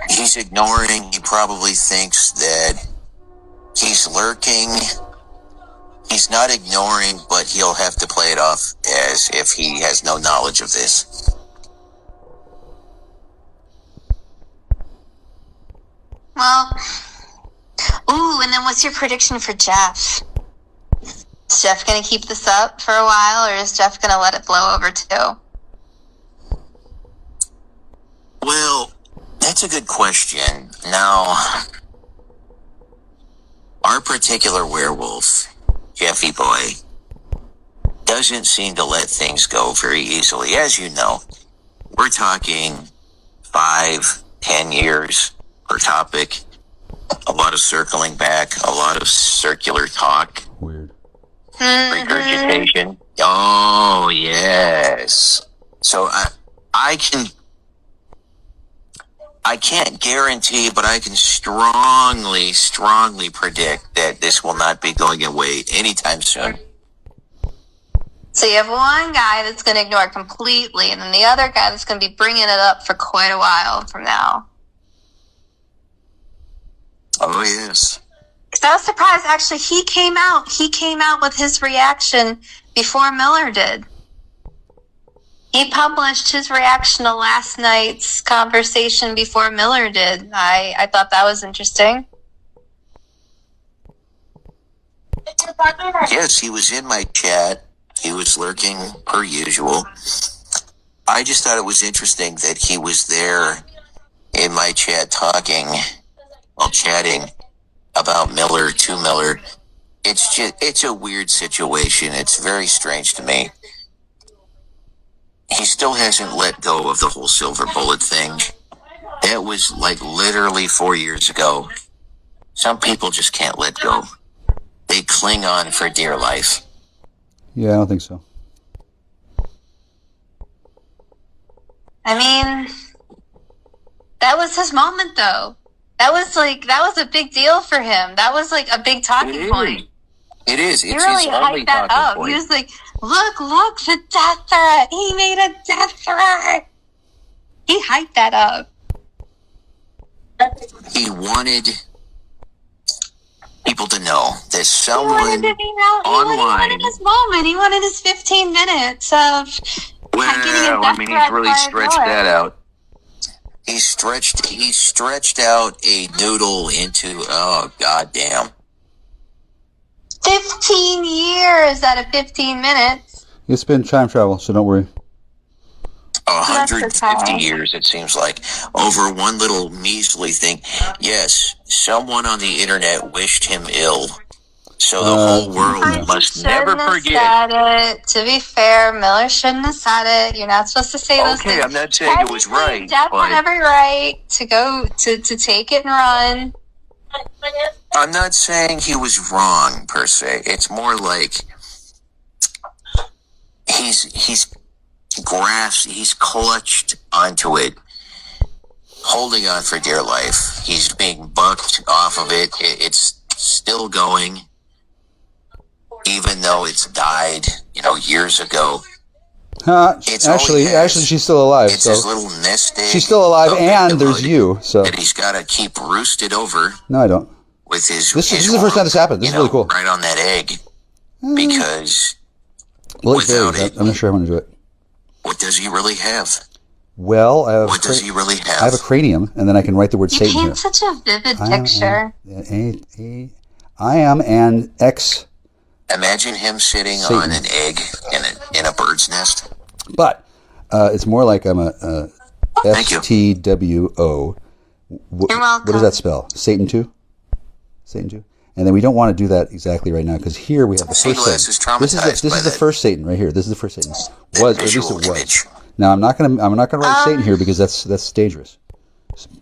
He's ignoring. He probably thinks that he's lurking. He's not ignoring, but he'll have to play it off as if he has no knowledge of this. Well, ooh, and then what's your prediction for Jeff? Is Jeff going to keep this up for a while, or is Jeff going to let it blow over too? Well, that's a good question. Now, our particular werewolf, Jeffy Boy, doesn't seem to let things go very easily. As you know, we're talking 5-10 years per topic. A lot of circling back, a lot of circular talk. Weird. Regurgitation. Oh, yes. So I can't guarantee, but I can strongly predict that this will not be going away anytime soon. So you have one guy that's going to ignore it completely, and then the other guy that's going to be bringing it up for quite a while from now. Oh, yes. Because I was surprised, actually, he came out with his reaction before Miller did. He published his reaction to last night's conversation before Miller did. I thought that was interesting. Yes, he was in my chat. He was lurking per usual. I just thought it was interesting that he was there in my chat chatting about Miller to Miller. It's a weird situation. It's very strange to me. He still hasn't let go of the whole silver bullet thing. That was like literally 4 years ago. Some people just can't let go. They cling on for dear life. Yeah, I don't think so. I mean, that was his moment, though. That was a big deal for him. That was like a big talking point. It is. He really hyped that up. He was like, look, the death threat. He made a death threat. He hyped that up. He wanted people to know that someone online... He wanted his moment. He wanted his 15 minutes of getting a death threat. He's really stretched that out. He stretched out a noodle into, oh, goddamn. 15 years out of 15 minutes. It's been time travel, so don't worry. 150 years, it seems like, over one little measly thing. Yes, someone on the internet wished him ill. So the whole world must never forget. To be fair, Miller shouldn't have said it. You're not supposed to say those things. Okay, I'm not saying it was right. Jeff had every right to go to take it and run. I'm not saying he was wrong per se. It's more like he's clutched onto it, holding on for dear life. He's being bucked off of it. It's still going, even though it's died, years ago. Actually, she's still alive. It's so his little nest egg. She's still alive, and there's you. So that he's got to keep roosted over. No, I don't. With his this is the first time this happened. This is really cool. Right on that egg, because without it, I'm not sure I want to do it. What does he really have? Well, what does he really have? I have a cranium, and then I can write the word Satan here. You paint such a vivid picture. I am an ex. Imagine him sitting Satan. on an egg in a bird's nest. But it's more like I'm a STWO. You're welcome. What does that spell? Satan 2? Satan 2? And then we don't want to do that exactly right now because here we have the first Satan. This is the first Satan right here. This is the first Satan. At least it was. Now I'm not gonna write Satan here because that's dangerous.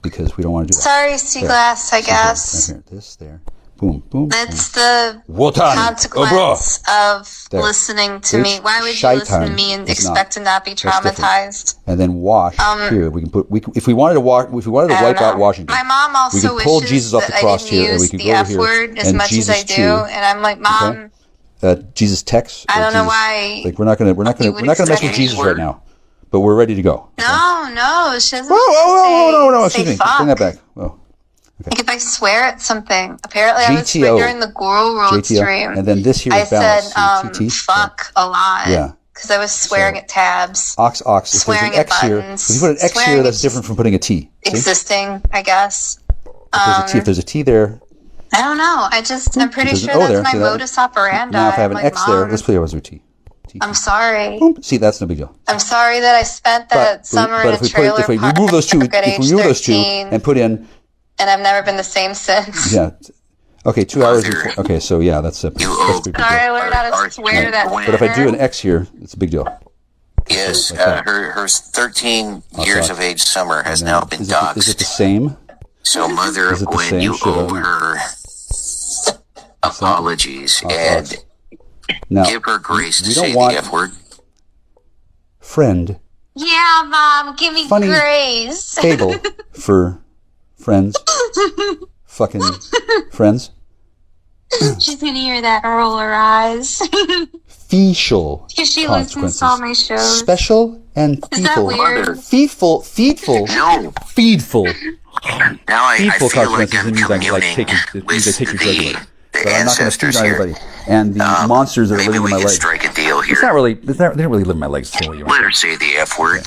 Because we don't want to do that. Sorry, Seaglass, I guess. Right here. This there. Boom, boom. That's the Wotan. consequence of listening to me. Why would you listen to me and expect to not be traumatized? And then wash here. We can put. If we wanted to wipe out Washington, my mom also we could pull wishes Jesus off the that cross I didn't here, and we use could the go over F here word as and much Jesus as I do. And I'm like, Mom. Jesus text. I don't know why. Like we're not gonna mess with Jesus right now, but we're ready to go. No, she doesn't. No. Excuse me. Bring that back. Oh. Okay. Like if I swear at something, apparently I was during the Guru World stream. And then this here is balance. I said fuck a lot. Yeah. Because I was swearing at tabs. Ox. If there's an X here, if you put an X here, that's different from putting a T. Existing, I guess. If there's a T there. I don't know. I'm pretty sure that's my modus operandi. Now if I have an X there, let's play with T. I'm sorry. See, that's no big deal. I'm sorry that I spent that summer in a trailer if we remove those two, and put in. And I've never been the same since. Yeah. Okay, 2 hours. Okay, so yeah, that's a. You that's owe pretty Sorry, I big learned how to swear to that. deal. But if I do an X here, it's a big deal. Yes, Like that. her 13 years of age summer has now been doxxed. Is it the same? So, Mother Is it the Gwen, same? you Should I owe know? her apologies and Now, give her grace to we say don't the want F word. friend Yeah, Mom, give me Funny grace. table for friends. Fucking friends. She's gonna hear that and roll her eyes. Fecal Because she listens to all my shows. Special and Is that feedful. weird? Feedful. No. Feedful. Now I Feedful feel like consequences I'm means I like communing take it means I take it regularly. the But I'm not going to feed ancestors on here. everybody. And the monsters that are Maybe living we in my can legs. strike a deal here. It's not really. They don't really live in my legs. Tell you, Let her say the F word.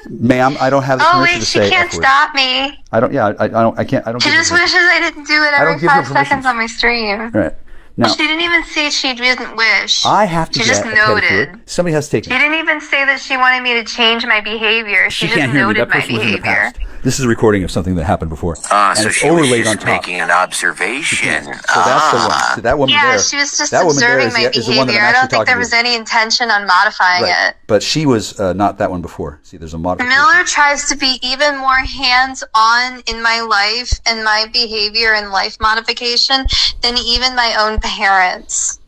ma'am. I don't have the Oh permission wait, to she say can't F word. stop me. I don't. Yeah, I don't. I can't. I don't. She give just her wishes I didn't do it I don't every give her 5 permission. seconds on my stream. All right. Now She didn't even say she didn't wish. I have to She get just a noted. pedicure. Somebody has to take She me. didn't even say that she wanted me to change my behavior. She just can't hear me. noted That my person was in the behavior. past. This is a recording of something that happened before. And So it's she was overlaid on just top. making an observation. So that's the one. So that woman Yeah, there. she was just that woman there observing is my the one that behavior. I'm I actually don't think there talking was to. any intention on modifying Right. it. But she was not that one before. See, there's a modification. Miller tries to be even more hands-on in my life and my behavior and life modification than even my own parents.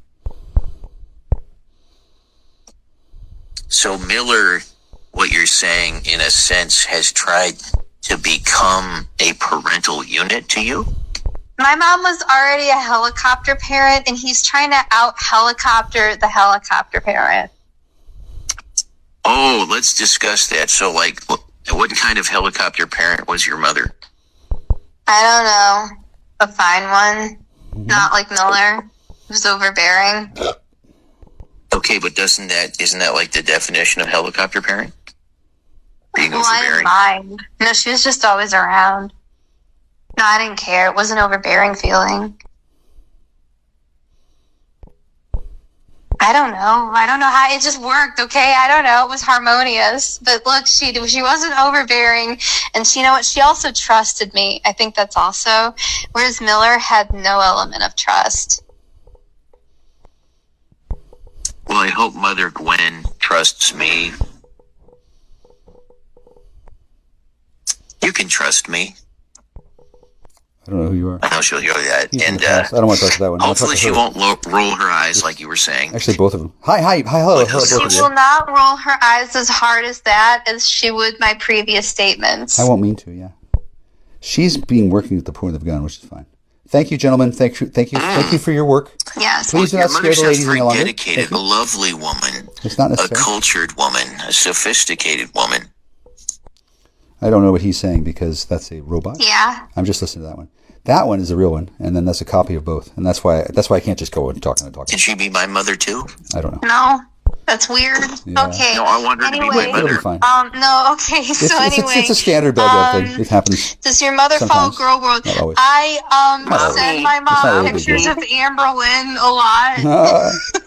So Miller, what you're saying, in a sense, has tried to become a parental unit to you? My mom was already a helicopter parent, and he's trying to out-helicopter the helicopter parent. Oh, let's discuss that. So, like, what kind of helicopter parent was your mother? I don't know. A fine one. Not like Miller, who's overbearing. Okay, but isn't that like the definition of helicopter parent? Being Well, I didn't overbearing? mind. No, she was just always around. No, I didn't care. It was an overbearing feeling. I don't know how it just worked. Okay, I don't know. It was harmonious, but look, she wasn't overbearing, and you know what? She also trusted me. I think that's also, whereas Miller had no element of trust. Well, I hope Mother Gwen trusts me. You can trust me. I don't know who you are. I know she'll hear that. He's in And the past. I don't want to talk to that one. I want to hopefully talk to she her. won't roll her eyes like you were saying. Actually, both of them. Hi, hello, both of She you. will not roll her eyes as hard as that as she would my previous statements. I won't mean to. Yeah, she's being working with the point of the gun, which is fine. Thank you, gentlemen. Thank you for your work. Yes. Please do Your not scare mother the sounds ladies very any longer. dedicated, a lovely woman, It's not a necessary. cultured woman, a sophisticated woman. I don't know what he's saying because that's a robot. Yeah. I'm just listening to that one. That one is the real one, and then that's a copy of both, and that's why I can't just go and talk. Can she be my mother too? I don't know. No, that's weird. Yeah. Okay. No, I want her to be my Anyway, mother. It'll be fine. No, okay, so anyway. It's a standard bug thing. It happens. Does your mother follow sometimes. Girl World? Not always. I send my It's not mom really a big pictures deal. of Amber Lynn a lot.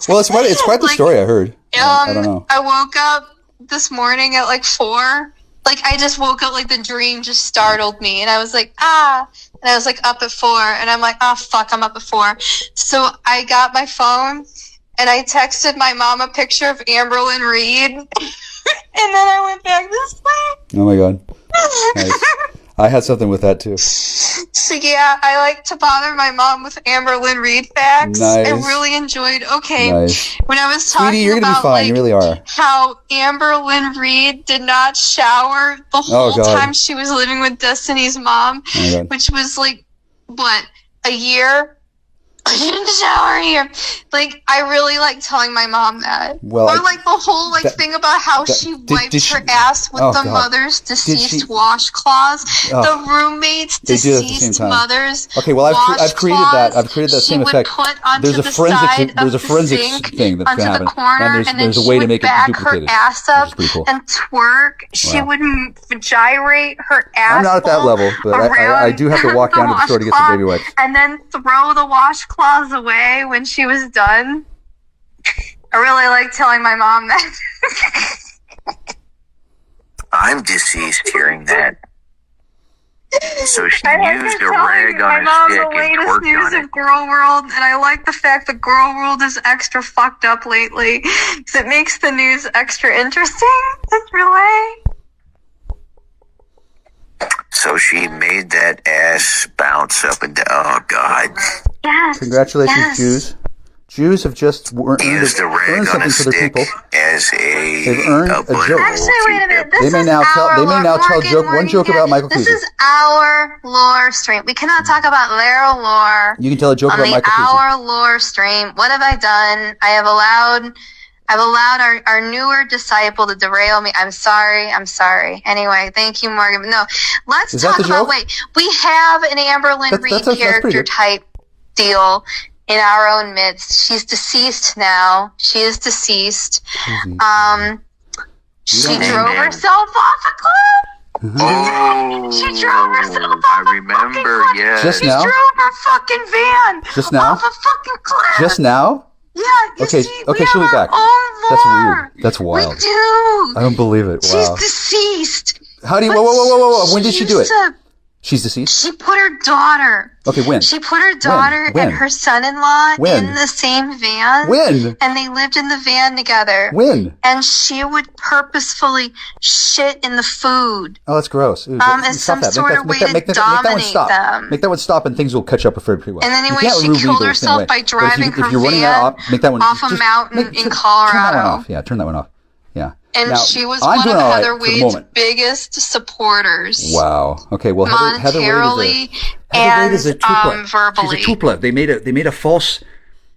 Well, it's quite the Like, story I heard. I don't know. I woke up this morning at like 4. Like, I just woke up, like, the dream just startled me. And I was like, ah. And I was, like, up at 4. And I'm like, oh, fuck, I'm up at 4. So I got my phone, and I texted my mom a picture of Amber Lynn Reed. And then I went back to sleep. Oh, my God. Nice. I had something with that, too. So, yeah, I like to bother my mom with Amber Lynn Reed facts. Nice. I really enjoyed, Nice. when I was talking Sweetie, you're going to be about, fine. like, You really are. how Amber Lynn Reed did not shower the whole God. time she was living with Destiny's mom, Oh, my God. which was like, what, a year? I didn't shower here. Like, I really like telling my mom that. Well, or like the whole thing about how she did wiped she- her ass with Oh, the God. mother's deceased she- washcloths. Oh. The roommate's They do that at the same deceased time. mother's Okay, well, I've created that. washcloths I've created that she same would effect. put onto There's a the forensics. side There's a of the forensics sink, thing that's onto going to the happen, corner, and and then there's a she way to would make it back her duplicated. ass Which up is pretty cool. and twerk. She Wow. would gyrate her ass. I'm not at that level, but I do have to walk down to the store to get some baby wipes. And then throw the washcloths away when she was done. I really like telling my mom that. I'm deceased hearing that. So she I used a telling rag you, on I'm a on stick the and latest twerked news on it. of Girl World, and I like the fact that Girl World is extra fucked up lately, because it makes the news extra interesting. Really? So she made that ass bounce up and down. Oh, God. Yes. Congratulations, yes. Jews. Jews have just Used a rag on a something for their stick people. as a They've earned a butthole joke. Actually, wait a minute. This They may is now tell. our They may lore. now tell Morgan, one joke about Michael This Cusick. is our lore stream. We cannot talk about their lore You can tell a joke on about the Michael Cusick. our lore stream. What have I done? I've allowed our newer disciple to derail me. I'm sorry. Anyway, thank you, Morgan. No, let's Is that talk the about. joke? Wait, we have an Amberlynn Reed that's pretty character good. type deal in our own midst. She's deceased now. She is deceased. She drove herself off a cliff. Oh, She drove herself off I remember, yes. Just She now? drove her fucking van Just now? off a fucking cliff. Just now? Yeah, you Okay, see, okay, we she'll be have back. our own That's lore. weird. That's wild. We do. I don't believe it. She's Wow. deceased. How do you? Whoa! When did she do it? used to- She's deceased. She put her daughter. Okay, when? She put her daughter When? and her son-in-law When? in the same van. When? And they lived in the van together. When? And she would purposefully shit in the food. Oh, that's gross. Ooh, As some sort of way to make that one dominate stop. them. Make that one stop, and things will catch up pretty well. And then You anyway, can't she remove killed legals herself anyway. by But driving if her you're running van that off, make that one off a just mountain in Turn that one Colorado. off. Yeah, turn that one off. Yeah. And Now, she was I'm one doing of all right Heather for the Wade's moment. biggest supporters. Wow. Okay. Well, Heather Monetarily Wade is a and tupla. verbally. She's a tupla. They made a false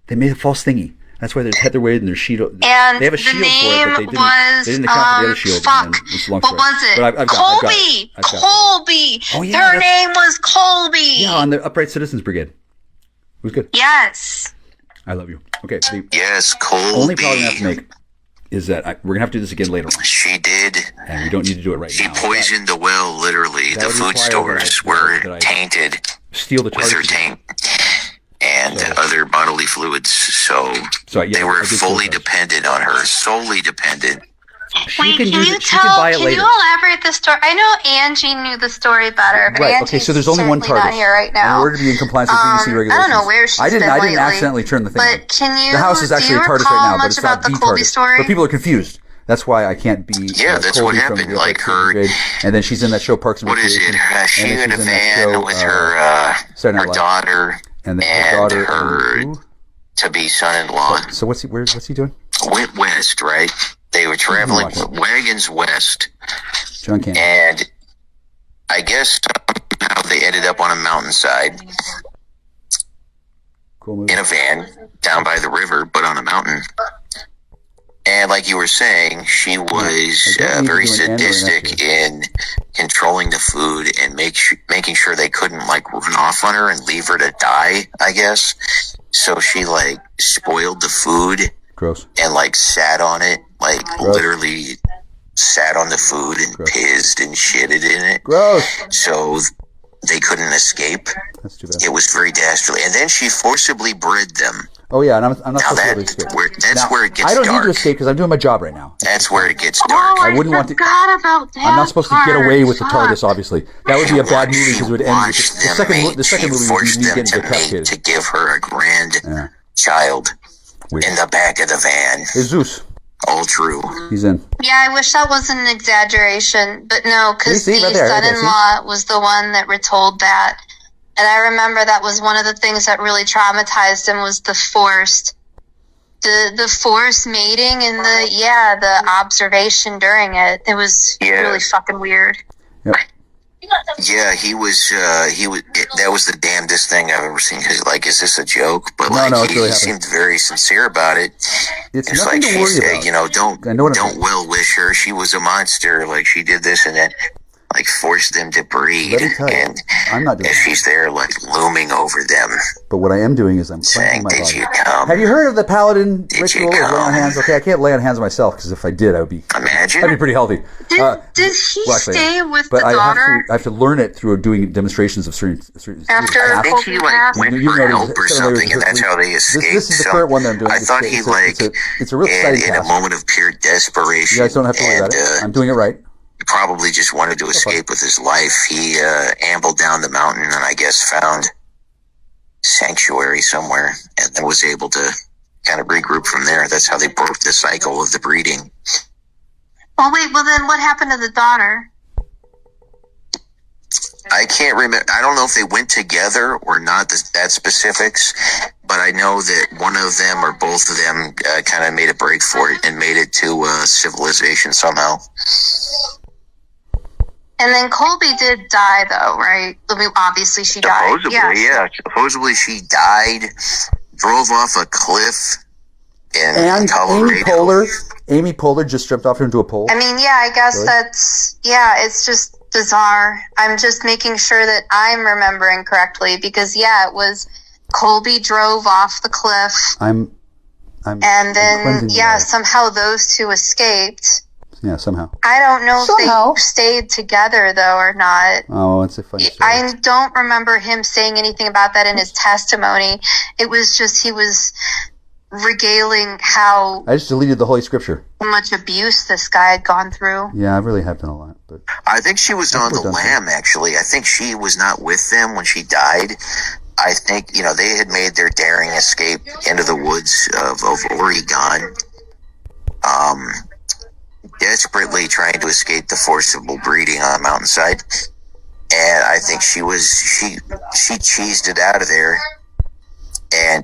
thingy. That's why there's Heather Wade and their shield. And they have a the shield name for it, but was, they didn't account for the other shield. fuck. And then it's a long What story. was it? But I've got Colby. it. I've got it. Colby. Oh, yeah, Their name was Colby. Yeah, on the Upright Citizens Brigade. It was good. Yes. I love you. Okay. The Yes, Colby. only problem I have to make is that we're gonna have to do this again later on, She did. and we don't need to do it right She now. poisoned the well, literally. That The would food require stores that were I tainted Steal the with her target. taint and other bodily fluids. So yeah, they were I did fully kill her. dependent on her, solely dependent. She can Can use you it. She can buy it can later. you elaborate the story? I know Angie knew the story better, but Right. Angie's Okay. So there's only one certainly target. not here right In now. order to be in compliance with BBC regulations. I don't know where she's I didn't been lately, accidentally turn the thing on. But can you? The house is actually do a you TARDIS recall right now, but much it's about not the the Colby TARDIS. story? But people are confused. That's why I can't be. Yeah, that's Colby what from happened. the Like her, Brigade. And then she's in that show Parks and what is Recreation. it? She And then in a she's in that van show, with Saturday her Night Live. daughter And then her and daughter her and who? to-be son-in-law. So what's he doing? Went west, right? They were traveling watching? wagons west, John Candy. and I guess somehow they ended up on a mountainside Cool movie. in a van down by the river, but on a mountain. And like you were saying, she was I don't need to very do an Android sadistic after. in controlling the food and making sure they couldn't like run off on her and leave her to die, I guess. So she like spoiled the food Gross. and like sat on it, like Gross. literally sat on the food and Gross. pissed and shitted in it. Gross. So they couldn't escape. That's too bad. It was very dastardly. And then she forcibly bred them. Oh yeah, and I'm not Now supposed to be able to that's escape. that's where it gets I don't dark. need to escape because I'm doing my job right now. That's where it gets Oh, dark. I wouldn't want to. forgot about that. I'm not supposed to get away with the part. TARDIS. Obviously, that would be a bad movie because it would end. With Watched the them second, mate. the second She movie would forced be me them getting to mate decapitated. to give her a Yeah. child Weird. in the back of the van. Hey, Zeus, All true. he's in. Yeah, I wish that wasn't an exaggeration, but no, because You see, the right there, son-in-law was the one that retold that. And I remember that was one of the things that really traumatized him was the forced mating and the observation during it. It was Yeah. really fucking weird. Yep. Yeah, he was. That was the damnedest thing I've ever seen. Like, is this a joke? But No, like, no, it's he really happening. seemed very sincere about it. It's It's nothing like to she worry said, about. you know, don't I know what I'm well wish her. She was a monster. Like she did this and that. Like forced them to breed, Let me tell you, and I'm not doing if that. she's there, like looming over them, But what I am doing is I'm saying, cleansing my "Did body. you come?" Have you heard of the Paladin Did ritual you of laying on come? hands? Okay, I can't lay on hands on myself because if I did, I would be. Imagine. I'd be pretty healthy. Did he well, actually, stay with but the I daughter have to learn it through doing demonstrations of certain after I think Colby he like passed? went You for know, help or it's something, and that's how they escaped. This is the So current one that I'm doing. I thought he like it's a real exciting in a task. moment of pure desperation. You guys don't have to worry about it. I'm doing it right. probably just wanted to escape with his life. He ambled down the mountain and I guess found sanctuary somewhere and then was able to kind of regroup from there. That's how they broke the cycle of the breeding. Well, wait, well then what happened to the daughter? I can't remember. I don't know if they went together or not, that specifics, but I know that one of them or both of them kind of made a break for it and made it to civilization somehow. And then Colby did die, though, right? I mean, obviously she died. Supposedly, yeah. Supposedly she died, drove off a cliff in Colorado. Amy Poehler just jumped off into a pole. I mean, yeah, I guess it's just bizarre. I'm just making sure that I'm remembering correctly because, yeah, it was Colby drove off the cliff. And then, somehow those two escaped. Yeah, somehow. I don't know if they stayed together, though, or not. Oh, it's a funny story. I don't remember him saying anything about that in his testimony. It was just he was regaling how I just deleted the Holy Scripture. Much abuse this guy had gone through. Yeah, I really have done a lot. But I think she was on the lam, actually. I think she was not with them when she died. I think, they had made their daring escape into the woods of Oregon. Desperately trying to escape the forcible breeding on the mountainside. And I think she cheesed it out of there and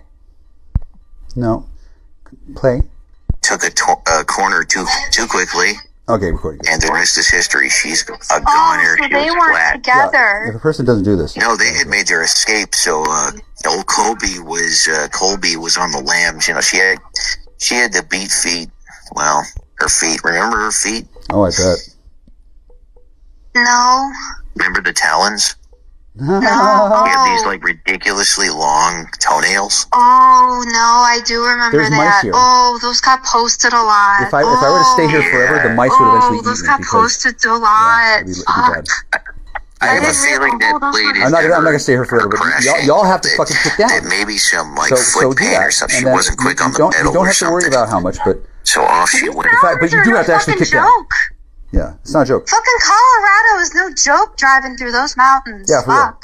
took a corner too quickly. Okay, recording. And the rest is history. She's a goner. So they weren't together. Yeah, if a person doesn't do this. No, they had made their escape. So old Colby was on the lam. She had the beat feet. Well, her feet. Remember her feet? Oh, I bet. No. Remember the talons? No. She had these ridiculously long toenails. Oh no, I do remember that. Oh, those got posted a lot. If I were to stay here forever, the mice would eventually eat me. Those got posted a lot. Fuck. I have a feeling that Blade is I'm not gonna stay here forever, but y'all have to fucking kick down. That maybe some foot pain or something. She wasn't quick on the pedal. You don't have to worry about how much, but so off she went. But you do have to actually kick down. Yeah, it's not a joke. Fucking Colorado is no joke driving through those mountains. Yeah, for real.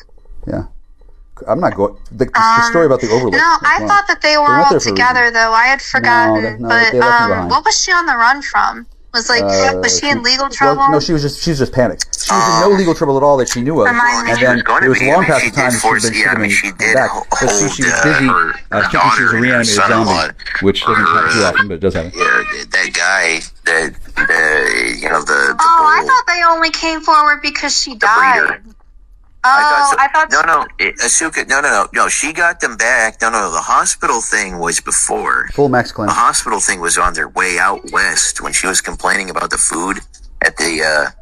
Yeah. I'm not going. The story about the overlook. No, I thought that they were all together, though. I had forgotten. But what was she on the run from? Was she in legal trouble? Well, no, she was just panicked. She was in no legal trouble at all that she knew of. And then it was long past the time she did back. But see, she was busy thinking she was a reanimated zombie, which doesn't happen too often, but it does happen. Yeah, that guy, the I thought they only came forward because she died. I thought Asuka. No. She got them back. No. The hospital thing was before. Full max cleanse. The hospital thing was on their way out west when she was complaining about the food at the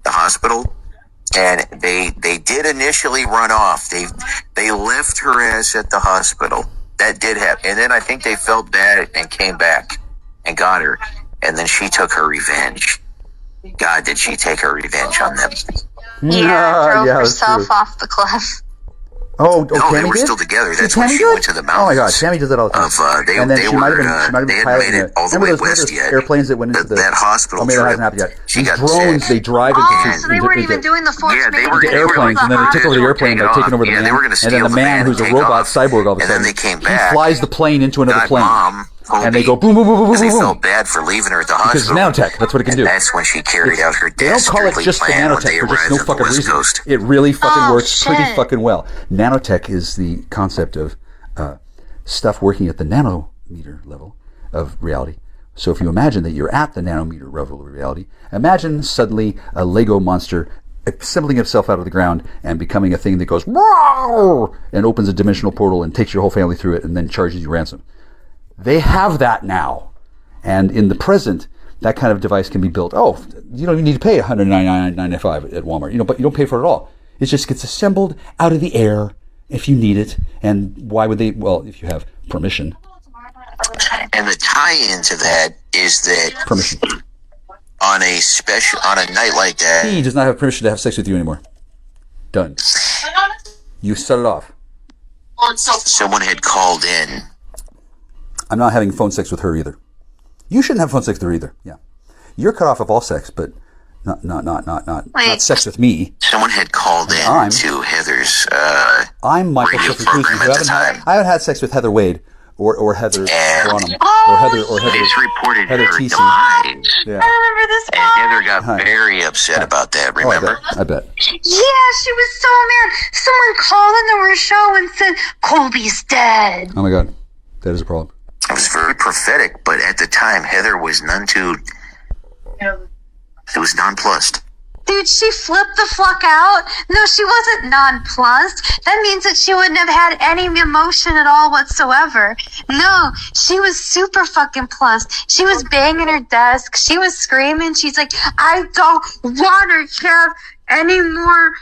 hospital, and they did initially run off. They left her ass at the hospital. That did happen, and then I think they felt bad and came back and got her, and then she took her revenge. God, did she take her revenge on them? Drove herself off the cliff. No, they were still together. That's when she went to the mountains. Oh my God, Tammy does that all the time. They hadn't made it all the way west yet. Airplanes that went into that hospital trip. Hasn't happened yet. These drones, they drive into. So they weren't even doing the force. Yeah, they were airplanes, and then they took over the airplane by taking over the man. And then the man, who's a robot cyborg, all of a sudden, and then they came back. He flies the plane into another plane. And they go boom, boom, boom, boom, boom, boom. They felt bad for leaving her at the hospital. Because it's nanotech. That's what it can do. That's when she carried out her They don't call it just the nanotech for just no fucking reason. It really fucking works pretty fucking well. Nanotech is the concept of stuff working at the nanometer level of reality. So if you imagine that you're at the nanometer level of reality, imagine suddenly a Lego monster assembling itself out of the ground and becoming a thing that goes and opens a dimensional portal and takes your whole family through it and then charges you ransom. They have that now. And in the present, that kind of device can be built. Oh, you don't even need to pay $199.95 at Walmart. But you don't pay for it at all. It just gets assembled out of the air if you need it. And why would they? Well, if you have permission. And the tie-in to that is that permission. On a night like that, he does not have permission to have sex with you anymore. Done. You set it off. Someone had called in. I'm not having phone sex with her either. You shouldn't have phone sex with her either. Yeah. You're cut off of all sex, but not sex with me. Someone had called in to Heather's I'm Michael radio Clifford program at the time. I haven't had sex with Heather Wade or Heather Bonham or Heather. It's reported Heather her TC. died. Yeah. I remember this And Heather got very upset about that. Remember? I bet. Yeah, she was so mad. Someone called into her show and said, Colby's dead. Oh my God, that is a problem. It was very prophetic, but at the time, Heather was none too. It was nonplussed. Dude, she flipped the fuck out. No, she wasn't nonplussed. That means that she wouldn't have had any emotion at all whatsoever. No, she was super fucking plussed. She was banging her desk. She was screaming. She's like, I don't want to have any more.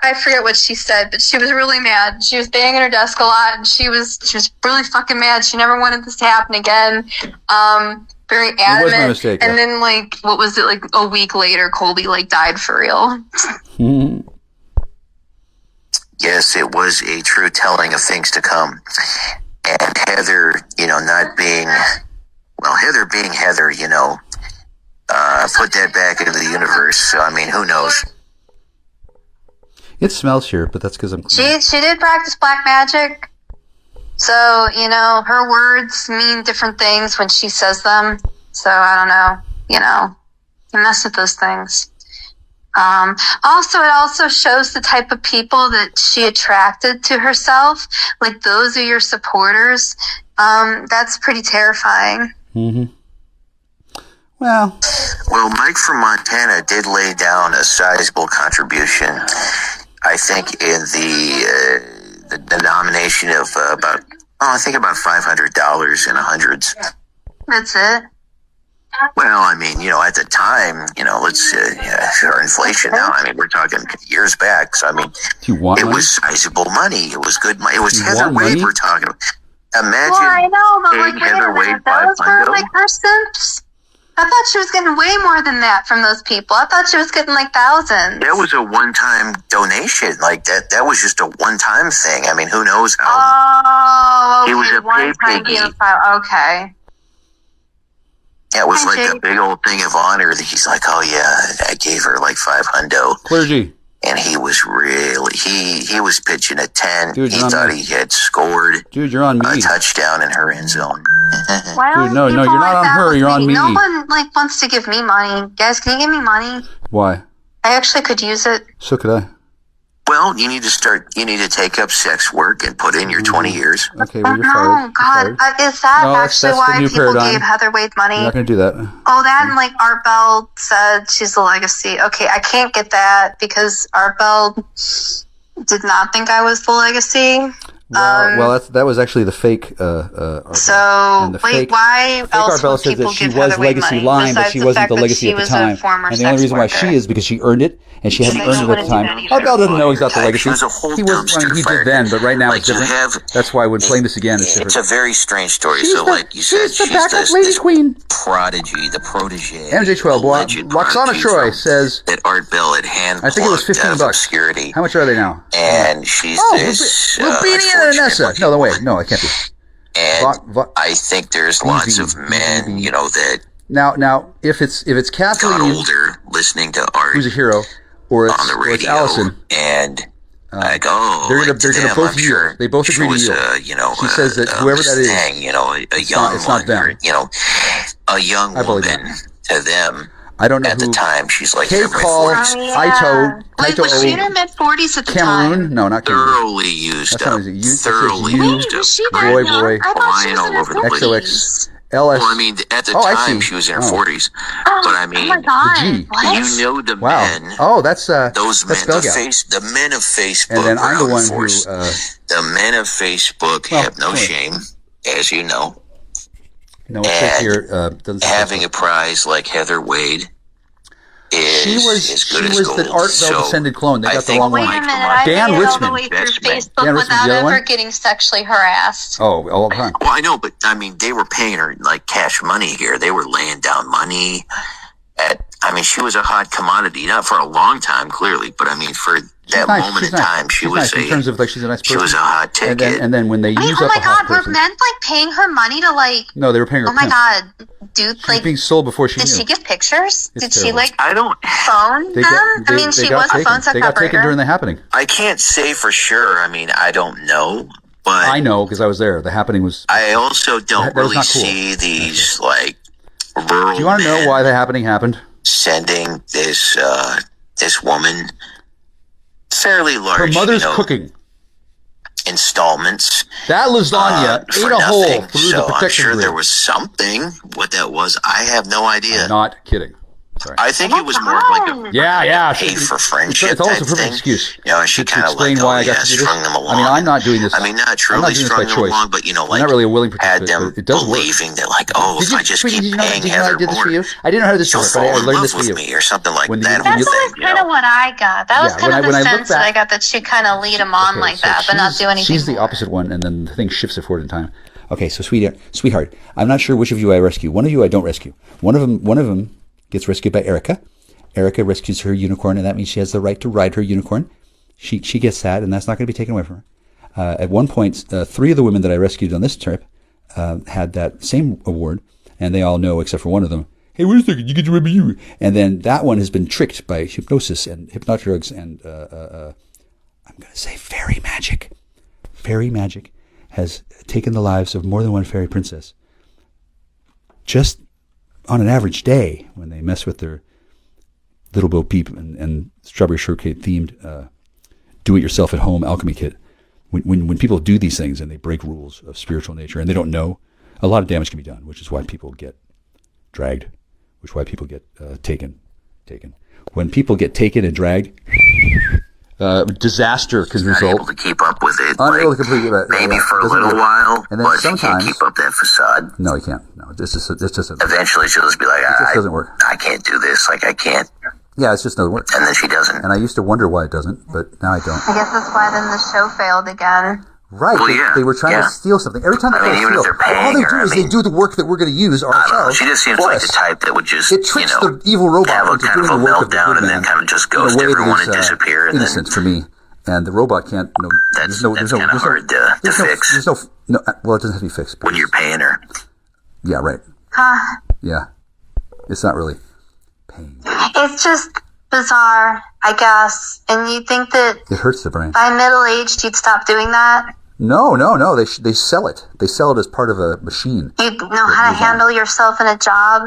I forget what she said, but she was really mad. She was banging her desk a lot, and she was really fucking mad. She never wanted this to happen again. Very adamant. It was my mistake. And then, like, what was it? Like a week later, Colby like died for real. Yes, it was a true telling of things to come. And Heather, not being, Heather being Heather, put that back into the universe. So, I mean, who knows? It smells here, but that's because I'm. She did practice black magic, so her words mean different things when she says them. So I don't know, you mess with those things. Also, it also shows the type of people that she attracted to herself. Like, those are your supporters. That's pretty terrifying. Mm-hmm. Well, Mike from Montana did lay down a sizable contribution. I think in the denomination of about $500 in the hundreds. That's it. Well, I mean, at the time, let's our inflation now. I mean, we're talking years back. So I mean, it was sizable money. It was good money. It was Heather Wade we're talking about. Imagine. Well, I know, but like, Heather Wade those were like her simps. I thought she was getting way more than that from those people. I thought she was getting like thousands. That was a one-time donation. Like that was just a one-time thing. I mean, who knows how? Oh, okay. He was a pay piggy. Okay. Yeah, it was like a big old thing of honor that he's like, oh yeah, I gave her like $500. Clergy. And he was really, he was pitching a 10. Dude, he thought he had scored you're on me. A touchdown in her end zone. Well, dude, no, you're not on her. You're on me. No one wants to give me money. Guys, can you give me money? Why? I actually could use it. So could I. Well, you need to take up sex work and put in your 20 years. Okay, well, you're fired. Oh, God. Is that actually that's why people paradigm. gave Heather Wade money? You're not going to do that. Oh, that and Art Bell said she's the legacy. Okay, I can't get that because Art Bell did not think I was the legacy. Well, that was actually the fake. So, why else would people give Heather Wade money? She was legacy line, but she wasn't the legacy at the time. And the only reason why she is because she earned it, and she hadn't earned it at the time. Art Bell doesn't know he's not the legacy. He did then, but right now it's different. That's why when playing this again, it's different. It's a very strange story. So, like you said, she's this prodigy, the protege. MJ12, Loxana Troy says that Art Bell had hand. I think it was $15. Obscurity. How much are they now? And she's this. and Vanessa. No, wait. No, it can't be. And I think there's lots of men, that now if it's Kathleen got older listening to Art, who's a hero, or it's, on the radio, or it's Allison, and they're gonna both yield. They both agree to yield. She says that whoever that is, it's not them. A young woman to them. I don't know at the time. She's like Kate Call, Ito, was she in her mid-40s at the Cameroon? time? No, not Cameroon. Thoroughly used up. Thoroughly used up. Boy, flying all over the place. XOX. LS. Well, I mean, at the time, she was in her 40s. But I mean, the men. Oh, that's those men. that's the men of Facebook. And then I'm the one who. The men of Facebook have no shame, as you know. No, it says here, having a prize like Heather Wade is as good as gold. The Art Bell descended clone. They got the wrong one. Dan Richmond. Facebook without ever getting sexually harassed. Oh, all the time. Well, I know, but I mean, they were paying her like cash money here. They were laying down money at I mean, she was a hot commodity, not for a long time, clearly, but I mean, for that moment in time, she was in terms of like she's a nice person. She was a hot ticket. And then when they use oh up my a hot god, person, were men like paying her money to like? No, they were paying her. Oh my god, dude! She was being sold before she did knew. she give pictures? It's did terrible. she like? I don't phone them. I mean, she was a phone sex They got taken operator. during the happening. I can't say for sure. I mean, I don't know, but I know because I was there. The happening was. I also don't that was really not cool. see these like rural. Do you want to know why the happening happened? Sending this this woman fairly large. Her mother's cooking. Installments. That lasagna ate a hole through so the protection I'm sure grid. there was something. What that was, I have no idea. I'm not kidding. Sorry. I think it was more of like a pay for friendship. It's almost a type perfect thing. excuse. You know, and she to kind of explain like, why I got to do this. strung them along. I mean, I'm not doing this. I mean, not truly strung them along, but you know, like I'm not really a willing had participant. them It does work. believing that, like, oh, if I just keep paying Did you know I Heather did this for more, you? I didn't know how to do this she'll for her, but I fall in learned love this for with you. me or something like When that. That's always kind of what I got. That was Yeah, kind of the when I look sense that I back- got, that she kind of lead him on like so that, but not do anything. She's the opposite one, and then the thing shifts it forward in time. Okay, so sweetheart, I'm not sure which of you I rescue. One of you I don't rescue. One of them gets rescued by Erica. Erica rescues her unicorn, and that means she has the right to ride her unicorn. She gets that, and that's not going to be taken away from her. At one point, 3 of the women that I rescued on this trip had that same award, and they all know except for one of them. Hey, wait a second, you get to remember you. And then that one has been tricked by hypnosis and hypnotic drugs and I'm going to say fairy magic. Fairy magic has taken the lives of more than one fairy princess. Just on an average day, when they mess with their Little Bo Peep and Strawberry Shortcake themed do-it-yourself-at-home alchemy kit, when people do these things and they break rules of spiritual nature and they don't know, a lot of damage can be done, which is why people get dragged, which is why people get taken. When people get taken and dragged, disaster can result. Unable to keep up with it. Unable to completely, maybe for a little while, and then but sometimes she can't keep up that facade. No, you can't. No, this just Eventually, she'll just be like, it just doesn't work. I can't do this. Like, I can't. Yeah, it's just doesn't work. And then she doesn't. And I used to wonder why it doesn't, but now I don't. I guess that's why then the show failed again. Right, Well, they were trying to steal something. Every time they try to even if steal, they're paying all they her, do is they do the work that we're going to use I don't know. ourselves. She just seems for like us. the type that would just, It tricks the evil robot have a into kind doing of a the work of the meltdown good and man then kind of just in a goes to way that everyone is, and disappear. And innocent then for me, and the robot can't. No, that's no, kind of hard to fix There's no. Well, it doesn't have to be fixed when you're paying her. Yeah, right. Huh. Yeah, it's not really. It's just bizarre, I guess. And you think that It hurts the brain. by middle-aged you'd stop doing that? No. They sell it. They sell it as part of a machine. You'd know how to handle yourself in a job?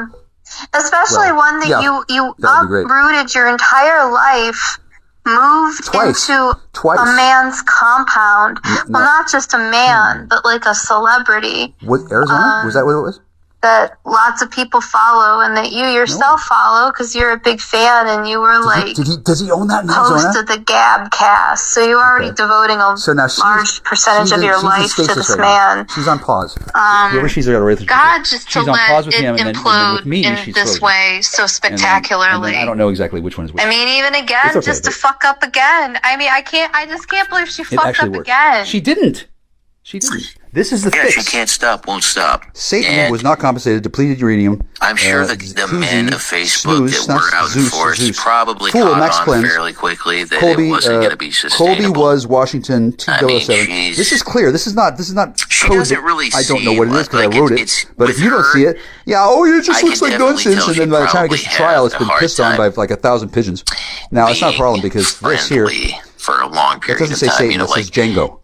Especially one that you that'd be great. uprooted your entire life, moved Twice. into a man's compound. Well, not just a man, but like a celebrity What, Arizona? Was that what it was? that lots of people follow and that you yourself follow because you're a big fan and you were Does he own that in host Arizona? of the Gab cast. So you're already devoting a large percentage of your life to this man. She's on pause. Whoever she's got a relationship God, with. just She's to on pause let with it him, and then implode with me, in she's this frozen. way so And spectacularly. then I don't know exactly which one is which. I mean, even again, It's okay, just to but- fuck up again. I mean, I just can't believe she It fucked actually up worked. again. She didn't. This is the Yeah, fix. she can't stop, won't stop. Satan And was not compensated, depleted uranium. I'm sure the men of Facebook that were out in force probably Fool, caught Max on Cleanse. fairly quickly that Colby, it wasn't going to be sustainable. Colby was Washington I mean, 2007. This is clear. This is not She code doesn't that really I don't know seem what it is because like I wrote it's it. But if with you don't her, see it, it just I looks can like definitely nonsense. tell And she then by the time it gets to probably trial, it's had been a hard pissed on by time like 1,000 pigeons. Now it's not a problem because this here, for a long it period doesn't of say time. Satan. You know, It like says Django.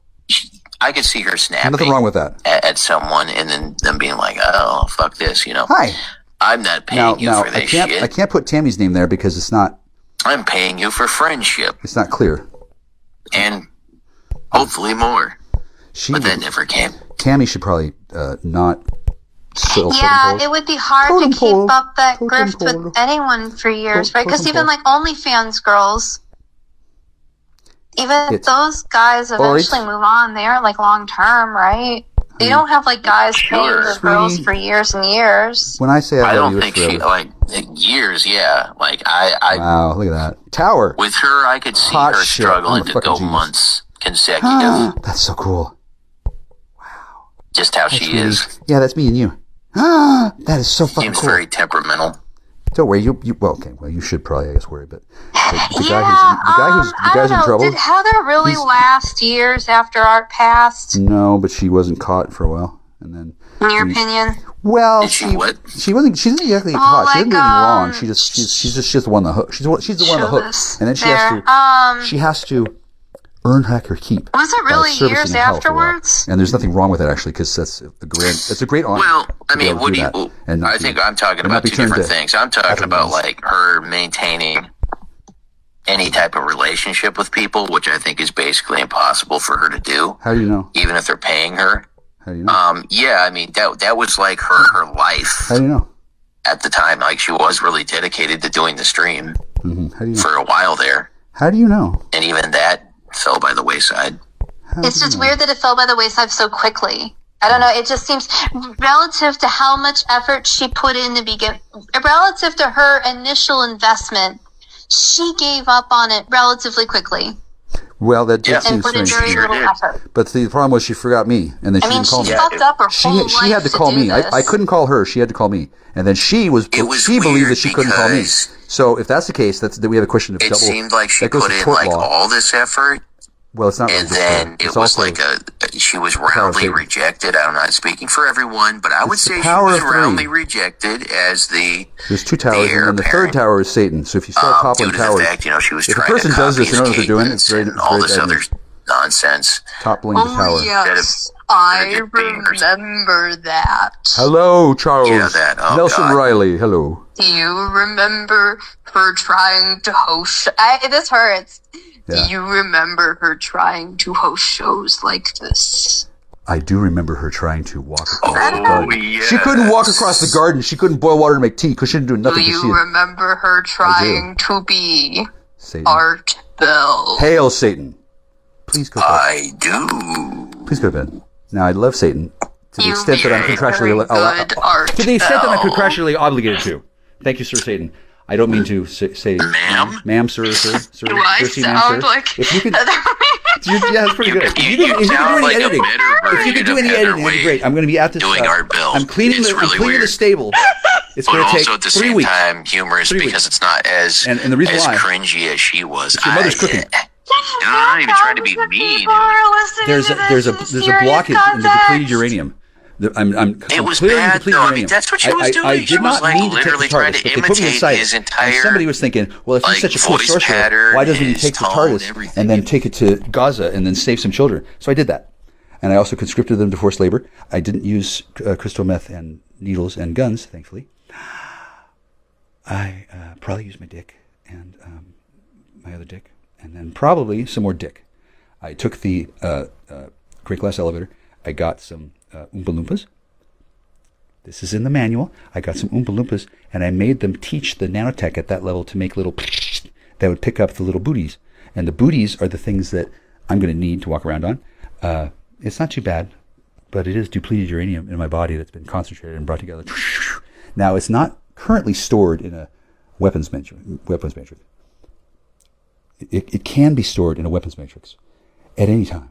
I could see her snapping. Nothing wrong with that. At someone and then them being like, "Oh, fuck this," you know. Hi. I'm not paying you for this shit. I can't put Tammy's name there because it's not. I'm paying you for friendship It's not clear. and hopefully more. But that never came. Tammy should probably not. Yeah, it would be hard Totem to pole. keep up that Totem grift pole. with anyone for years, right? Because Totem even pole. like OnlyFans girls, even if It's- those guys eventually move on, they aren't like long term, right? You don't have like guys paying the girls for years and years. When I say I I love don't you, think it's she forever. years. Yeah, like I Wow, look at that tower. with her, I could see Hot her shit. struggling I'm a to fucking go genius. months consecutive. That's so cool. Just how That's she me. is. Yeah, that's me and you. That is so fucking Seems cool. very temperamental. Don't worry. You should probably, I guess, worry. But the guy who's in trouble. Did Heather really last years after Art passed? No, but she wasn't caught for a while, and then. In your opinion? Well, she wasn't. She didn't exactly get caught. She didn't do anything wrong. She's just the one on the hook. She's the one on the hook, and then she has to earn back her keep. Was it really years afterwards? And there's nothing wrong with that actually, because that's a great honor. Well, I mean, what do you? I think I'm talking about two different things. I'm talking about like her maintaining any type of relationship with people, which I think is basically impossible for her to do. How do you know? Even if they're paying her. How do you know? Yeah, I mean that was like her life. How do you know? At the time, like she was really dedicated to doing the stream How do you know? for a while there. How do you know? And even that fell by the wayside. It's just weird that it fell by the wayside so quickly. I don't know. It just seems relative to how much effort she put in to begin, relative to her initial investment, she gave up on it relatively quickly. Well, that did seem and put in strange. very little effort. But the problem was she forgot me, and then she didn't call me. She fucked up her whole life. She had to call me. I couldn't call her. She had to call me, and then she believed that she couldn't call me. So if that's the case, that we have a question of double. It seemed like she put in like all this effort. Well, it's not. And then it was like she was roundly rejected. I'm not speaking for everyone, but I would say she was roundly rejected as the. There's two towers, and then the third tower is Satan. So if you start toppling towers, she was if a trying person to does this, they know what they're doing. It's very all this other nonsense. Toppling the tower. Yes, I remember that. Hello, Charles. Yeah, that. Oh, Nelson God. Riley. Hello. Do you remember her trying to host? This hurts. Yeah. Do you remember her trying to host shows like this? I do remember her trying to walk across the Oh, garden. yes. She couldn't walk across the garden. She couldn't boil water to make tea because she didn't do nothing Do to see you it. remember her trying to be Satan. Art Bell? Hail Satan. Please go to bed. I do. Please go to bed. Now, I love Satan to the extent that I'm contractually obligated to. Thank you, Sir Satan. I don't mean to say ma'am, sir, Do I sound like if you could, yeah, it's pretty good. If you could do any editing, it'd be great. I'm going to be at this. Doing Art Bell. I'm cleaning the stable. It's going to take 3 weeks. But also at the same time, humorous because it's not as and the reason why cringy as she was. Your mother's cooking. I'm not even trying to be mean. There's a blockage in the depleted uranium. It was bad, though. I mean, that's what she was doing. She was like literally trying to imitate his entire. And somebody was thinking, well, if he's such a cool sorcerer, why doesn't he take the TARDIS and then take it to Gaza and then save some children? So I did that, and I also conscripted them to forced labor. I didn't use crystal meth and needles and guns, thankfully. I probably used my dick and my other dick, and then probably some more dick. I took the great glass elevator. I got some Oompa Loompas. This is in the manual. I got some Oompa Loompas, and I made them teach the nanotech at that level to make little that would pick up the little booties. And the booties are the things that I'm going to need to walk around on. It's not too bad, but it is depleted uranium in my body that's been concentrated and brought together. Now, it's not currently stored in a weapons matrix. It can be stored in a weapons matrix at any time.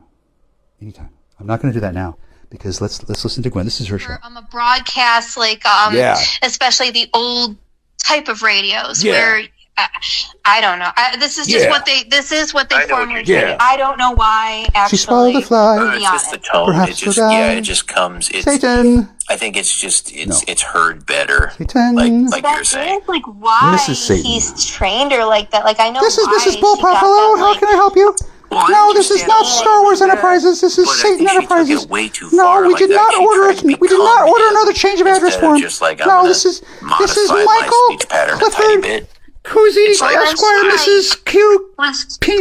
Anytime. I'm not going to do that now. Because let's listen to Gwen. This is her show. A broadcast, especially the old type of radios where I don't know. This is just what they formally do. I don't know why. Actually, she swallowed the fly. It's just the tone. Perhaps it just comes. Satan. I think it's just it's heard better. Satan. Like you're saying. Like why Mrs. Satan. he's trained her like that. Like I know. This is Mrs. Bullpup. Hello. How can I help you? No, this is not Star Wars Enterprises. This is Satan Enterprises. No, we did not order it. We did not order another change of address form. No, this is Michael Clifford Cousy Esquire, Mrs. Q.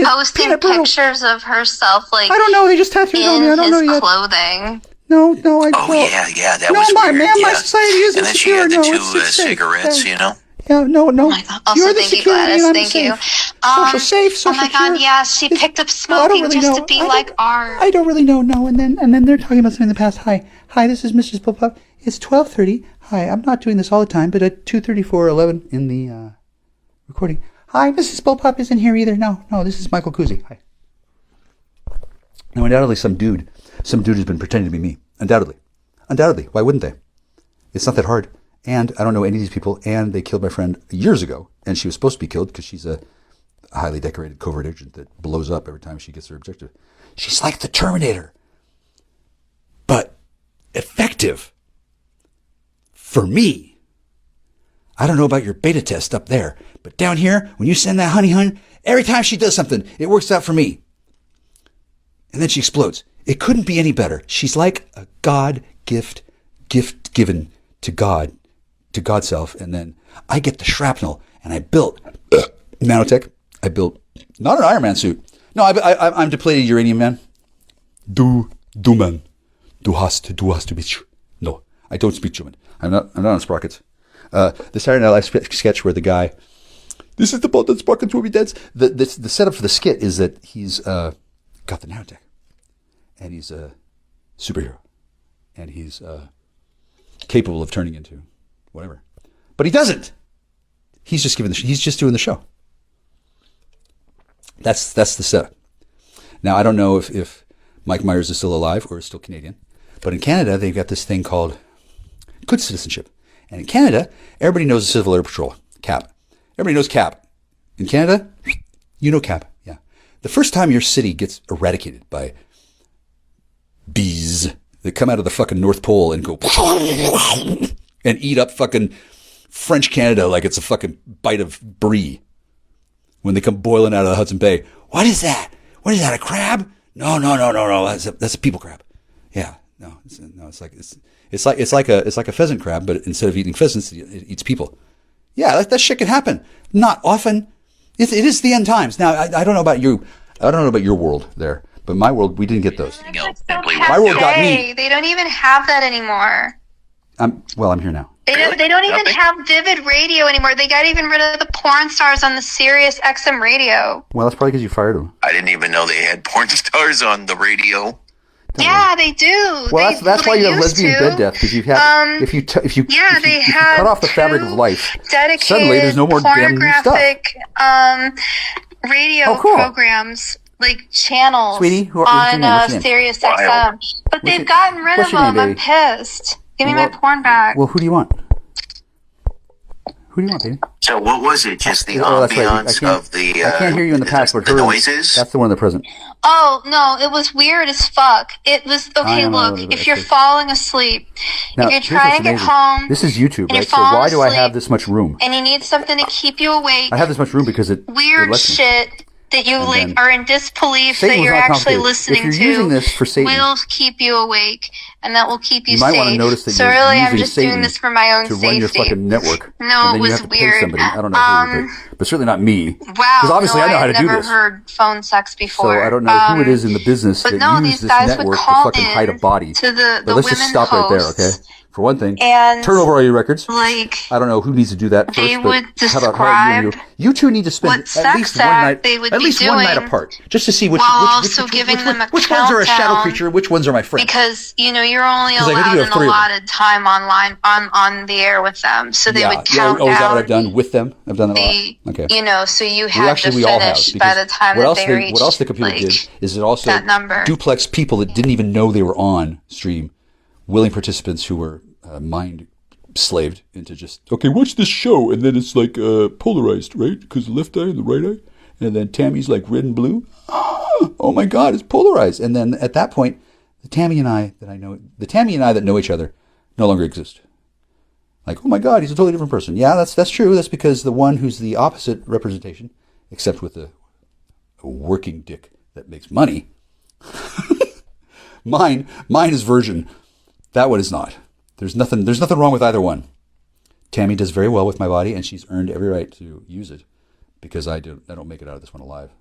Posting pictures of herself, like I don't know. They just tattooed on me. I don't know yet. Clothing. No. That was weird. My society is and then she had the 2 cigarettes, you know. Yeah, no. Oh my God. Also, You're the thank you, security. Gladys. Thank you. Social safe, social Oh my God, yeah, she picked up smoking just to be like art. I don't really know. No, and then they're talking about something in the past. Hi, this is Mrs. Bullpup. It's 12:30. Hi, I'm not doing this all the time, but at 2:34:11 in the recording. Hi, Mrs. Bullpup isn't here either. No, this is Michael Cousy. Hi. Now, undoubtedly, some dude has been pretending to be me. Undoubtedly. Why wouldn't they? It's not that hard. and I don't know any of these people, and they killed my friend years ago, and she was supposed to be killed because she's a highly decorated covert agent that blows up every time she gets her objective. She's like the Terminator, but effective for me. I don't know about your beta test up there, but down here, when you send that honey hun, every time she does something, it works out for me. And then she explodes. It couldn't be any better. She's like a God gift given to God, to God's self. And then I get the shrapnel, and I built nanotech. I built not an Iron Man suit. No, I'm depleted uranium man. Du man. Du hast to be. No, I don't speak German. I'm not on sprockets. The Saturday Night Live sketch where the guy, this is the boat that sprockets will be dead. The setup for the skit is that he's got the nanotech, and he's a superhero, and he's capable of turning into whatever, but he doesn't. He's just he's just doing the show. That's the setup. Now I don't know if Mike Myers is still alive or is still Canadian, but in Canada they've got this thing called good citizenship. And in Canada, everybody knows the Civil Air Patrol, CAP. Everybody knows CAP. In Canada, you know CAP, yeah. The first time your city gets eradicated by bees that come out of the fucking North Pole and go and eat up fucking French Canada like it's a fucking bite of brie when they come boiling out of the Hudson Bay. What is that? What is that, a crab? No. That's a people crab. Yeah, no, it's like a pheasant crab, but instead of eating pheasants, it eats people. Yeah, that shit can happen. Not often. It is the end times. Now, I don't know about you. I don't know about your world there, but my world, we didn't get those. My world got me. They don't even have that anymore. I'm here now. They don't even have Vivid Radio anymore. They got even rid of the porn stars on the Sirius XM radio. Well, that's probably because you fired them. I didn't even know they had porn stars on the radio. Yeah, they do. Well, that's why you have lesbian bed death, because you have if you cut off the fabric of life, suddenly there's no more damn new stuff. Radio programs, like channels, Sweetie, on Sirius XM, but they've gotten rid of them. I'm pissed. Give me my porn back. Well, who do you want? Who do you want, baby? So what was it? Just the ambiance of the... I can't hear you in the past, but the noises? That's the one in the present. Oh, no, it was weird as fuck. It was, okay, look, if you're falling asleep, now, if you're trying to get home... This is YouTube, right? So why do I have this much room? And you need something to keep you awake. I have this much room because it... Weird shit that you are in disbelief that you're actually listening to will keep you awake, and that will keep you safe. You might want to notice that so really, I'm just doing this for my own safety. To run your fucking network. No, it was weird. I don't know who, but certainly not me. Wow, because obviously I know how to do this. I've never heard phone sex before. So I don't know who it is in the business that uses this network to fucking hide a body. But let's just stop right there, okay? For one thing, turn over all your records. Like, I don't know who needs to do that first. They would describe you two need to spend at least one night apart, just to see which ones are a shadow creature, which ones are my friends. Because you're only allowed an allotted time online on the air with them, so they would count down. Oh, is that what I've done with them? I've done that a lot. Okay. So you had to finish by the time that they reached. What else the computer did is it also duplex people that didn't even know they were on stream. Willing participants who were mind slaved into just, okay, watch this show, and then it's like polarized, right? Because the left eye and the right eye, and then Tammy's like red and blue. Oh my God, it's polarized. And then at that point, the Tammy and I that know each other no longer exist. Like, oh my God, he's a totally different person. Yeah, that's true. That's because the one who's the opposite representation, except with a working dick that makes money. Mine is version. That one is not. There's nothing wrong with either one. Tammy does very well with my body, and she's earned every right to use it because I don't make it out of this one alive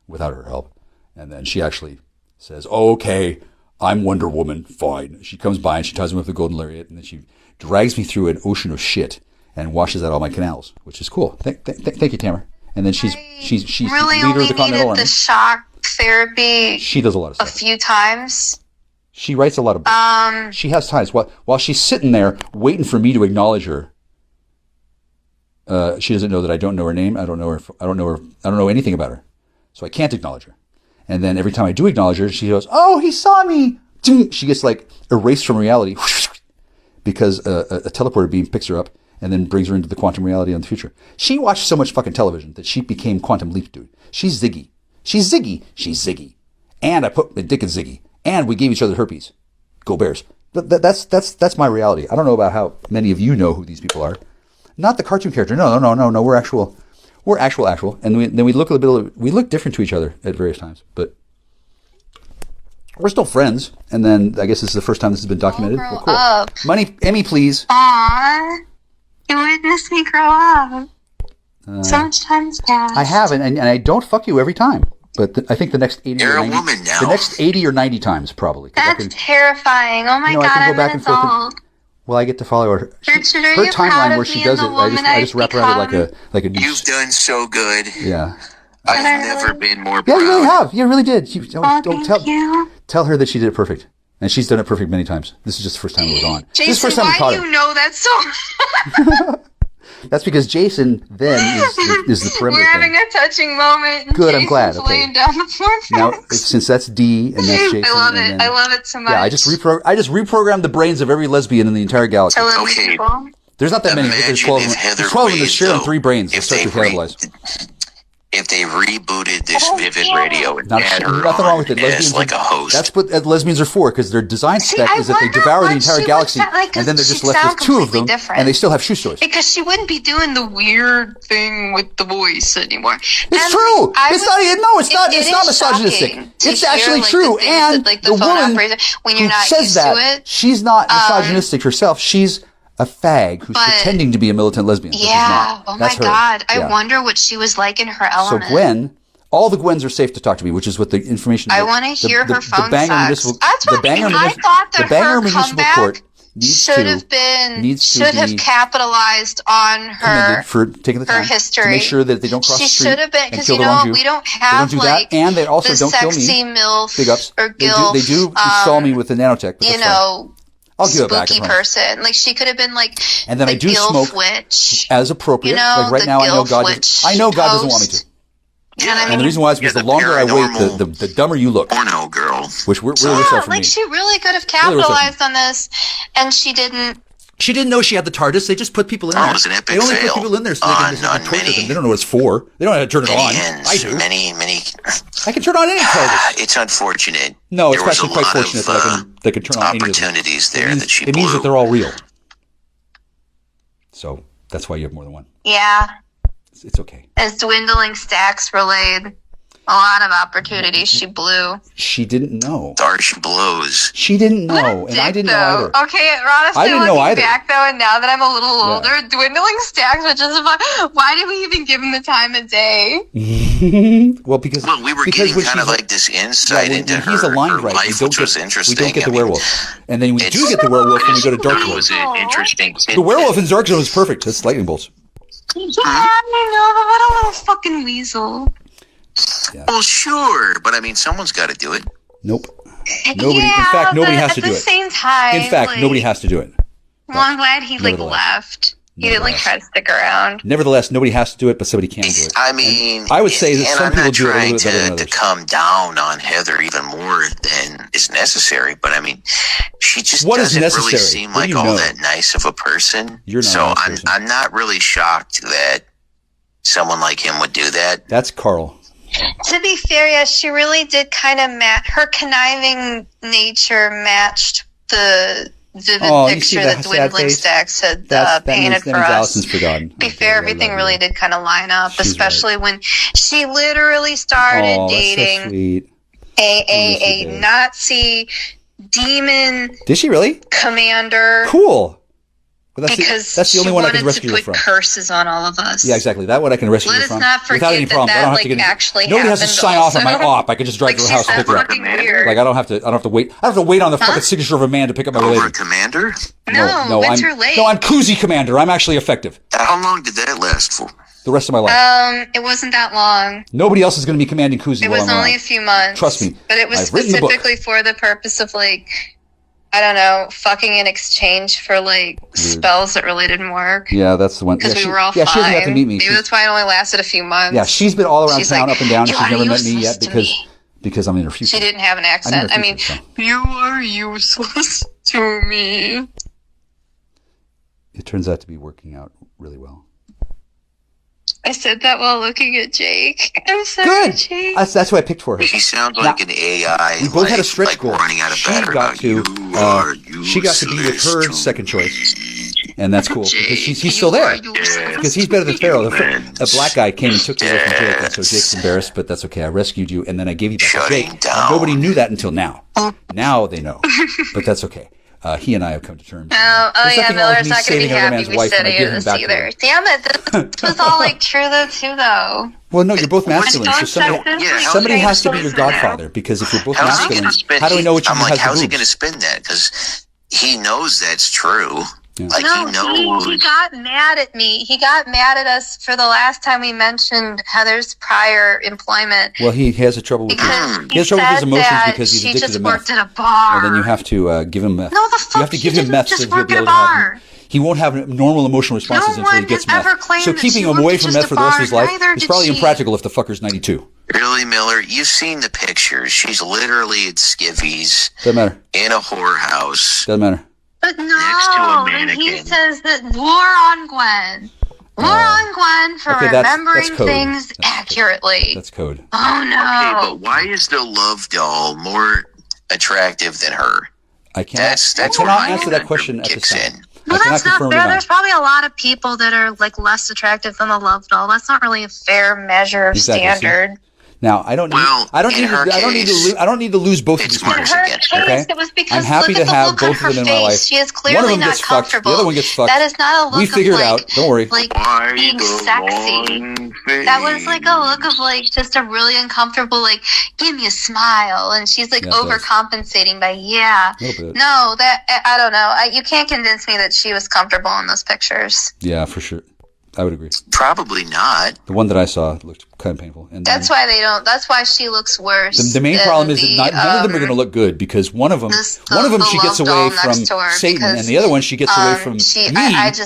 without her help. And then she actually says, oh, okay, I'm Wonder Woman, fine. She comes by and she ties me with the golden lariat, and then she drags me through an ocean of shit and washes out all my canals, which is cool. Thank you, Tamara. And then she's really leader of the Continental Army. The shock therapy. She does a lot of stuff. A few times. She writes a lot of books. She has times while she's sitting there waiting for me to acknowledge her. She doesn't know that I don't know her name. I don't know anything about her, so I can't acknowledge her. And then every time I do acknowledge her, she goes, "Oh, he saw me." She gets like erased from reality because a teleporter beam picks her up and then brings her into the quantum reality in the future. She watched so much fucking television that she became Quantum Leap dude. She's Ziggy. She's Ziggy. And I put my dick in Ziggy. And we gave each other herpes. Go Bears. But that's my reality. I don't know about how many of you know who these people are. Not the cartoon character. No. We're actual. And then we look a little bit. We look different to each other at various times, but we're still friends. And then I guess this is the first time this has been documented. Grow Well, cool. up. Money, Emmy, please. Aww. You witnessed me grow up. So much time's passed. I haven't, and I don't fuck you every time. But I think the next 80 You're or a 90, woman now. the next 80 or 90 times probably. That's terrifying. Oh my No, I god, can go I'm back an and forth. adult. Well, I get to follow her. Richard, are her you proud timeline of where me she and does the it. I woman just wrap around it become? like a noose. You've done so good. Yeah. I've never been more Yeah, proud. you really have. You really did. You, don't thank you. tell her that she did it perfect. And she's done it perfect many times. This is just the first time it was on. This is the Jason, first time we why caught do her. you know that so That's because Jason then is the perimeter We're having thing. a touching moment. Good, I'm glad. Jason's Okay. laying down the floor. Now, since that's D and that's Jason. I love and it. then- I love it so much. Yeah, I just reprogrammed the brains of every lesbian in the entire galaxy. Okay. There's not that many. There's 12 of them. There's 12 of them that share in 3 brains. That start to cannibalize. If they rebooted this EvvE Radio and had her Nothing wrong with it. as Lesbians like a host, That's what lesbians are for, because their design spec is that they devour the entire galaxy, and then they're just left with 2 of them, and they still have shoe stores. Because she wouldn't be doing the weird thing with the voice anymore. It's true. It's not misogynistic. It's actually true. And the woman who says that, she's not misogynistic herself. She's a fag who's pretending to be a militant lesbian. but she's not. Oh That's my her. god. I Yeah. wonder what she was like in her So element. Gwen, all the Gwens are safe to talk to me, which is what the information. I want to hear her phone Bangor sex. That's what I thought that her comeback should have capitalized on her for taking the time history. to make sure that they don't cross She the street should have been, and because kill you the know wrong Jew. we don't They have don't do like that, and they also the don't kill me. sexy MILF Big ups. or They GILF. do install me with the nanotech, but You that's fine. know, I'll give it back. I spooky promise. person. Like she could have been like And then the I do GILF smoke witch. as appropriate. You know, like right the now, I know GILF God. witch I know God doesn't want me to. You know what I And mean? the reason why is because the longer I wait, the dumber you look. Porno girl. Which really works out for like me. she really could have Really works out for me. capitalized on this, and she didn't. She didn't know she had the TARDIS. They just put people in Oh, there. it was an epic They only fail put people in there so they can just torture them. They don't know what it's for. They don't know how to turn it on. I do. Many. I can turn on any TARDIS. It's unfortunate. No, it's There was actually a quite lot fortunate that I can turn on any of them. opportunities there that she It means that blew. they're all real. So that's why you have more than one. Yeah, It's okay. as dwindling stacks relayed, a lot of opportunities she blew. She didn't know. Sorry, she blows. She didn't know, and I didn't know either. Okay, honestly, I didn't know looking either. back though, and now that I'm a little Yeah. older, dwindling stacks, which is why did we even give him the time of day? Well, because we were because getting when kind of she's- like this insight when into he's her aligned right, life, which was interesting. We don't get the I mean, werewolf, and then we do get the werewolf when we go to Dark It Zone. was an interesting. The werewolf in Dark Zone is perfect. That's lightning bolts. Yeah, I know, but what a little fucking weasel. Well, sure, but I mean, someone's got to do it. Nope. Nobody. Yeah, in fact, nobody but has to at do the it. same time, In fact, like, nobody has to do it. Well, I'm glad he like Nevertheless. left. He didn't like try to stick around. Nevertheless, nobody has to do it, but somebody can do it. I mean, And I would say that and some I'm people not do it a trying little bit better than to others. come down on Heather even more than is necessary, but I mean, she just What is doesn't really necessary? seem What do like you all know? that nice of a person. You're not so a nice person. I'm not really shocked that someone like him would do that. That's Carl. To be fair, yes, she really did kind of her conniving nature matched the vivid Oh, you see picture that that sad Dwindling face? Stacks had That painted means for that means us. Allison's forgotten. To be fair, everything really did kind of line up, She's especially when she literally started Oh, that's so dating sweet. a Nazi demon Did she really? commander. Cool. But Because that's the only she one I wanted can rescue to her put from. curses on all of us. Yeah, exactly. That one I can rescue Let her us from not without any forget problem. I don't have to get actually nobody has to happened sign off on my also. op. I can just drive to her house and pick her up. fucking weird. Like I don't have to wait. I don't have to wait on the fucking signature of a man to pick up my Over lady. a commander? No, Winter I'm Lake. no, I'm Koozie Commander. I'm actually effective. How long did that last for? The rest of my life. It wasn't that long. Nobody else is going to be commanding Koozie It while was I'm only around. a few months. Trust me. But it was I've written the book. specifically for the purpose of like, I don't know, fucking in exchange for like spells that related to work. Yeah, that's the one. Because yeah, we were all yeah, fine. she hasn't got to meet me. Maybe She's- that's why it only lasted a few months. Yeah, she's been all around She's town, like, up and down. "You She's are never met me useless yet to because I'm in her future. She didn't have an accent. I'm in her I mean, future, you are useless to me. it turns out to be working out really well. I said that while looking at Jake. I'm sorry, Good. Jake. That's why I picked for her. She sounds like an AI. We both had a stretch like goal. running out of She battery. got to. She got to be with her second choice, and that's cool because he's still there. Because he's better than Pharaoh. A black guy came and took you away from Jake, and so Jake's embarrassed. But that's okay. I rescued you, and then I gave you back to Jake. And nobody knew that until now. Now they know, but that's okay. He and I have come to terms. Yeah, Miller's not going to be happy we said this either. Damn it, this was all like true though too though. Well, no, you're both masculine, so somebody has to be your godfather, because if you're both masculine, how do we know which one has the boobs? How's he going to spin that? Because he knows that's true. Yeah. Like, No, he knows. he got mad at me. He got mad at us for the last time we mentioned Heather's prior employment. Well, he has a trouble with he has trouble with his emotions because he's addicted to meth. She just worked at a bar. And then you have to give him meth. No, the fuck, you have to give him meth so he'll be able to have. He won't have normal emotional responses until he gets meth. So keeping him away from meth for the rest of his life is probably impractical if the fucker's 92. Really, Miller? You've seen the pictures. She's literally at Skivvy's. Doesn't matter. In a whorehouse. Doesn't matter. But no, next to a and he mannequin. says that war on Gwen. War on Gwen for Okay, that's remembering code. things accurately. That's code. Oh no. Okay, but why is the love doll more attractive than her? I cannot answer that question at this time. Well, I cannot that's not confirm fair. or There's deny. probably a lot of people that are like less attractive than the love doll. That's not really a fair measure of Exactly. standard. Now, I don't need to lose both of these people. In her case, Okay? it was because I'm happy look to at the have look on both her of them in my face. life. She is One of clearly them not gets fucked. The comfortable. other one gets fucked. That is not a look We figured of it like, out. Don't worry. like being sexy. That was like a look of like just a really uncomfortable like give me a smile, and she's like Yeah, it does. overcompensating by A little bit. No, that I don't know. You can't convince me that she was comfortable in those pictures. Yeah, for sure. I would agree. Probably not. The one that I saw looked kind of painful. And That's why they don't. That's why she looks worse. the main problem is that none of them are going to look good, because one of them she gets away from Satan, and the other one she gets away from me,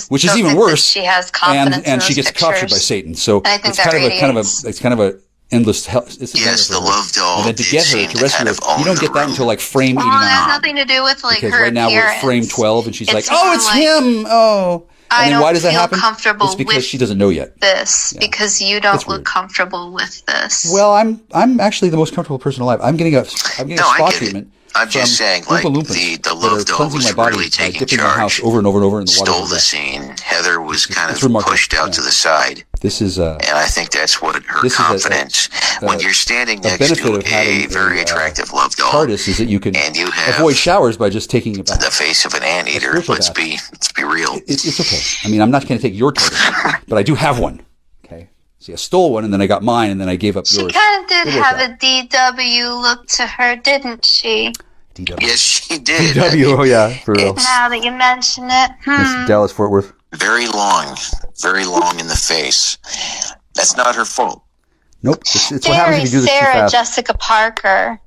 which is even worse. She has confidence and in she those gets captured by pictures. Satan. So I think it's that kind of a endless hell. It's Yes, the love doll. And then to did get her, seem to rescue kind her, of own you don't the get that room. until like frame Well, 89. it has nothing to do with like Because her right now we're at frame appearance. 12, and she's like, It's "Oh, more it's like, him!" Oh, I and then don't why does that feel happen? comfortable It's because with she doesn't know yet. this because you don't It's look weird. comfortable with this. Well, I'm actually the most comfortable person alive. I'm getting a spa treatment. I'm just from saying, like, Oompa Loompas the that love are doll cleansing was my body really by taking dipping my house charge. over and over and over in the water. Stole the scene. Heather was kind It's of remarkable. pushed out to the side. This is And I think that's what her This is confidence. when you're standing next benefit to of having a very attractive love doll, TARDIS is that you can and you have avoid showers by just taking a bath. the face of an anteater. spiritual Let's bath. be real. It's okay. I mean, I'm not going to take your TARDIS, but I do have one. Okay. See, I stole one, and then I got mine, and then I gave up She yours. kind of did It worked have out. a DW look to her, didn't she? DW. Yes, she did. DW. Oh yeah, for real. Now that you mention it, It's Dallas Fort Worth. Very long in the face. That's not her fault. Nope. It's what happens if you do this too Sarah fast. Jessica Parker.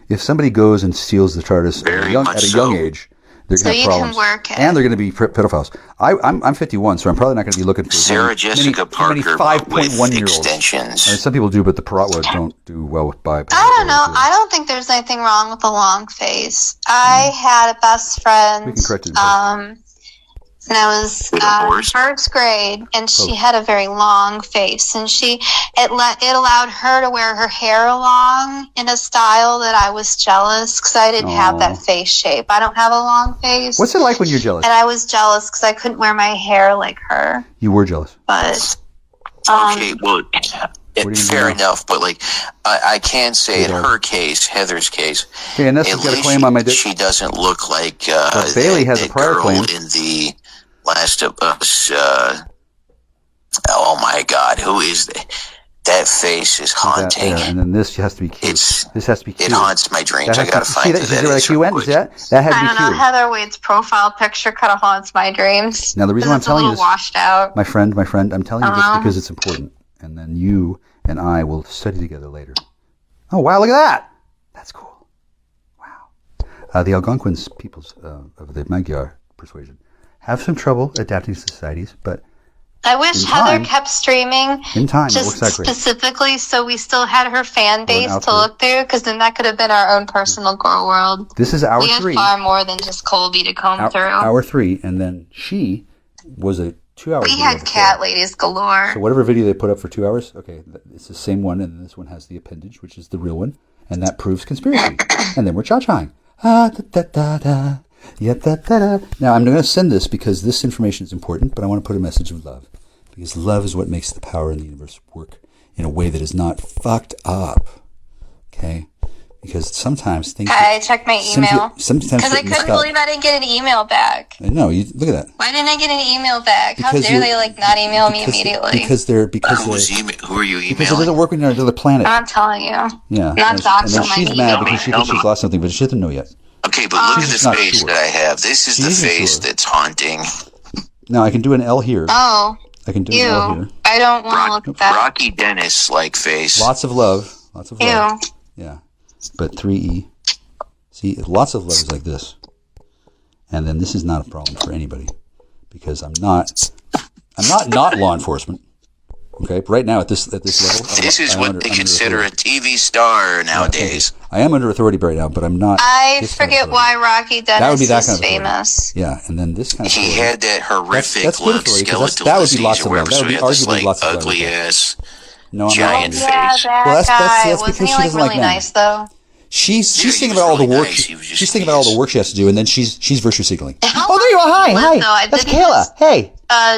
If somebody goes and steals the TARDIS at a young age, they're So going to you have can problems, work it. and they're going to be pedophiles. I'm 51, so I'm probably not going to be looking for Sarah Jessica many Parker 5.1-year-olds. extensions. I mean, some people do, but the Parotwa don't do well with bi. I don't know. I don't think there's anything wrong with a long face. I had a best friend. We can correct it in when I was first grade, and she had a very long face, and it allowed her to wear her hair long in a style that I was jealous because I didn't have that face shape. I don't have a long face. What's it like when you're jealous? And I was jealous because I couldn't wear my hair like her. You were jealous. But Okay, well, fair enough, but like I can say in her case, Heather's case, Okay, and that's at got a least claim on my dick. she doesn't look like But Bailey has a that prior girl claim. in the Last of Us. Oh my God, who is that? That face is haunting. And then this has to be cute. This has to be cute. It haunts my dreams. That I has gotta to, find see who that. that See where is. that cue went? Is that had to I be don't know. cute. Heather Wade's profile picture kind of haunts my dreams. Now the reason why I'm It's a telling you little this, washed out. my friend, I'm telling you this Uh-huh. because it's important, and then you and I will study together later. Oh wow! Look at that. That's cool. Wow. The Algonquins peoples of the Magyar persuasion have some trouble adapting to societies, but I wish in Heather time- kept streaming. in time, it just works out great. specifically so we still had her fan base out to look through, because then that could have been our own personal girl world. This is hour we had 3. far more than just Colby to comb through. Hour 3, and then she was a 2-hour We video had before. cat ladies galore. So whatever video they put up for 2 hours, okay, it's the same one, and this one has the appendage, which is the real one, and that proves conspiracy. And then we're cha-chaing. Ah, da, da, da, da. Yeah, da, da, da. Now, I'm going to send this because this information is important, but I want to put a message of love. Because love is what makes the power in the universe work in a way that is not fucked up. Okay? Because sometimes things... I checked my email. Sometimes Because I couldn't believe I didn't get an email back. No, look at that. Why didn't I get an email back? How Because dare they not email me immediately? Because Who are you emailing? Because it doesn't work when you're on another planet. I'm telling you. Yeah. Not and doxing then my she's email. mad because she thinks she's lost something, but she doesn't know yet. Okay, but look at She's this not face sure. that I have. This is the face sure. that's haunting. Now, I can do an L here. Oh. I can do an L here. I don't want to look at that. Rocky Dennis-like face. Lots of love. Lots of love. Ew. Yeah. But 3E. See, lots of love is like this. And then this is not a problem for anybody. Because I'm not law enforcement. Okay? But right now at this level. This is what they consider a TV star nowadays. Okay. I am under authority right now, but I'm not. I forget why Rocky Dennis that is kind of famous. Yeah, and then this kind of He had that horrific that's good left authority, 'cause skeletal that would be disease lots or of love. whatever, That so would he be had this arguably like lots of love. ugly ass No, giant face. That Well, that's guy. because Wasn't she he like doesn't like really men. nice though? She's he thinking was about all the really work. nice. He was just She's thinking about all the work she has to do, and then she's virtue signaling. Oh, there you are! Hi, though, I That's didn't Kayla. Hey.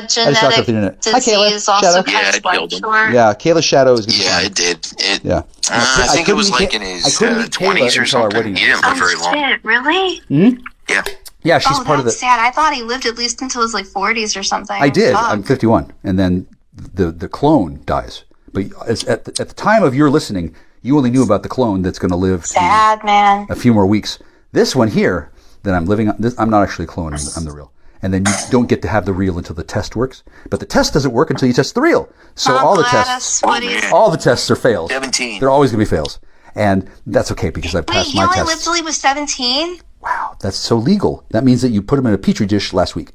Genetic off the internet. Hi, Kayla. disease also Shadow. cuts it blood killed him. short. Yeah, Kayla's shadow is going to be Yeah, fine. it did. Yeah. I think it was like in his 20s or something. He didn't live very long. Shit, really? Hmm? Yeah. Yeah, she's Oh, part of the... that's sad. I thought he lived at least until his 40s or something. I did. Fuck. I'm 51. And then the clone dies. But at the time of your listening, you only knew about the clone that's going to live Sad, man. a few more weeks. This one here that I'm living on, I'm not actually a clone. I'm the real. And then you don't get to have the real until the test works. But the test doesn't work until you test the real. So all the tests are fails. 17. They're always going to be fails. And that's okay because I Wait, passed he my only test. lived till he was 17? Wow, that's so legal. That means that you put him in a petri dish last week.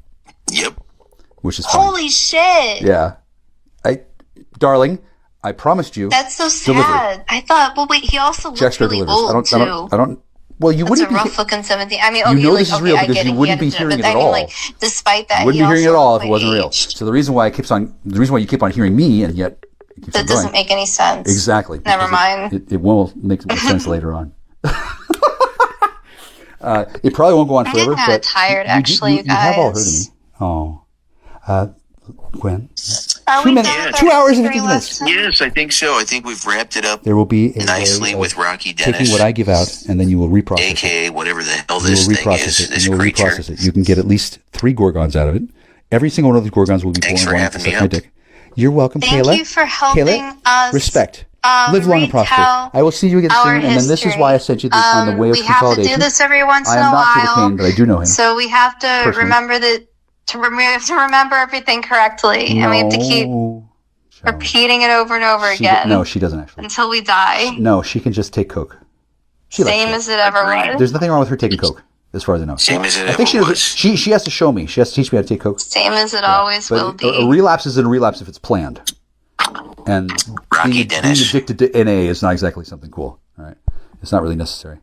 Yep. Which is fine. Holy shit. Yeah. Darling, I promised you. That's so sad. delivery. I thought, well, wait, he also looked Jack's really delivers. old, too. I don't. Well, you That's wouldn't a be. rough looking 17. I mean, You okay, know like, this is okay, real I because get you it. wouldn't He be had to- hearing but it at I mean, all. like, despite that, You wouldn't he be hearing it also at all looked if it wasn't like real. aged. So the reason why you keep on hearing me and yet it keeps That on going. doesn't make any sense. Exactly. Never because mind. It will make sense later on. It probably won't go on I'm forever. getting kinda but tired, actually, you you guys. have all heard of me. Oh. Gwen? Are 2 we minutes. done with 2 our hours and history 50 minutes. lesson? Yes, I think so. I think we've wrapped it up There will be a nicely way with of Rocky Dennis. taking what I give out, and then you will reprocess it. AKA whatever the hell You this will thing reprocess is, it, and this you will creature. reprocess it. You can get at least 3 Gorgons out of it. Every single one of these Gorgons will be Thanks born for one having to me suck my up. dick. You're welcome, Thank Kayla. you for helping Kayla, us. respect. Live long and prosper. retell I will see you again our soon, and then this is history. why I sent you this on the way of we have to consolidation. do this every once I in am a not Peter while. Kane, but I do know him. So we have to Personally. remember that to remember everything correctly, and we have to keep repeating it over and over again. No, she doesn't actually. Until we die. No, she can just take Coke. She likes Same Coke. as it ever was. There's nothing wrong with her taking Coke, as far as I know. Same as it I think ever she has to show me. She has to teach me how to take Coke. Same as it always will But be. a relapse is a relapse if it's planned. And being addicted to NA is not exactly something cool. All right, it's not really necessary.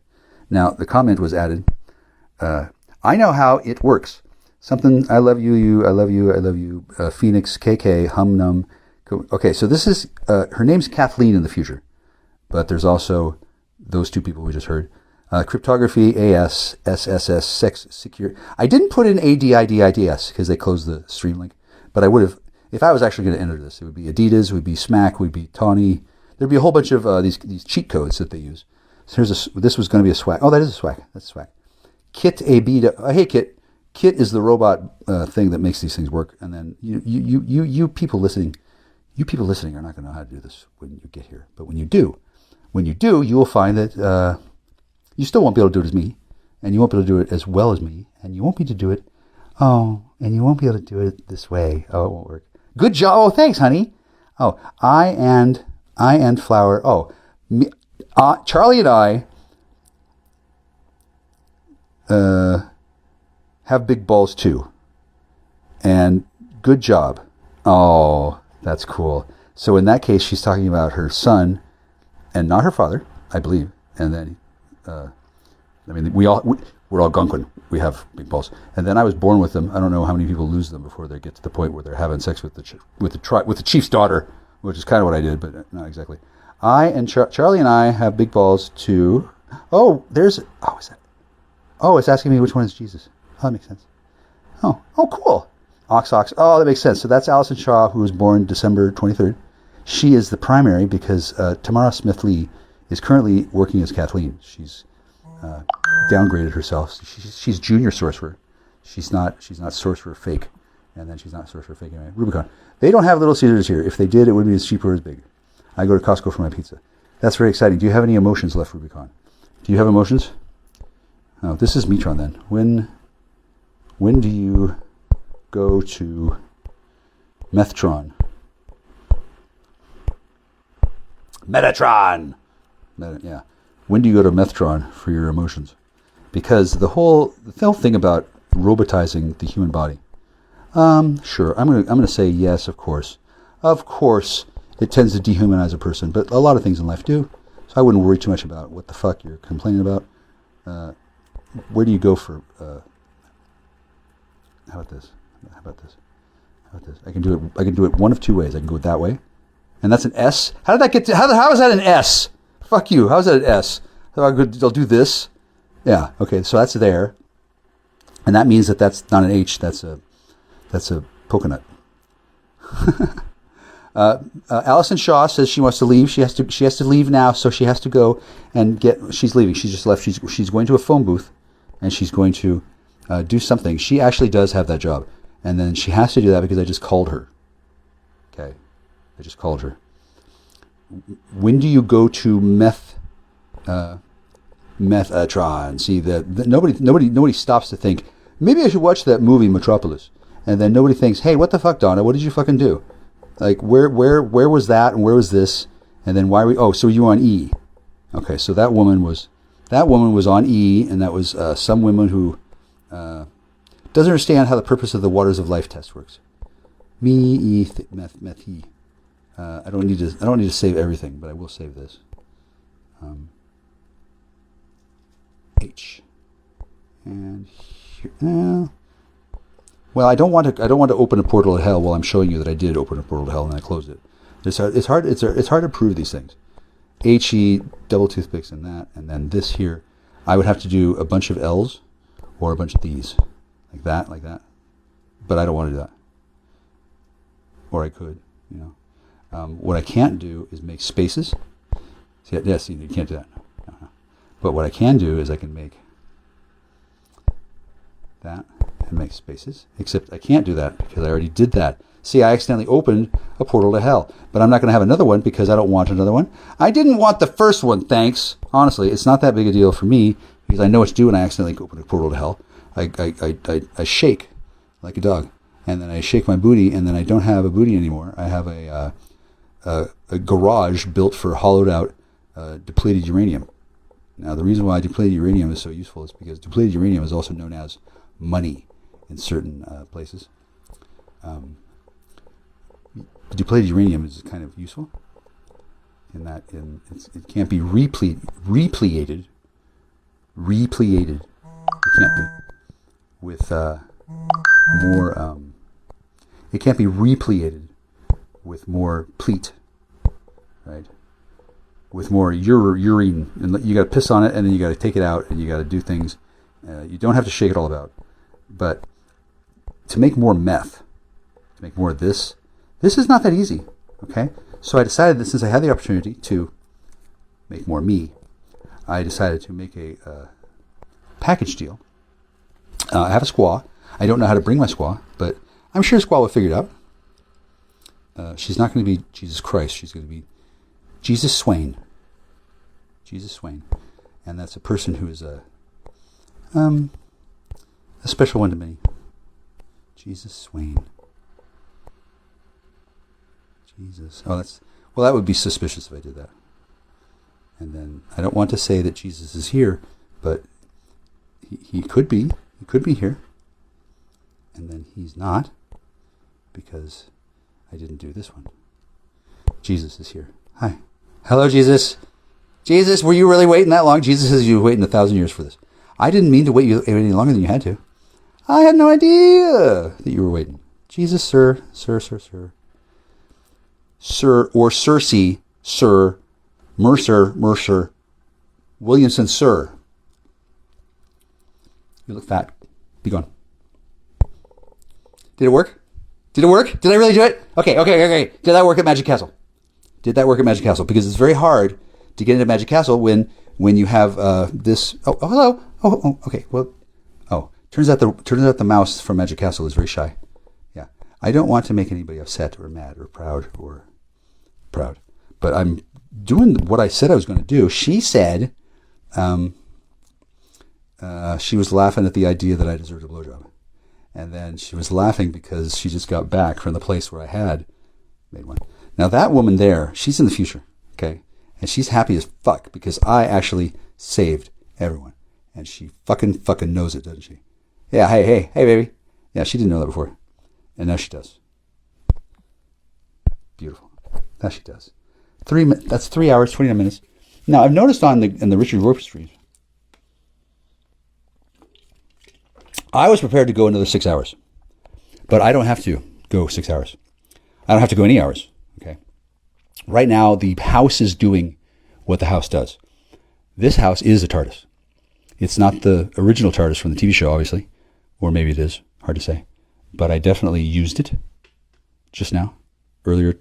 Now the comment was added. I know how it works. Something. I love you. I love you. I love you. Phoenix KK Hum Num. Okay, so this is her name's Kathleen in the future, but there's also those 2 people we just heard. Cryptography AS SSS sex secure. I didn't put in ADIDIDS because they closed the stream link, but I would have. If I was actually going to enter this, it would be Adidas, it would be Smack, it would be Tawny. There'd be a whole bunch of these cheat codes that they use. So this was going to be a swag. Oh, that is a swag. That's a swag. Kit AB. Hey, Kit. Kit is the robot thing that makes these things work. And then you people listening, are not going to know how to do this when you get here. But when you do, you will find that you still won't be able to do it as me, and you won't be able to do it as well as me, and you won't be able to do it. And you won't be able to do it this way. Oh, it won't work. Good job. Oh, thanks, honey. Oh, I and Flower. Oh, Charlie and I have big balls too. And good job. Oh, that's cool. So in that case, she's talking about her son and not her father, I believe. And then I mean, we're all Gonquin. We have big balls. And then I was born with them. I don't know how many people lose them before they get to the point where they're having sex with the chief's daughter, which is kind of what I did, but not exactly. Charlie and I have big balls too. Is that? Oh, it's asking me which one is Jesus. Oh, that makes sense. Oh, cool. Ox. Oh, that makes sense. So that's Allison Shaw, who was born December 23rd. She is the primary because Tamara Smith-Lee is currently working as Kathleen. She's downgraded herself. She's junior sorcerer. She's not sorcerer fake, and then she's not sorcerer fake anyway. Rubicon. They don't have Little Caesars here. If they did, it would be as cheap or as big. I go to Costco for my pizza. That's very exciting. Do you have any emotions left, Rubicon? Do you have emotions? Oh, this is Metron then. When do you go to Methtron? Metatron! Yeah. When do you go to Methtron for your emotions? Because the whole thing about robotizing the human body. Sure. I'm gonna say yes, of course. Of course, it tends to dehumanize a person, but a lot of things in life do. So I wouldn't worry too much about what the fuck you're complaining about. Where do you go for? How about this? I can do it one of two ways. I can go that way, and that's an S. How did that get to? How is that an S? Fuck you. How is that an S? I'll do this. Yeah. Okay. So that's there, and that means that's not an H. That's a polka nut. Allison Shaw says she wants to leave. She has to leave now, so she has to go and get. She's leaving. She just left. She's going to a phone booth, and she's going to do something. She actually does have that job, and then she has to do that because I just called her. Okay, I just called her. When do you go to Methatron? See that nobody stops to think. Maybe I should watch that movie Metropolis, and then nobody thinks, hey, what the fuck, Donna? What did you fucking do? Like where was that and where was this? And then why so you were on E. Okay, so that woman was on E, and that was some woman who doesn't understand how the purpose of the Waters of Life test works. Meth he. I don't need to save everything, but I will save this. H. And here. Well, I don't want to open a portal to hell while I'm showing you that I did open a portal to hell and I closed it. It's hard to prove these things. HE, double toothpicks, and that, and then this here. I would have to do a bunch of L's or a bunch of these, like that. But I don't want to do that. Or I could, What I can't do is make spaces. See, you can't do that. Uh-huh. But what I can do is I can make that and make spaces. Except I can't do that because I already did that. See, I accidentally opened a portal to hell. But I'm not going to have another one because I don't want another one. I didn't want the first one, thanks. Honestly, it's not that big a deal for me because I know what to do when I accidentally open a portal to hell. I shake like a dog. And then I shake my booty, and then I don't have a booty anymore. I have a garage built for hollowed out depleted uranium. Now, the reason why depleted uranium is so useful is because depleted uranium is also known as money in certain places. Depleted uranium is kind of useful in that it can't be repleated. Repleated. It can't be with more. It can't be repleated with more pleat, right? With more urine, and you got to piss on it, and then you got to take it out, and you got to do things. You don't have to shake it all about, but to make more meth, to make more of this is not that easy. Okay, so I decided that since I had the opportunity to make more me, I decided to make a package deal. I have a squaw. I don't know how to bring my squaw, but I'm sure squaw will figure it out. She's not going to be Jesus Christ. She's going to be Jesus Swain. Jesus Swain. And that's a person who is a special one to me. Jesus Swain. Jesus. That would be suspicious if I did that. And then I don't want to say that Jesus is here, but he could be. He could be here. And then he's not, because I didn't do this one. Jesus is here. Hi. Hello, Jesus. Jesus, were you really waiting that long? Jesus says you were waiting 1,000 years for this. I didn't mean to wait you any longer than you had to. I had no idea that you were waiting. Jesus, sir. Sir or Cersei, sir. Mercer. Williamson, sir. You look fat. Be gone. Did it work? Did I really do it? Okay. Did that work at Magic Castle? Because it's very hard to get into Magic Castle when you have this. Oh, hello. Oh, okay. Well, turns out the mouse from Magic Castle is very shy. Yeah, I don't want to make anybody upset or mad or proud, but I'm doing what I said I was going to do. She said, she was laughing at the idea that I deserved a blowjob. And then she was laughing because she just got back from the place where I had made one. Now that woman there, she's in the future, okay? And she's happy as fuck because I actually saved everyone. And she fucking knows it, doesn't she? Yeah, hey, baby. Yeah, she didn't know that before. And now she does. Beautiful. Now she does. That's 3 hours, 29 minutes. Now, I've noticed in the Richard Roper streams, I was prepared to go another 6 hours, but I don't have to go 6 hours. I don't have to go any hours. Okay. Right now, the house is doing what the house does. This house is a TARDIS. It's not the original TARDIS from the TV show, obviously, or maybe it is. Hard to say. But I definitely used it just now, earlier,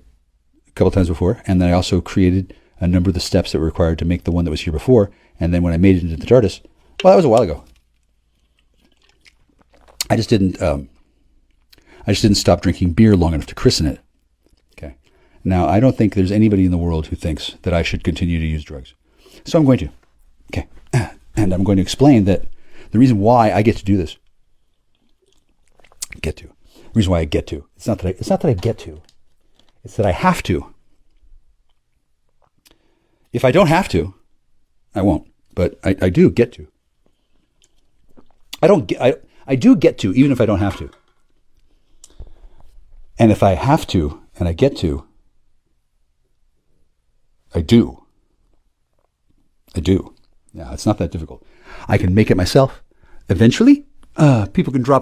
a couple times before, and then I also created a number of the steps that were required to make the one that was here before. And then when I made it into the TARDIS, well, that was a while ago. I just didn't stop drinking beer long enough to christen it. Okay. Now, I don't think there's anybody in the world who thinks that I should continue to use drugs. So I'm going to. Okay. And I'm going to explain that the reason why I get to do this. The reason why I get to. It's not that I get to. It's that I have to. If I don't have to, I won't. But I do get to. I do get to, even if I don't have to. And if I have to, and I get to, I do. Yeah, it's not that difficult. I can make it myself. Eventually, people can drop